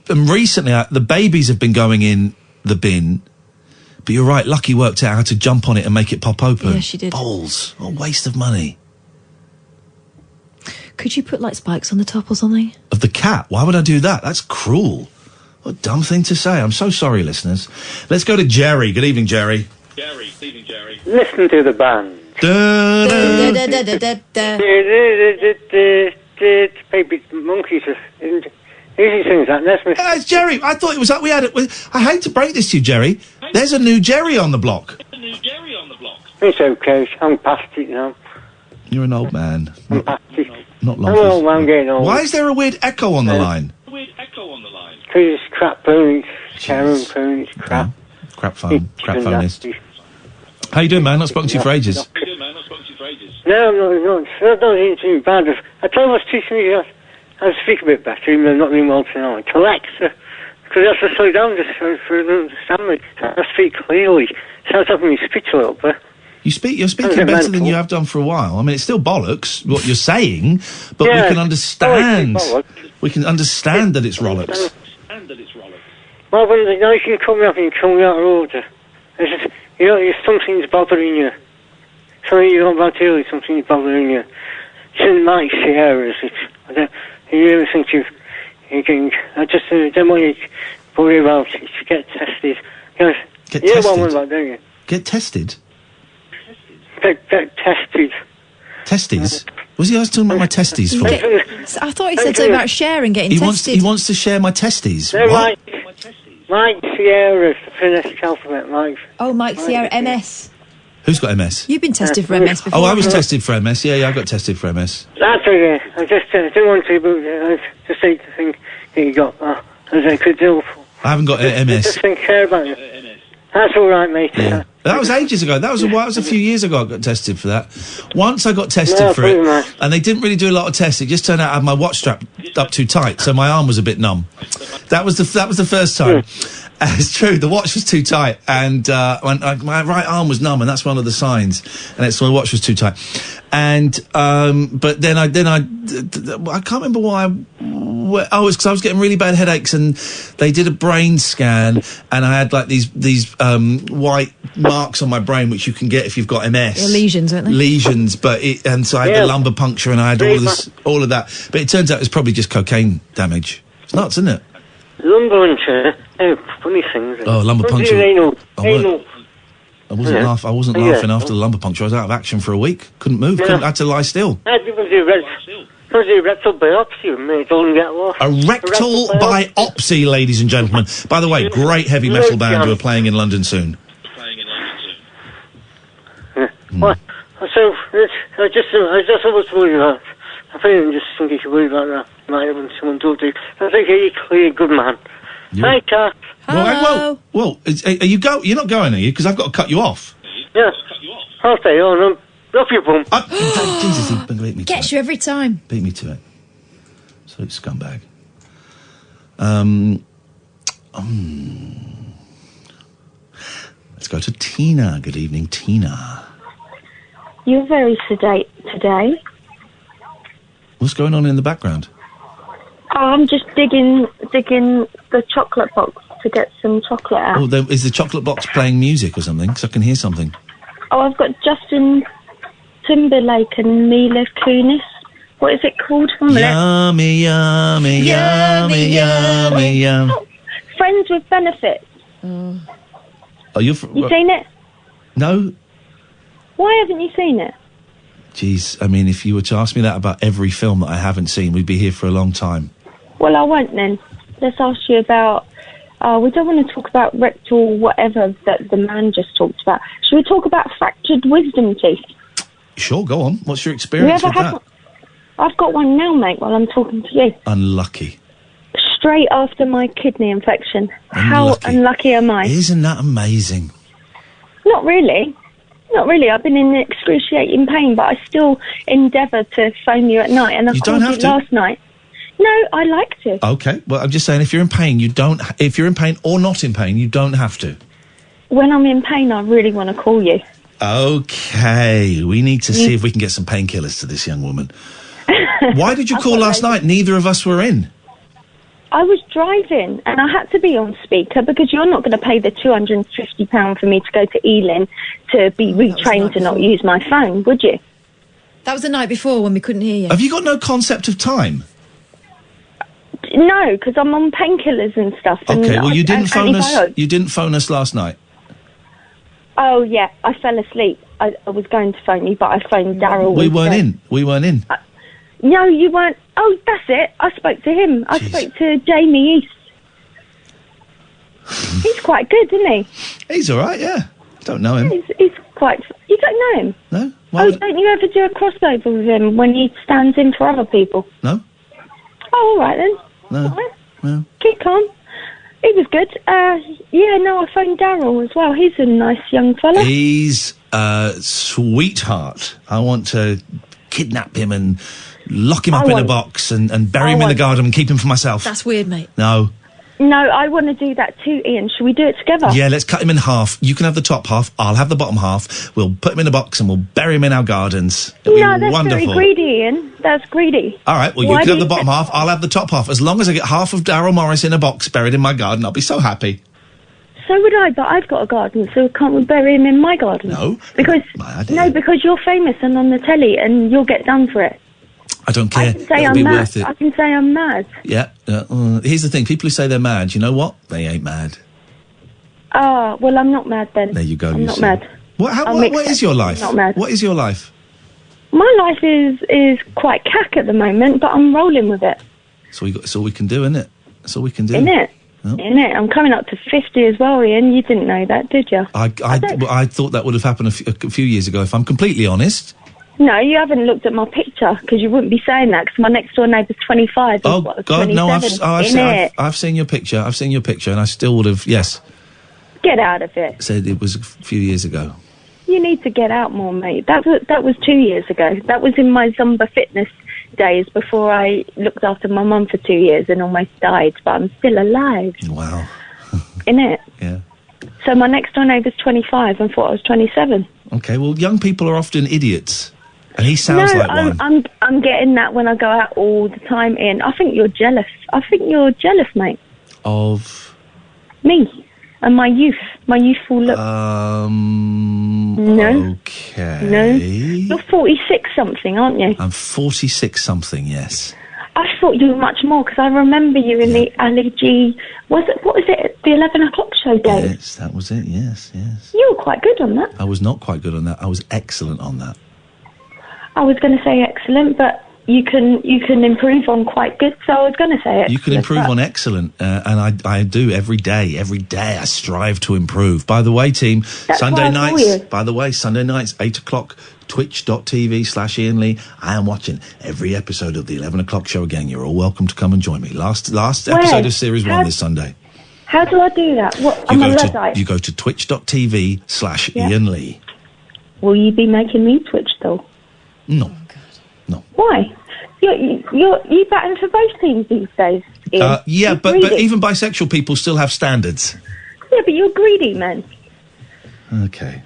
recently the babies have been going in the bin. But you're right, Lucky worked out how to jump on it and make it pop open. Yeah, she did. Balls. What a waste of money. Could you put, like, spikes on the top or something? Of the cat? Why would I do that? That's cruel. What a dumb thing to say. I'm so sorry, listeners. Let's go to Jerry. Good evening, Jerry. Listen to the band. Baby monkeys. Easy things like this. It's Jerry. I thought it was like we had it. I hate to break this to you, Jerry. There's a new Jerry on the block. It's okay. I'm past it now. You're an old man. I'm past it. Not long. I'm old, I'm getting old. Why is there a weird echo on the line? Because it's crap phone. It's Karen phone. It's crap. Crap phone. Crap phonist. How you doing, man? Not spoken to you for ages. No, I'm not anything bad. I told you I was teaching you how to speak a bit better, even though I'm not doing well tonight. Alexa, because I have to slow down just for them to understand me. I speak clearly. Sounds like my speech a little bit. You're speaking better than you have done for a while. I mean, it's still bollocks, what you're saying, but we can understand. We can understand that it's rollocks. Well, when you can call me up and you call me out of order. It's just, something's bothering you. Something you got about early, something's bothering you. It's in my areas. You really think you're getting... I just don't want you to worry about it. You get tested. Get tested? What I'm about, don't you? Get tested? Get tested. Testes? Was he talking about my testes for? I thought he said something about sharing, getting tested. He wants to share my testes. No, What? Mike Sierra, the phonetic alphabet, Mike. Oh, Mike Sierra, MS. Who's got MS? You've been tested for MS before. Oh, I was tested for MS. Yeah, I got tested for MS. That's okay. I just didn't want to, but just hate to think that you got that, as I could do. I haven't got MS. Just didn't care about you. That's all right, mate. Yeah. That was ages ago. That was a few years ago I got tested for that. Once I got tested for it, and they didn't really do a lot of tests. It just turned out I had my watch strap up too tight, so my arm was a bit numb. That was the first time. It's true, the watch was too tight, and my right arm was numb, and that's one of the signs. And it's my watch was too tight. And but then I can't remember why. Oh, it's because I was getting really bad headaches, and they did a brain scan, and I had like these white marks on my brain, which you can get if you've got MS. They're lesions, aren't they? Lesions, and so I had the lumbar puncture, and I had all of that. But it turns out it was probably just cocaine damage. It's nuts, isn't it? Lumbar puncture. Funny things. Oh, lumbar puncture. Anal. I wasn't laughing after the lumbar puncture. I was out of action for a week. Couldn't move. I had to lie still. People do rectal biopsy, mate. Don't get lost. A rectal biopsy, ladies and gentlemen. By the way, great heavy metal band who are playing in London soon. Well, so I just was worried about. I think you should worry about that. Might have someone talk to you. I think you're clearly a good man. Hi, Kat. Well, are you you're not going, are you? Because I've got to cut you off. Yeah. I'll stay on. Off your bum. Jesus, he beat me to Gets you every time. Beat me to it. Absolute scumbag. Let's go to Tina. Good evening, Tina. You're very sedate today. What's going on in the background? I'm just digging the chocolate box to get some chocolate out. Oh, is the chocolate box playing music or something? Because I can hear something. Oh, I've got Justin Timberlake and Mila Kunis. What is it called? Yummy, yummy, yummy, yummy, yum. Friends with Benefits. Oh, you seen it? No. Why haven't you seen it? Jeez, I mean, if you were to ask me that about every film that I haven't seen, we'd be here for a long time. Well, I won't then. Let's ask you about... we don't want to talk about rectal whatever that the man just talked about. Should we talk about fractured wisdom teeth? Sure, go on. What's your experience with that? I've got one now, mate, while I'm talking to you. Unlucky. Straight after my kidney infection. How unlucky am I? Isn't that amazing? Not really. Not really. I've been in excruciating pain, but I still endeavour to phone you at night. And I called you last night. No, I like to. Okay. Well, I'm just saying, if you're in pain, if you're in pain or not in pain, you don't have to. When I'm in pain, I really want to call you. Okay, we need to see if we can get some painkillers to this young woman. Why did you call last night? Neither of us were in. I was driving and I had to be on speaker because you're not going to pay the £250 for me to go to Ealing to be retrained to not use my phone, would you? That was the night before when we couldn't hear you. Have you got no concept of time? No, because I'm on painkillers and stuff. Okay, well, you didn't phone us. antibiotics. You didn't phone us last night. Oh, yeah, I fell asleep. I was going to phone you, but I phoned Daryl. We weren't in. We weren't in. No, you weren't. Oh, that's it. I spoke to him. I spoke to Jamie East. He's quite good, isn't he? He's all right, yeah. Don't know him. He's quite... You don't know him? No? Don't you ever do a crossover with him when he stands in for other people? No. Oh, all right then. No. All right. No. Keep calm. He was good. Yeah, no, I phoned Daryl as well. He's a nice young fella. He's a sweetheart. I want to kidnap him and lock him up in a box and bury him in the garden and keep him for myself. That's weird, mate. No. No, I want to do that too, Ian. Should we do it together? Yeah, let's cut him in half. You can have the top half. I'll have the bottom half. We'll put him in a box and we'll bury him in our gardens. It'll No, be that's wonderful. very greedy, Ian. That's greedy. All right, well, you can have the bottom half. I'll have the top half. As long as I get half of Daryl Morris in a box buried in my garden, I'll be so happy. So would I, but I've got a garden, so can't we bury him in my garden? No. Because because you're famous and on the telly and you'll get done for it. I don't care. I can say It'll I'm be mad. worth it. I can say I'm mad. Yeah. Here's the thing. People who say they're mad, you know what? They ain't mad. Ah, well, I'm not mad then. There you go. I'm you not see. mad. What is your life? I'm not mad. What is your life? My life is quite cack at the moment, but I'm rolling with it. That's all we can do, isn't it? That's all we can do. Isn't it? Oh. Isn't it? I'm coming up to 50 as well, Ian. You didn't know that, did you? I thought that would have happened a few years ago, if I'm completely honest. No, you haven't looked at my picture because you wouldn't be saying that because my next door neighbour's 25. Oh, God, no, I've seen your picture. I've seen your picture and I still would have, yes, Get out of it. said it was a few years ago. You need to get out more, mate. That was 2 years ago. That was in my Zumba fitness days before I looked after my mum for 2 years and almost died, but I'm still alive. Wow. Innit? Yeah. So my next door neighbour's 25 and thought I was 27. Okay, well, young people are often idiots. And he sounds like one. I'm getting that when I go out all the time, Ian. I think you're jealous. I think you're jealous, mate. Of? Me. And my youth. My youthful look. No. Okay. No. You're 46-something, aren't you? I'm 46-something, yes. I thought you were much more, because I remember you in the LEG... What was it? The 11 o'clock show day? Yes, that was it, yes. You were quite good on that. I was not quite good on that. I was excellent on that. I was going to say excellent, but you can improve on quite good, so I was going to say excellent. You can improve on excellent, and I do every day. Every day I strive to improve. By the way, team, Sunday nights, 8 o'clock, twitch.tv/Iain Lee. I am watching every episode of the 11 o'clock show again. You're all welcome to come and join me. Last episode of Series 1 this Sunday. How do I do that? You go to twitch.tv/Iain Lee. Will you be making me Twitch, though? No. Why? You batting for both teams these days, Ian. Yeah, but even bisexual people still have standards. Yeah, but you're greedy, man. Okay.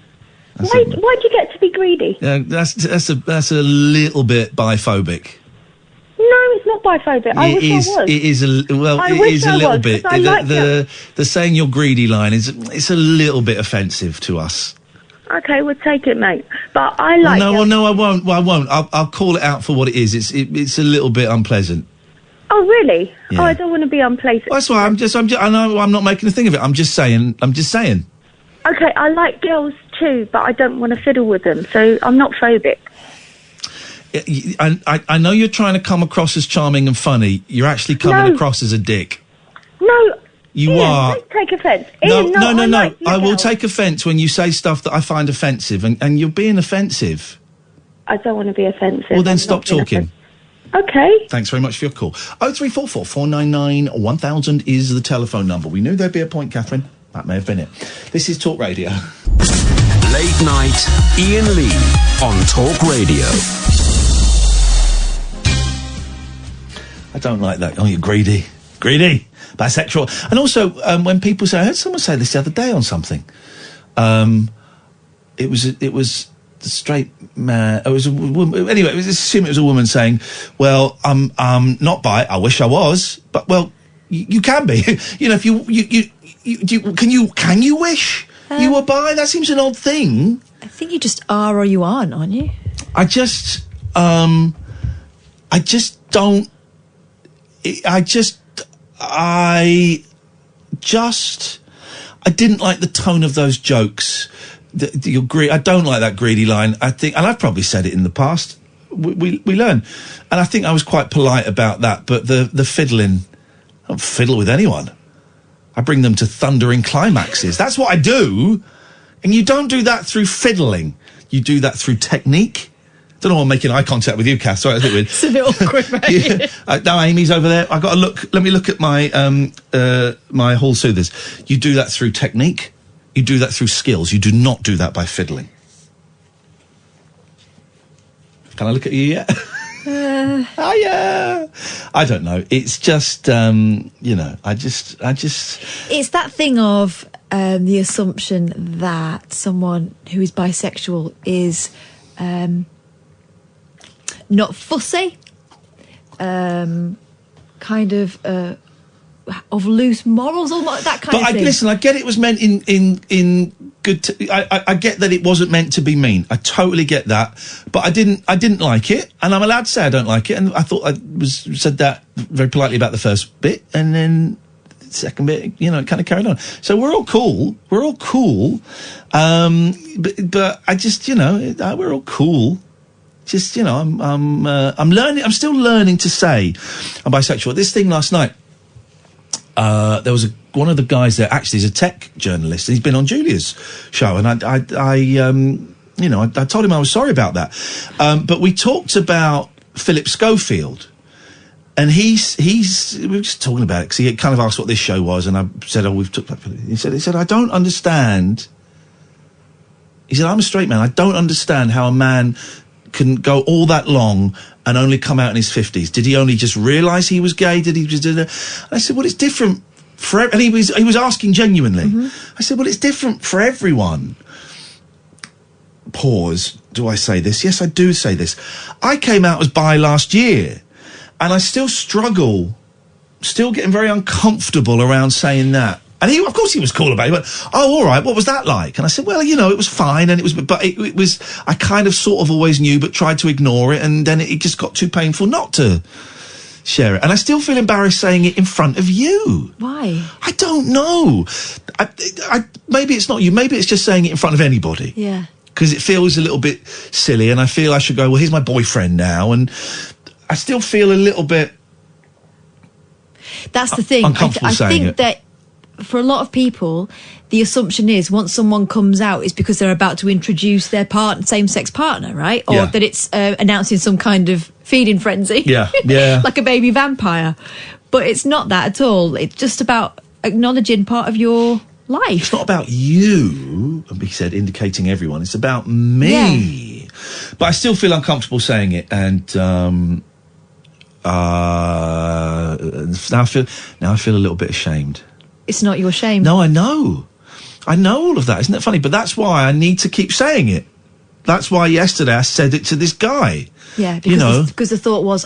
Why'd you get to be greedy? That's a little bit biphobic. No, it's not biphobic. I wish I was. It is a little bit. The saying you're greedy line it's a little bit offensive to us. Okay, we'll take it, mate. But I like. No, I won't. Well, I won't. I'll call it out for what it is. It's a little bit unpleasant. Oh, really? Yeah. Oh, I don't want to be unpleasant. Well, that's why I know I'm not making a thing of it. I'm just saying. Okay, I like girls too, but I don't want to fiddle with them, so I'm not phobic. I know you're trying to come across as charming and funny. You're actually coming across as a dick. No. You Ian, are. Don't take offence. No. Like I will take offence when you say stuff that I find offensive, and you're being offensive. I don't want to be offensive. Well, then stop talking. Okay. Thanks very much for your call. 0344 499 1000 is the telephone number. We knew there'd be a point, Catherine. That may have been it. This is Talk Radio. Late night, Iain Lee on Talk Radio. I don't like that. Oh, you're greedy. Bisexual. And also, when people say, I heard someone say this the other day on something. it was the straight man. It was a woman. Anyway, assume it was a woman saying, "Well, I'm not bi. I wish I was, but well, you can be. You know, if can you wish you were bi? That seems an odd thing. I think you just are or you aren't you? I just don't. I didn't like the tone of those jokes. I don't like that greedy line. I think, and I've probably said it in the past. We learn, and I think I was quite polite about that. But the fiddling, I don't fiddle with anyone. I bring them to thundering climaxes. That's what I do. And you don't do that through fiddling. You do that through technique. Don't know why I'm making eye contact with you, Kath. Sorry, I think we're... It's a bit awkward, mate. Now Amy's over there. I've got to look... Let me look at my my hall soothers. You do that through technique. You do that through skills. You do not do that by fiddling. Can I look at you yet? Yeah. I don't know. It's just, I just... It's that thing of the assumption that someone who is bisexual is... not fussy, kind of loose morals, or that kind of thing. But listen, I get it was meant in good. I get that it wasn't meant to be mean. I totally get that, but I didn't like it, and I'm allowed to say I don't like it. And I thought I said that very politely about the first bit, and then the second bit, it kind of carried on. So we're all cool. But I just, we're all cool. Just, I'm learning. I'm still learning to say I'm bisexual. This thing last night, there was one of the guys there. Actually, he's a tech journalist, and he's been on Julia's show. And I told him I was sorry about that. But we talked about Philip Schofield, and we were just talking about it because he kind of asked what this show was, and I said, we've talked about Philip. He said, I don't understand. He said, I'm a straight man. I don't understand how a man can go all that long and only come out in his 50s. Did he only just realise he was gay? Did he just do that? I said, well, it's different for... And he was asking genuinely. Mm-hmm. I said, well, it's different for everyone. Pause. Do I say this? Yes, I do say this. I came out as bi last year, and I still struggle, still getting very uncomfortable around saying that. And of course he was cool about it. He went, oh, all right, what was that like? And I said, well, it was fine. And it was, I kind of sort of always knew, but tried to ignore it. And then it just got too painful not to share it. And I still feel embarrassed saying it in front of you. Why? I don't know. Maybe it's not you. Maybe it's just saying it in front of anybody. Yeah. Because it feels a little bit silly. And I feel I should go, well, here's my boyfriend now. And I still feel a little bit... That's the thing. Uncomfortable saying it. I think that... For a lot of people, the assumption is once someone comes out, it's because they're about to introduce their same-sex partner, right? Or that it's announcing some kind of feeding frenzy. Yeah. Like a baby vampire. But it's not that at all. It's just about acknowledging part of your life. It's not about you, he said, indicating everyone. It's about me. Yeah. But I still feel uncomfortable saying it, and now I feel a little bit ashamed. It's not your shame. No, I know all of that. Isn't it funny? But that's why I need to keep saying it. That's why yesterday I said it to this guy. Yeah, because the thought was,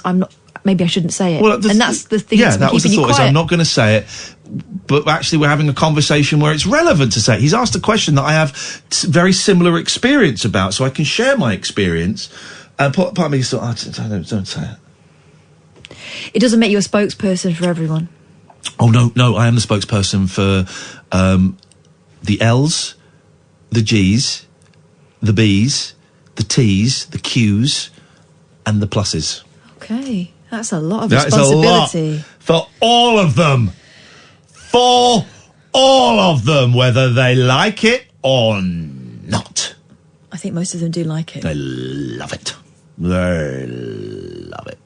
maybe I shouldn't say it. Well, and that's the thing. Yeah, that was the thought. Is I'm not going to say it. But actually, we're having a conversation where it's relevant to say it. He's asked a question that I have very similar experience about, so I can share my experience. And part of me thought, don't say it. It doesn't make you a spokesperson for everyone. Oh, no, I am the spokesperson for the L's, the G's, the B's, the T's, the Q's, and the pluses. Okay, that's a lot of responsibility. That is a lot for all of them. For all of them, whether they like it or not. I think most of them do like it. They love it. They love it.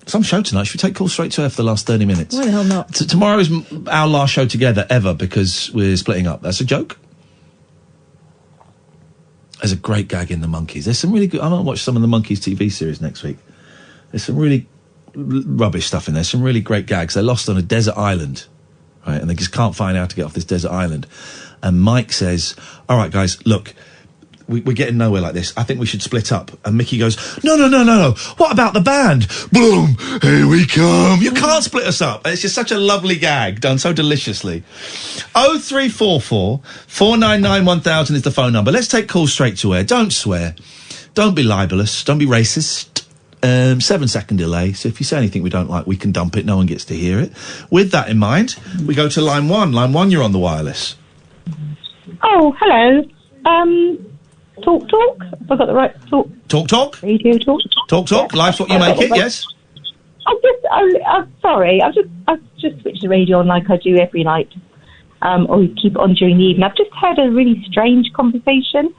Some show tonight. Should we take calls straight to air for the last 30 minutes? Why the hell not? Tomorrow is our last show together ever because we're splitting up. That's a joke. There's a great gag in The Monkeys. There's some really good... I might watch some of the Monkeys TV series next week. There's some really rubbish stuff in there. Some really great gags. They're lost on a desert island, right? And they just can't find how to get off this desert island. And Mike says, all right, guys, look, we're getting nowhere like this. I think we should split up. And Mickey goes, no. What about the band? Boom, here we come. You can't split us up. It's just such a lovely gag, done so deliciously. 0344 499 1000 is the phone number. Let's take calls straight to air. Don't swear. Don't be libelous. Don't be racist. 7-second delay. So if you say anything we don't like, we can dump it. No one gets to hear it. With that in mind, we go to line 1. Line 1, you're on the wireless. Oh, hello. Talk. Have I got the right talk? Talk. Radio talk. Talk. Life's what you make it. Yes. I'm sorry. I've just switched the radio on like I do every night. Or we keep it on during the evening. I've just heard a really strange conversation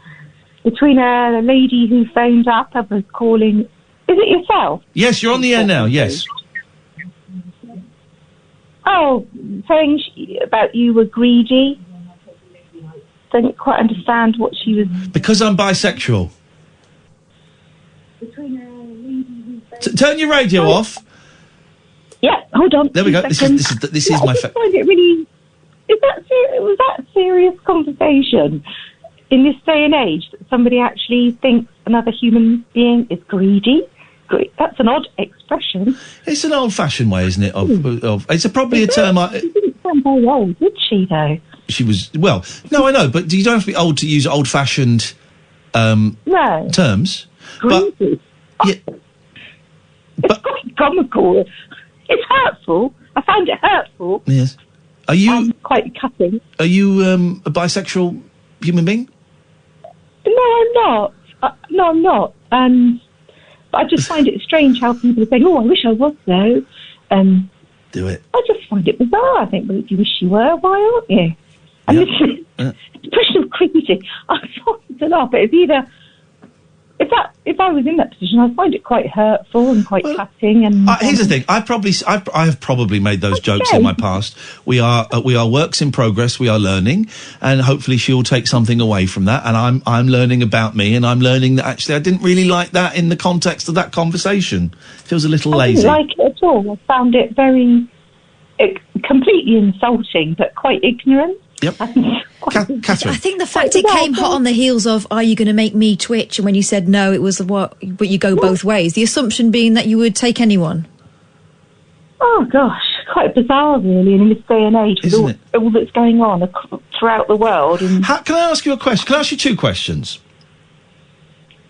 between a lady who phoned up. I was calling. Is it yourself? Yes, you're on the air now. Yes. Oh, saying about you were greedy. Didn't quite understand what she was. Because I'm bisexual. Turn your radio off. Yeah, hold on. There we go. This is my. I just find it really. Was that a serious conversation in this day and age that somebody actually thinks another human being is greedy? That's an odd expression. It's an old-fashioned way, isn't it? It's probably a term. She didn't sound very old, did she? Though. She was, well, no, I know, but you don't have to be old to use old-fashioned terms. Greedy. It's quite comical. It's hurtful. I found it hurtful. Yes. Are you... quite cutting. Are you a bisexual human being? No, I'm not. I'm not. But I just find it strange how people are saying, oh, I wish I was, though. Do it. I just find it bizarre. I think, well, if you wish you were, why aren't you? And it's a question of greedy. I'm sorry to laugh, but it's either... If I was in that position, I'd find it quite hurtful and quite cutting. And here's the thing: I have probably made those jokes in my past. We are works in progress. We are learning, and hopefully she'll take something away from that. And I'm learning about me, and I'm learning that actually I didn't really like that in the context of that conversation. It feels a little lazy. I didn't like it at all. I found it very completely insulting, but quite ignorant. Yep. Catherine. I think the fact it came hot on the heels of, are you going to make me twitch? And when you said no, it was but you go both ways. The assumption being that you would take anyone. Oh, gosh. Quite bizarre, really, in this day and age, with all that's going on throughout the world. And can I ask you a question? Can I ask you 2 questions?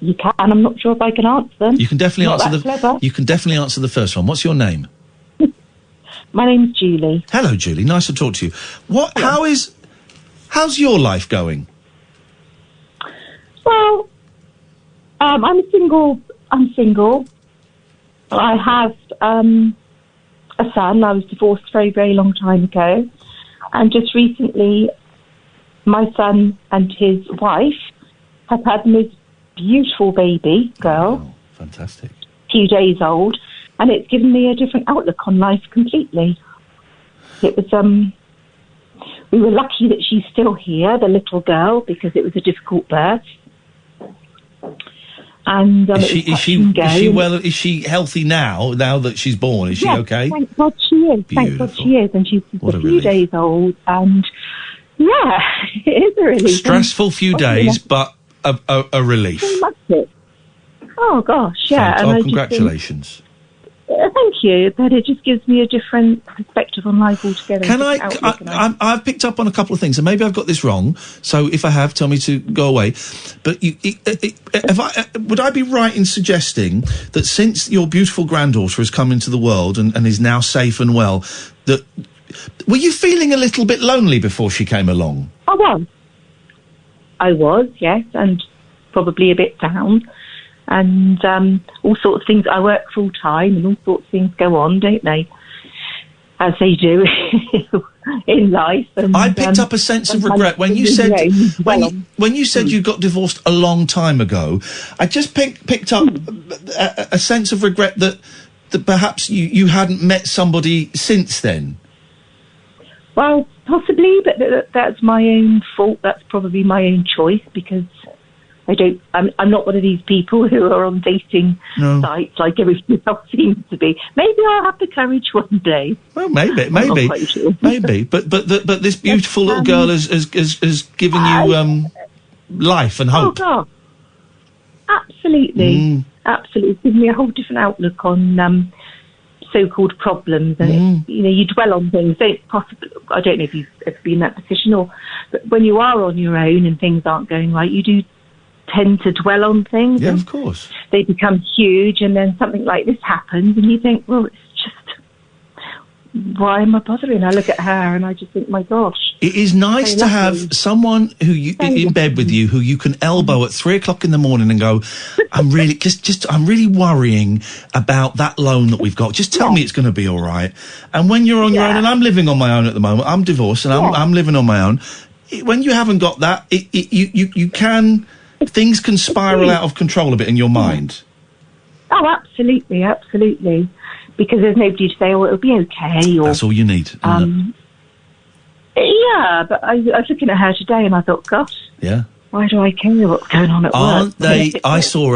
You can. I'm not sure if I can answer them. You can definitely answer clever. You can definitely answer the first one. What's your name? My name's Julie. Hello, Julie. Nice to talk to you. How's your life going? Well, I'm single. I have a son. I was divorced a very, very long time ago. And just recently, my son and his wife have had this beautiful baby girl. Oh, fantastic. A few days old. And it's given me a different outlook on life completely. It was, we were lucky that she's still here, the little girl, because it was a difficult birth. And is she healthy now that she's born? Is she okay? Thank God she is. Beautiful. Thank God she is. And she's What a a few relief. days old. And yeah, it is a relief. Stressful few days, but a relief. So much it. Oh gosh, yeah. And I just think- congratulations. Thank you, but it just gives me a different perspective on life altogether. I've picked up on a couple of things, and maybe I've got this wrong, so if I have, tell me to go away. But would I be right in suggesting that since your beautiful granddaughter has come into the world and is now safe and well, that were you feeling a little bit lonely before she came along? I was, yes, and probably a bit down. And all sorts of things. I work full time, and all sorts of things go on, don't they? As they do in life. And, I picked up a sense of regret when you said when you said you got divorced a long time ago. I just picked up a sense of regret that perhaps you hadn't met somebody since then. Well, possibly, but that's my own fault. That's probably my own choice, because I'm not one of these people who are on dating sites like everybody else seems to be. Maybe I'll have the courage one day. Well, maybe. But this beautiful little girl has given you life and hope. Oh God, absolutely. It's given me a whole different outlook on so-called problems, and you dwell on things. I don't know if you've ever been in that position, but when you are on your own and things aren't going right, you do tend to dwell on things. Yeah, and of course. They become huge, and then something like this happens, and you think, well, it's just, why am I bothering? I look at her and I just think, my gosh. It is nice to have someone who in bed with you who you can elbow at 3 o'clock in the morning and go, I'm really I'm really worrying about that loan that we've got. Just tell me it's going to be all right. And when you're on your own, and I'm living on my own at the moment, I'm divorced and I'm living on my own. When you haven't got that, you can, things can spiral out of control a bit in your mind. Oh, absolutely. Because there's nobody to say, oh, it'll be okay. Or, that's all you need. Yeah, but I was looking at her today and I thought, gosh, why do I care what's going on at work? Aren't they? I saw.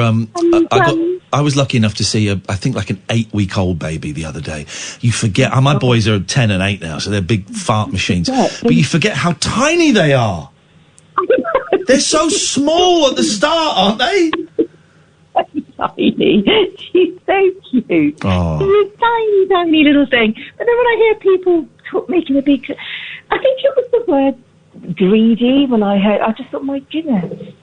I was lucky enough to see I think like an 8-week-old baby the other day. You forget. My boys are 10 and 8 now, so they're big fart machines. But you forget how tiny they are. They're so small at the start, aren't they? Tiny. She's so cute. Oh. She's a tiny little thing. But then when I hear people making a big... I think it was the word greedy when I heard... I just thought, my goodness.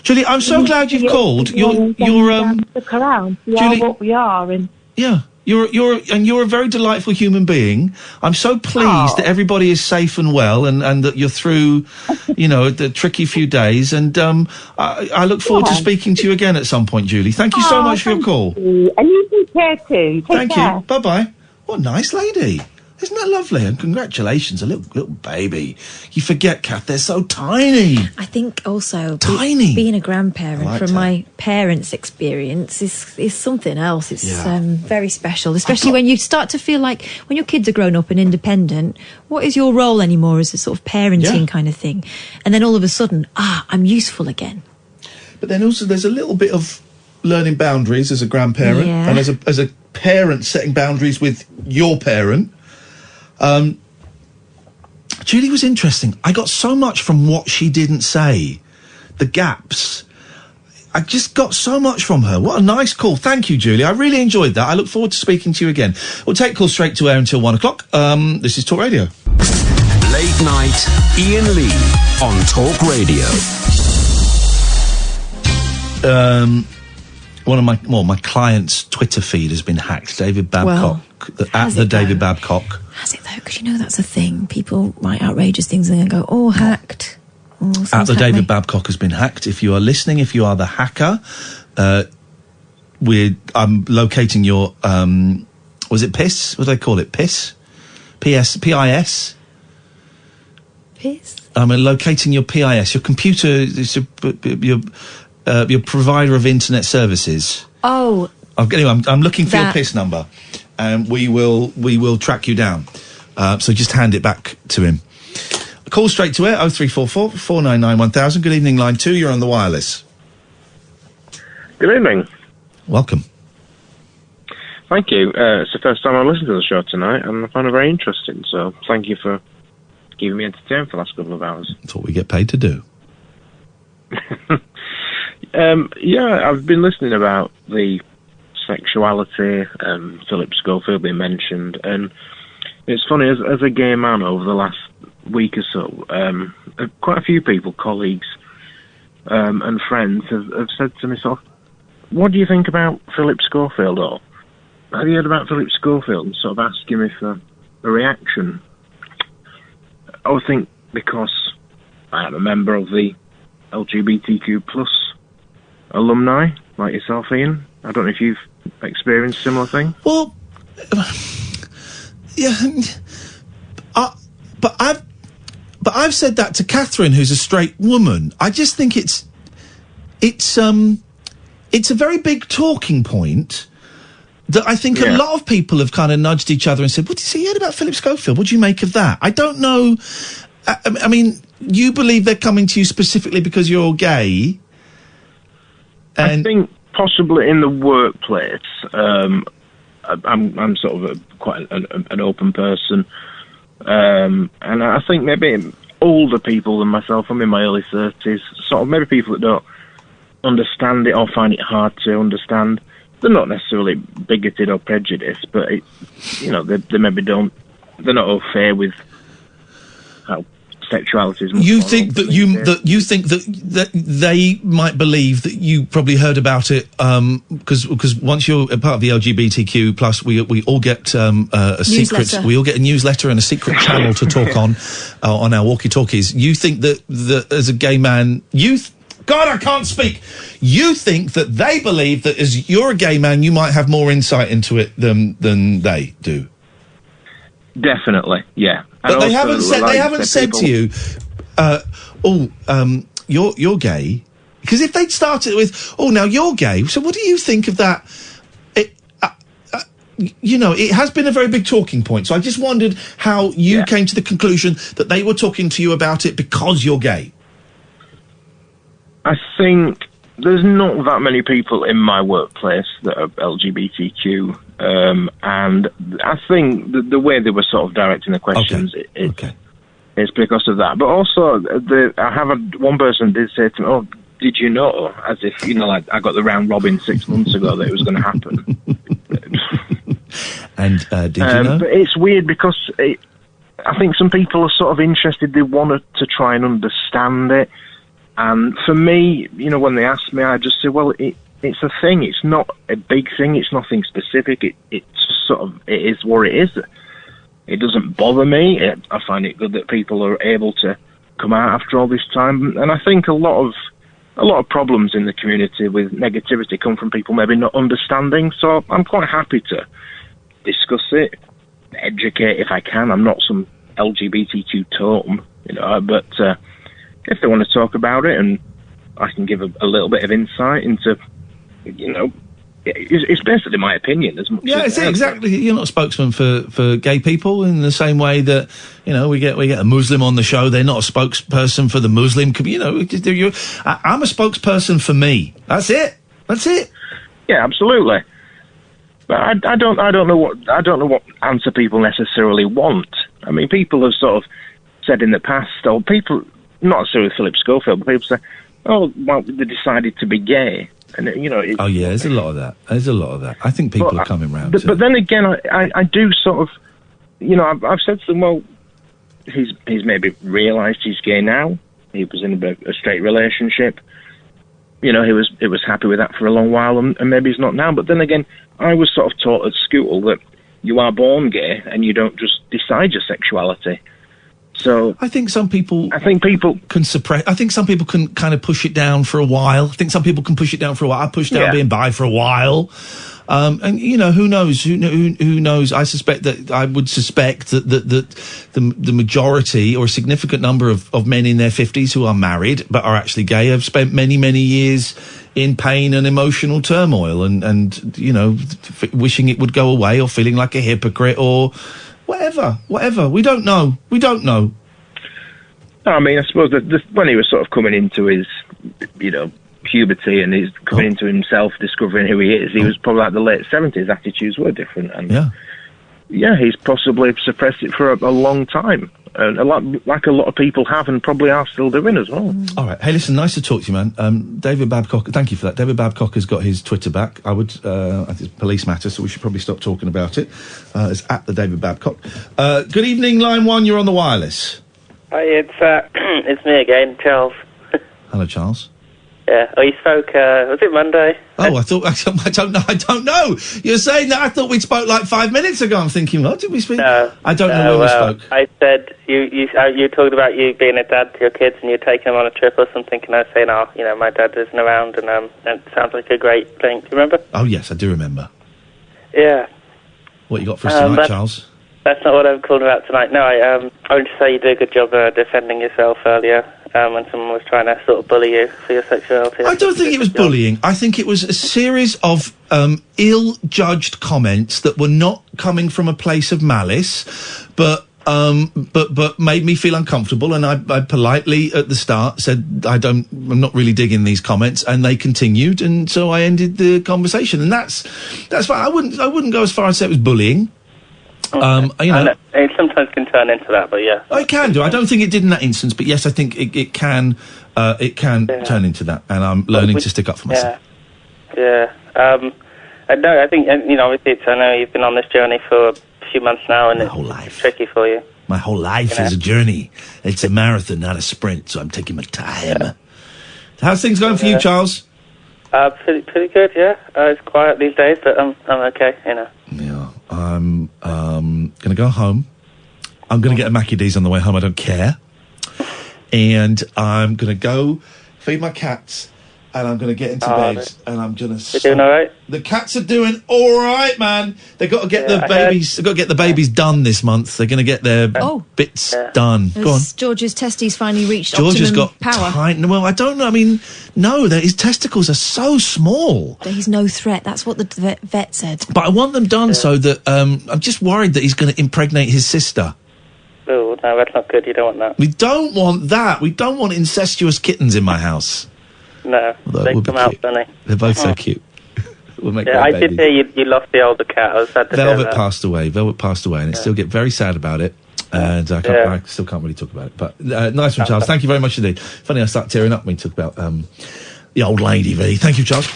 Julie, I'm so glad you've called. You're look around. We Julie, are what we are. And yeah. You're a very delightful human being. I'm so pleased that everybody is safe and well, and that you're through, the tricky few days. And I look forward to speaking to you again at some point, Julie. Thank you so much for your call. And you take care too. Thank you. Bye bye. What a nice lady. Isn't that lovely? And congratulations, a little baby. You forget, Kath, they're so tiny. I think also tiny. Being a grandparent from my parents' experience is something else. It's very special, especially when you start to feel like when your kids are grown up and independent, what is your role anymore as a sort of parenting kind of thing? And then all of a sudden, I'm useful again. But then also there's a little bit of learning boundaries as a grandparent and as a parent setting boundaries with your parent. Julie was interesting. I got so much from what she didn't say. The gaps. I just got so much from her. What a nice call. Thank you, Julie. I really enjoyed that. I look forward to speaking to you again. We'll take calls straight to air until 1 o'clock. This is Talk Radio. Late night, Iain Lee on Talk Radio. One of my client's Twitter feed has been hacked. David Babcock, David Babcock. Has it though? Because that's a thing. People write outrageous things and then go, "Oh, hacked." At the David Babcock has been hacked. If you are listening, if you are the hacker, I'm locating your was it PIS? What do they call it? PIS? PIS? PIS? I'm locating your PIS. Your computer. Your provider of internet services. Oh. Anyway, I'm looking for your PIS number, and we will track you down. So just hand it back to him. Call straight to air 0344 499 1000. Good evening, line 2. You're on the wireless. Good evening. Welcome. Thank you. It's the first time I listened to the show tonight, and I found it very interesting. So thank you for keeping me entertained for the last couple of hours. That's what we get paid to do. I've been listening about the sexuality, Philip Schofield being mentioned, and it's funny, as a gay man over the last week or so, quite a few people, colleagues and friends, have said to me, sort of, what do you think about Philip Schofield, or have you heard about Philip Schofield, and sort of asking me for a reaction. I would think because I am a member of the LGBTQ plus alumni, like yourself, Ian. I don't know if you've experienced a similar thing. Well, yeah, but I've said that to Katherine, who's a straight woman. I just think it's a very big talking point that I think a lot of people have kind of nudged each other and said, "What did you hear about Philip Schofield? What do you make of that?" I don't know. I mean, you believe they're coming to you specifically because you're gay. I think possibly in the workplace, I'm sort of quite an open person, and I think maybe older people than myself, I'm in my early 30s, sort of maybe people that don't understand it or find it hard to understand. They're not necessarily bigoted or prejudiced, but they maybe don't. They're not au fait with how sexuality is. You think that you think that they might believe that you probably heard about it because once you're a part of the LGBTQ plus, we all get a secret. We all get a newsletter and a secret channel to talk on our walkie-talkies. You think that as a gay man, God, I can't speak. You think that they believe that as you're a gay man, you might have more insight into it than they do. Definitely, yeah. But they haven't said to you, you're gay. Because if they'd started with, now you're gay, so what do you think of that? It has been a very big talking point. So I just wondered how you came to the conclusion that they were talking to you about it because you're gay. I think there's not that many people in my workplace that are LGBTQ, and I think the way they were sort of directing the questions, it's because of that. But also, one person did say to me, "Oh, did you know?" As if like I got the round robin 6 months ago that it was going to happen. And did you know? But it's weird because I think some people are sort of interested. They wanted to try and understand it. And for me, when they ask me, I just say, well, it's a thing. It's not a big thing. It's nothing specific. It's sort of, it is what it is. It doesn't bother me. I find it good that people are able to come out after all this time. And I think a lot of problems in the community with negativity come from people maybe not understanding. So I'm quite happy to discuss it, educate if I can. I'm not some LGBTQ tome, but if they want to talk about it and I can give a little bit of insight into, it's basically my opinion as much as exactly. You're not a spokesman for gay people in the same way that, we get a Muslim on the show. They're not a spokesperson for the Muslim community. I'm a spokesperson for me. That's it. Yeah, absolutely. But I don't know what answer people necessarily want. I mean, people have sort of said in the past, or people, not necessarily Philip Schofield, but people say, they decided to be gay. And, there's a lot of that. I think people are coming round to it. But then again, I do sort of, I've said to them, well, he's maybe realised he's gay now. He was in a straight relationship. He was happy with that for a long while, and maybe he's not now. But then again, I was sort of taught at school that you are born gay and you don't just decide your sexuality. So I think some people can suppress. I think some people can kind of push it down for a while. I think some people can push it down for a while. I pushed down being bi for a while, and who knows? Who knows? I would suspect that the majority or a significant number of men in their 50s who are married but are actually gay have spent many years in pain and emotional turmoil, and wishing it would go away or feeling like a hypocrite or. Whatever. We don't know. I mean, I suppose that when he was sort of coming into his, puberty and he's coming into himself, discovering who he is, he was probably like the late 70s. Attitudes were different. And he's possibly suppressed it for a long time. And a lot of people have and probably are still doing as well. All right. Hey, listen, nice to talk to you, man. David Babcock, thank you for that. David Babcock has got his Twitter back. I think it's police matter, so we should probably stop talking about it. It's at the David Babcock. Good evening, line 1, you're on the wireless. Hi, it's me again, Charles. Hello, Charles. Yeah. Oh, you spoke, was it Monday? Oh, I don't know. You're saying that I thought we spoke like 5 minutes ago. I'm thinking, what did we speak? No. I don't know when we spoke. I said, you talked about you being a dad to your kids and you taking them on a trip or something, and I was saying, my dad isn't around, and it sounds like a great thing. Do you remember? Oh, yes, I do remember. Yeah. What you got for us tonight, Charles? That's not what I'm calling about tonight. No, I would just say you did a good job defending yourself earlier. When someone was trying to sort of bully you for your sexuality. I don't think it was bullying. I think it was a series of ill-judged comments that were not coming from a place of malice, but but made me feel uncomfortable, and I politely at the start said I'm not really digging these comments, and they continued, and so I ended the conversation, and that's fine. I wouldn't go as far as say it was bullying. You know, it sometimes can turn into that, but yeah, it can do. I don't think it did in that instance, but yes, I think it can turn into that, and I'm learning to stick up for myself. Yeah. No, I think, you know, obviously, I know you've been on this journey for a few months now, and it's tricky for you. My whole life is a journey. It's a marathon, not a sprint, so I'm taking my time. Yeah. How's things going for you, Charles? Pretty good, yeah. It's quiet these days, but I'm okay, you know. Yeah, I'm going to go home. I'm going to get a Mackie D's on the way home, I don't care. And I'm going to go feed my cats, and I'm going to get into bed, and I'm going to... They're doing all right? The cats are doing all right, man. They've got to get the babies... They've got to get the babies done this month. They're going to get their bits done. Go on. George's testes finally reached George has optimum got power. tiny... Well, I don't know. I mean, no, his testicles are so small. He's no threat. That's what the vet said. But I want them done so that... I'm just worried that he's going to impregnate his sister. Oh, no, that's not good. You don't want that. We don't want that. We don't want incestuous kittens in my house. No, they come out funny. They're both so cute. We'll make I did hear you lost the older cat. I was sad to hear Velvet that. passed away, and I still get very sad about it. And I still can't really talk about it. But nice one, Charles. Thank you very much indeed. Funny, I start tearing up when you talk about the old lady, V. Thank you, Charles.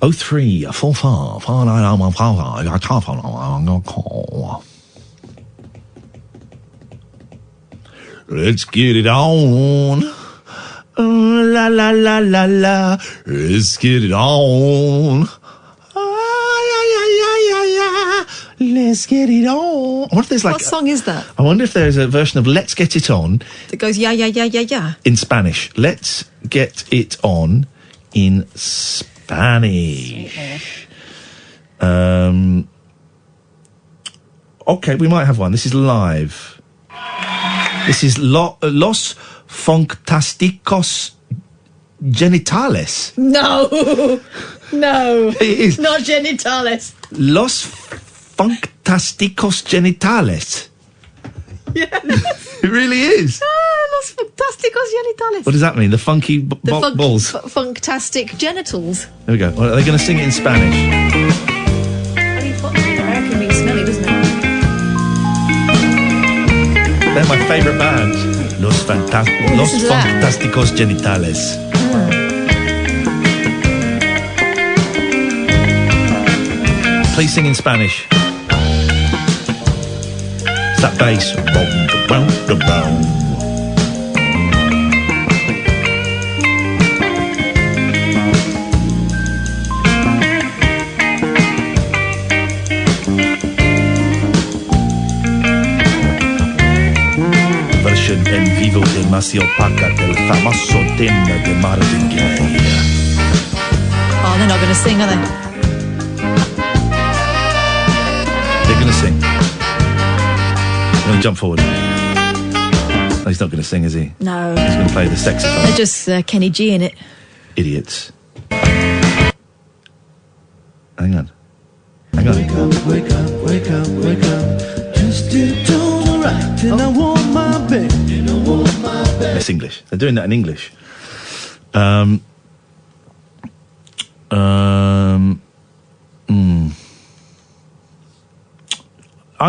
0344 499 I can't follow. I'm gonna call. Let's get it on. La la la la la. Let's get it on. Let's get it on. I wonder if there's What song is that? I wonder if there's a version of Let's Get It On That goes yeah yeah yeah yeah yeah in Spanish. Let's get it on in Spanish. Okay, we might have one. This is live. This is Los Fantasticos Genitales. No, It is. not genitales. Los Fantasticos Genitales. Yeah, It really is. los fantásticos genitales. What does that mean? The funky balls? Funktastic genitals. There we go. Well, are they going to sing it in Spanish? I mean, American means smelly, doesn't it? They're my favourite band. Los Fantásticos Genitales. Please sing in Spanish. It's that bass. Version en vivo demasiado opaca del famoso tema de Marvin Gaye. Oh, they're not going to sing, are they? They're going to sing. They're going to jump forward. No, he's not going to sing, is he? No. He's going to play the saxophone. They're just Kenny G in it. Idiots. Hang on. Wake up, wake up, wake up, wake up. Just to do the right, and I want my bed. That's English. They're doing that in English. I'm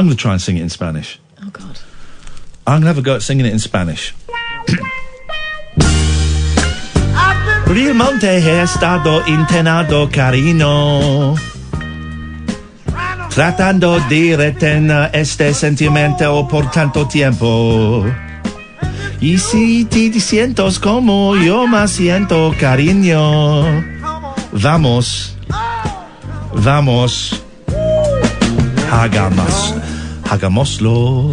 going to try and sing it in Spanish. Oh, God. I'm going to have a go at singing it in Spanish. Realmente he estado internado, cariño, tratando de retener este sentimiento por tanto tiempo. Y si te sientes como yo me siento, cariño, vamos, hagámoslo.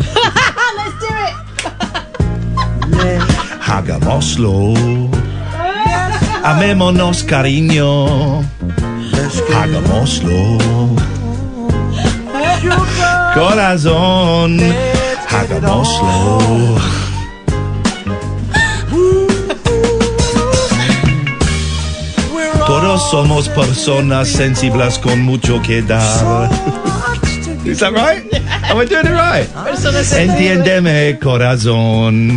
Let's do it. Hagámoslo. Amémonos, cariño. Hagámoslo. Corazón. Hagámoslo. Todo Todos somos personas sensibles con mucho que dar. Is that right? Am I doing it right? Entiéndeme, corazón.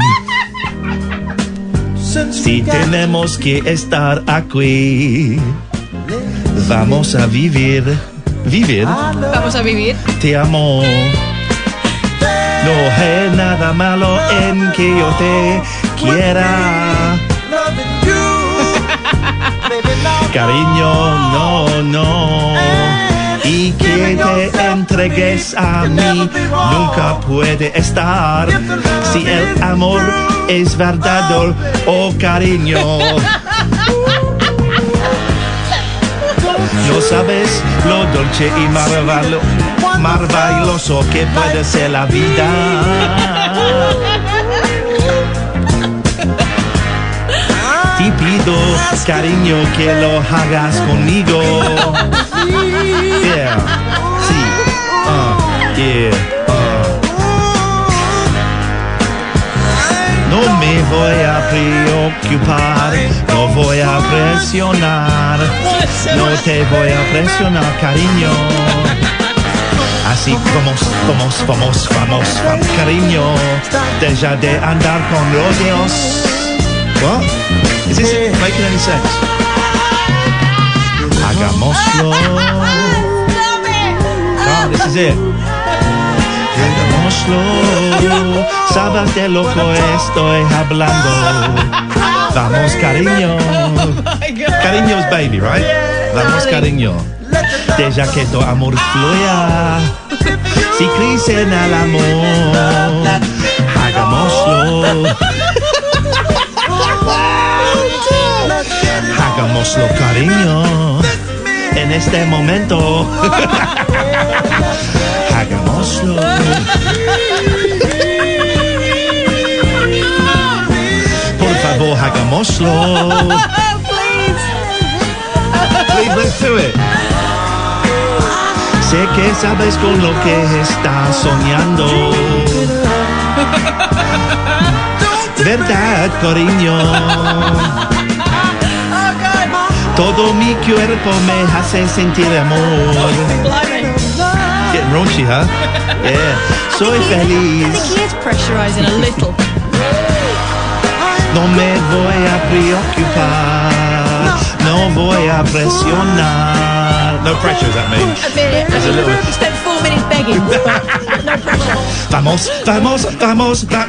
Si tenemos que estar aquí, vamos a vivir. ¿Vivir? Vamos a vivir. Te amo. No hay nada malo en que yo te quiera. Cariño, no. Y que te entregues a mí nunca puede estar. Si el amor es verdad o cariño. No sabes lo dulce y maravilloso que puede ser la vida. Te pido, cariño, que lo hagas conmigo. Yeah, sí, yeah. No me voy a preocupar, no voy a presionar, no te voy a presionar, cariño. Así vamos, cariño, deja de andar con rodeos. What? Is this making any sense? Hagámoslo. Oh, this is it. Hagámoslo. Sabes de lo que estoy hablando. Vamos, cariño. Cariño's baby, right? Vamos, cariño. Deja que tu amor fluya. Si crees en el amor, hagámoslo. Hagámoslo, cariño, en este momento. Hagámoslo. Por favor, hagámoslo. Please, let's do it. Sé que sabes con lo que estás soñando. ¿Verdad, cariño? Todo mi cuerpo me hace sentir amor. Getting raunchy, huh? Yeah. Soy feliz. I think he is pressurising a little. No me voy a preocupar. No voy a presionar. No pressure, that means. A minute. There's a little bit. He spent 4 minutes begging, but no pressure.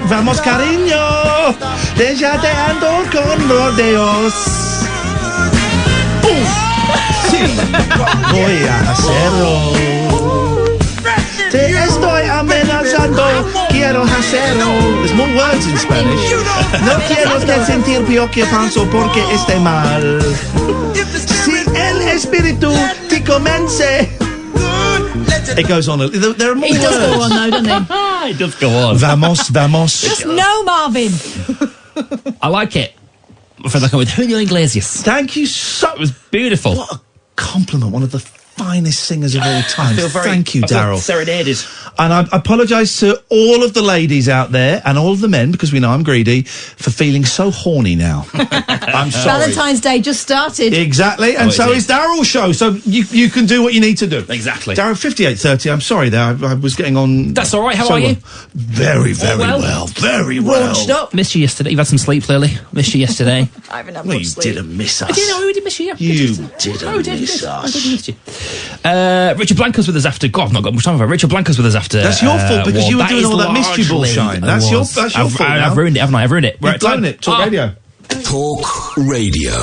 Vamos, cariño. Déjate ando con rodeos. Sí, voy a hacerlo. Te estoy amenazando. Quiero hacerlo. There's more words in Spanish. No quiero que sentir preocupación porque esté mal. Si el espíritu te convence. It goes on. There are more He does words. go on though, doesn't he? It does go on. Vamos. Just no, Marvin. I like it. I feel like I'm with Julio Iglesias. Thank you so. It was beautiful. What a compliment. One of the finest singers of all time. Thank you, I feel Daryl. serenaded. And I apologise to all of the ladies out there and all of the men, because we know I'm greedy, for feeling so horny now. I'm sorry. Valentine's Day just started. Exactly, and so is Daryl's show, so you can do what you need to do. Exactly. Daryl, 58:30, I'm sorry there, I was getting on... That's all right, how are you? Very, very well. Very well. Raunched up. Missed you yesterday. You've had some sleep, clearly. Missed you yesterday. I haven't had Well, much you sleep. didn't miss us. I did know we did miss you, yeah. You didn't miss I us. did miss you. Richard Blanca's with us after... God, I've not got much time for it. Richard Blanca's with us after... That's your fault, because you were doing is all that mystery largely- bullshine. I That's your was. fault I've now. ruined it, haven't I? I've ruined it. You've blown it. Talk radio. Talk Radio.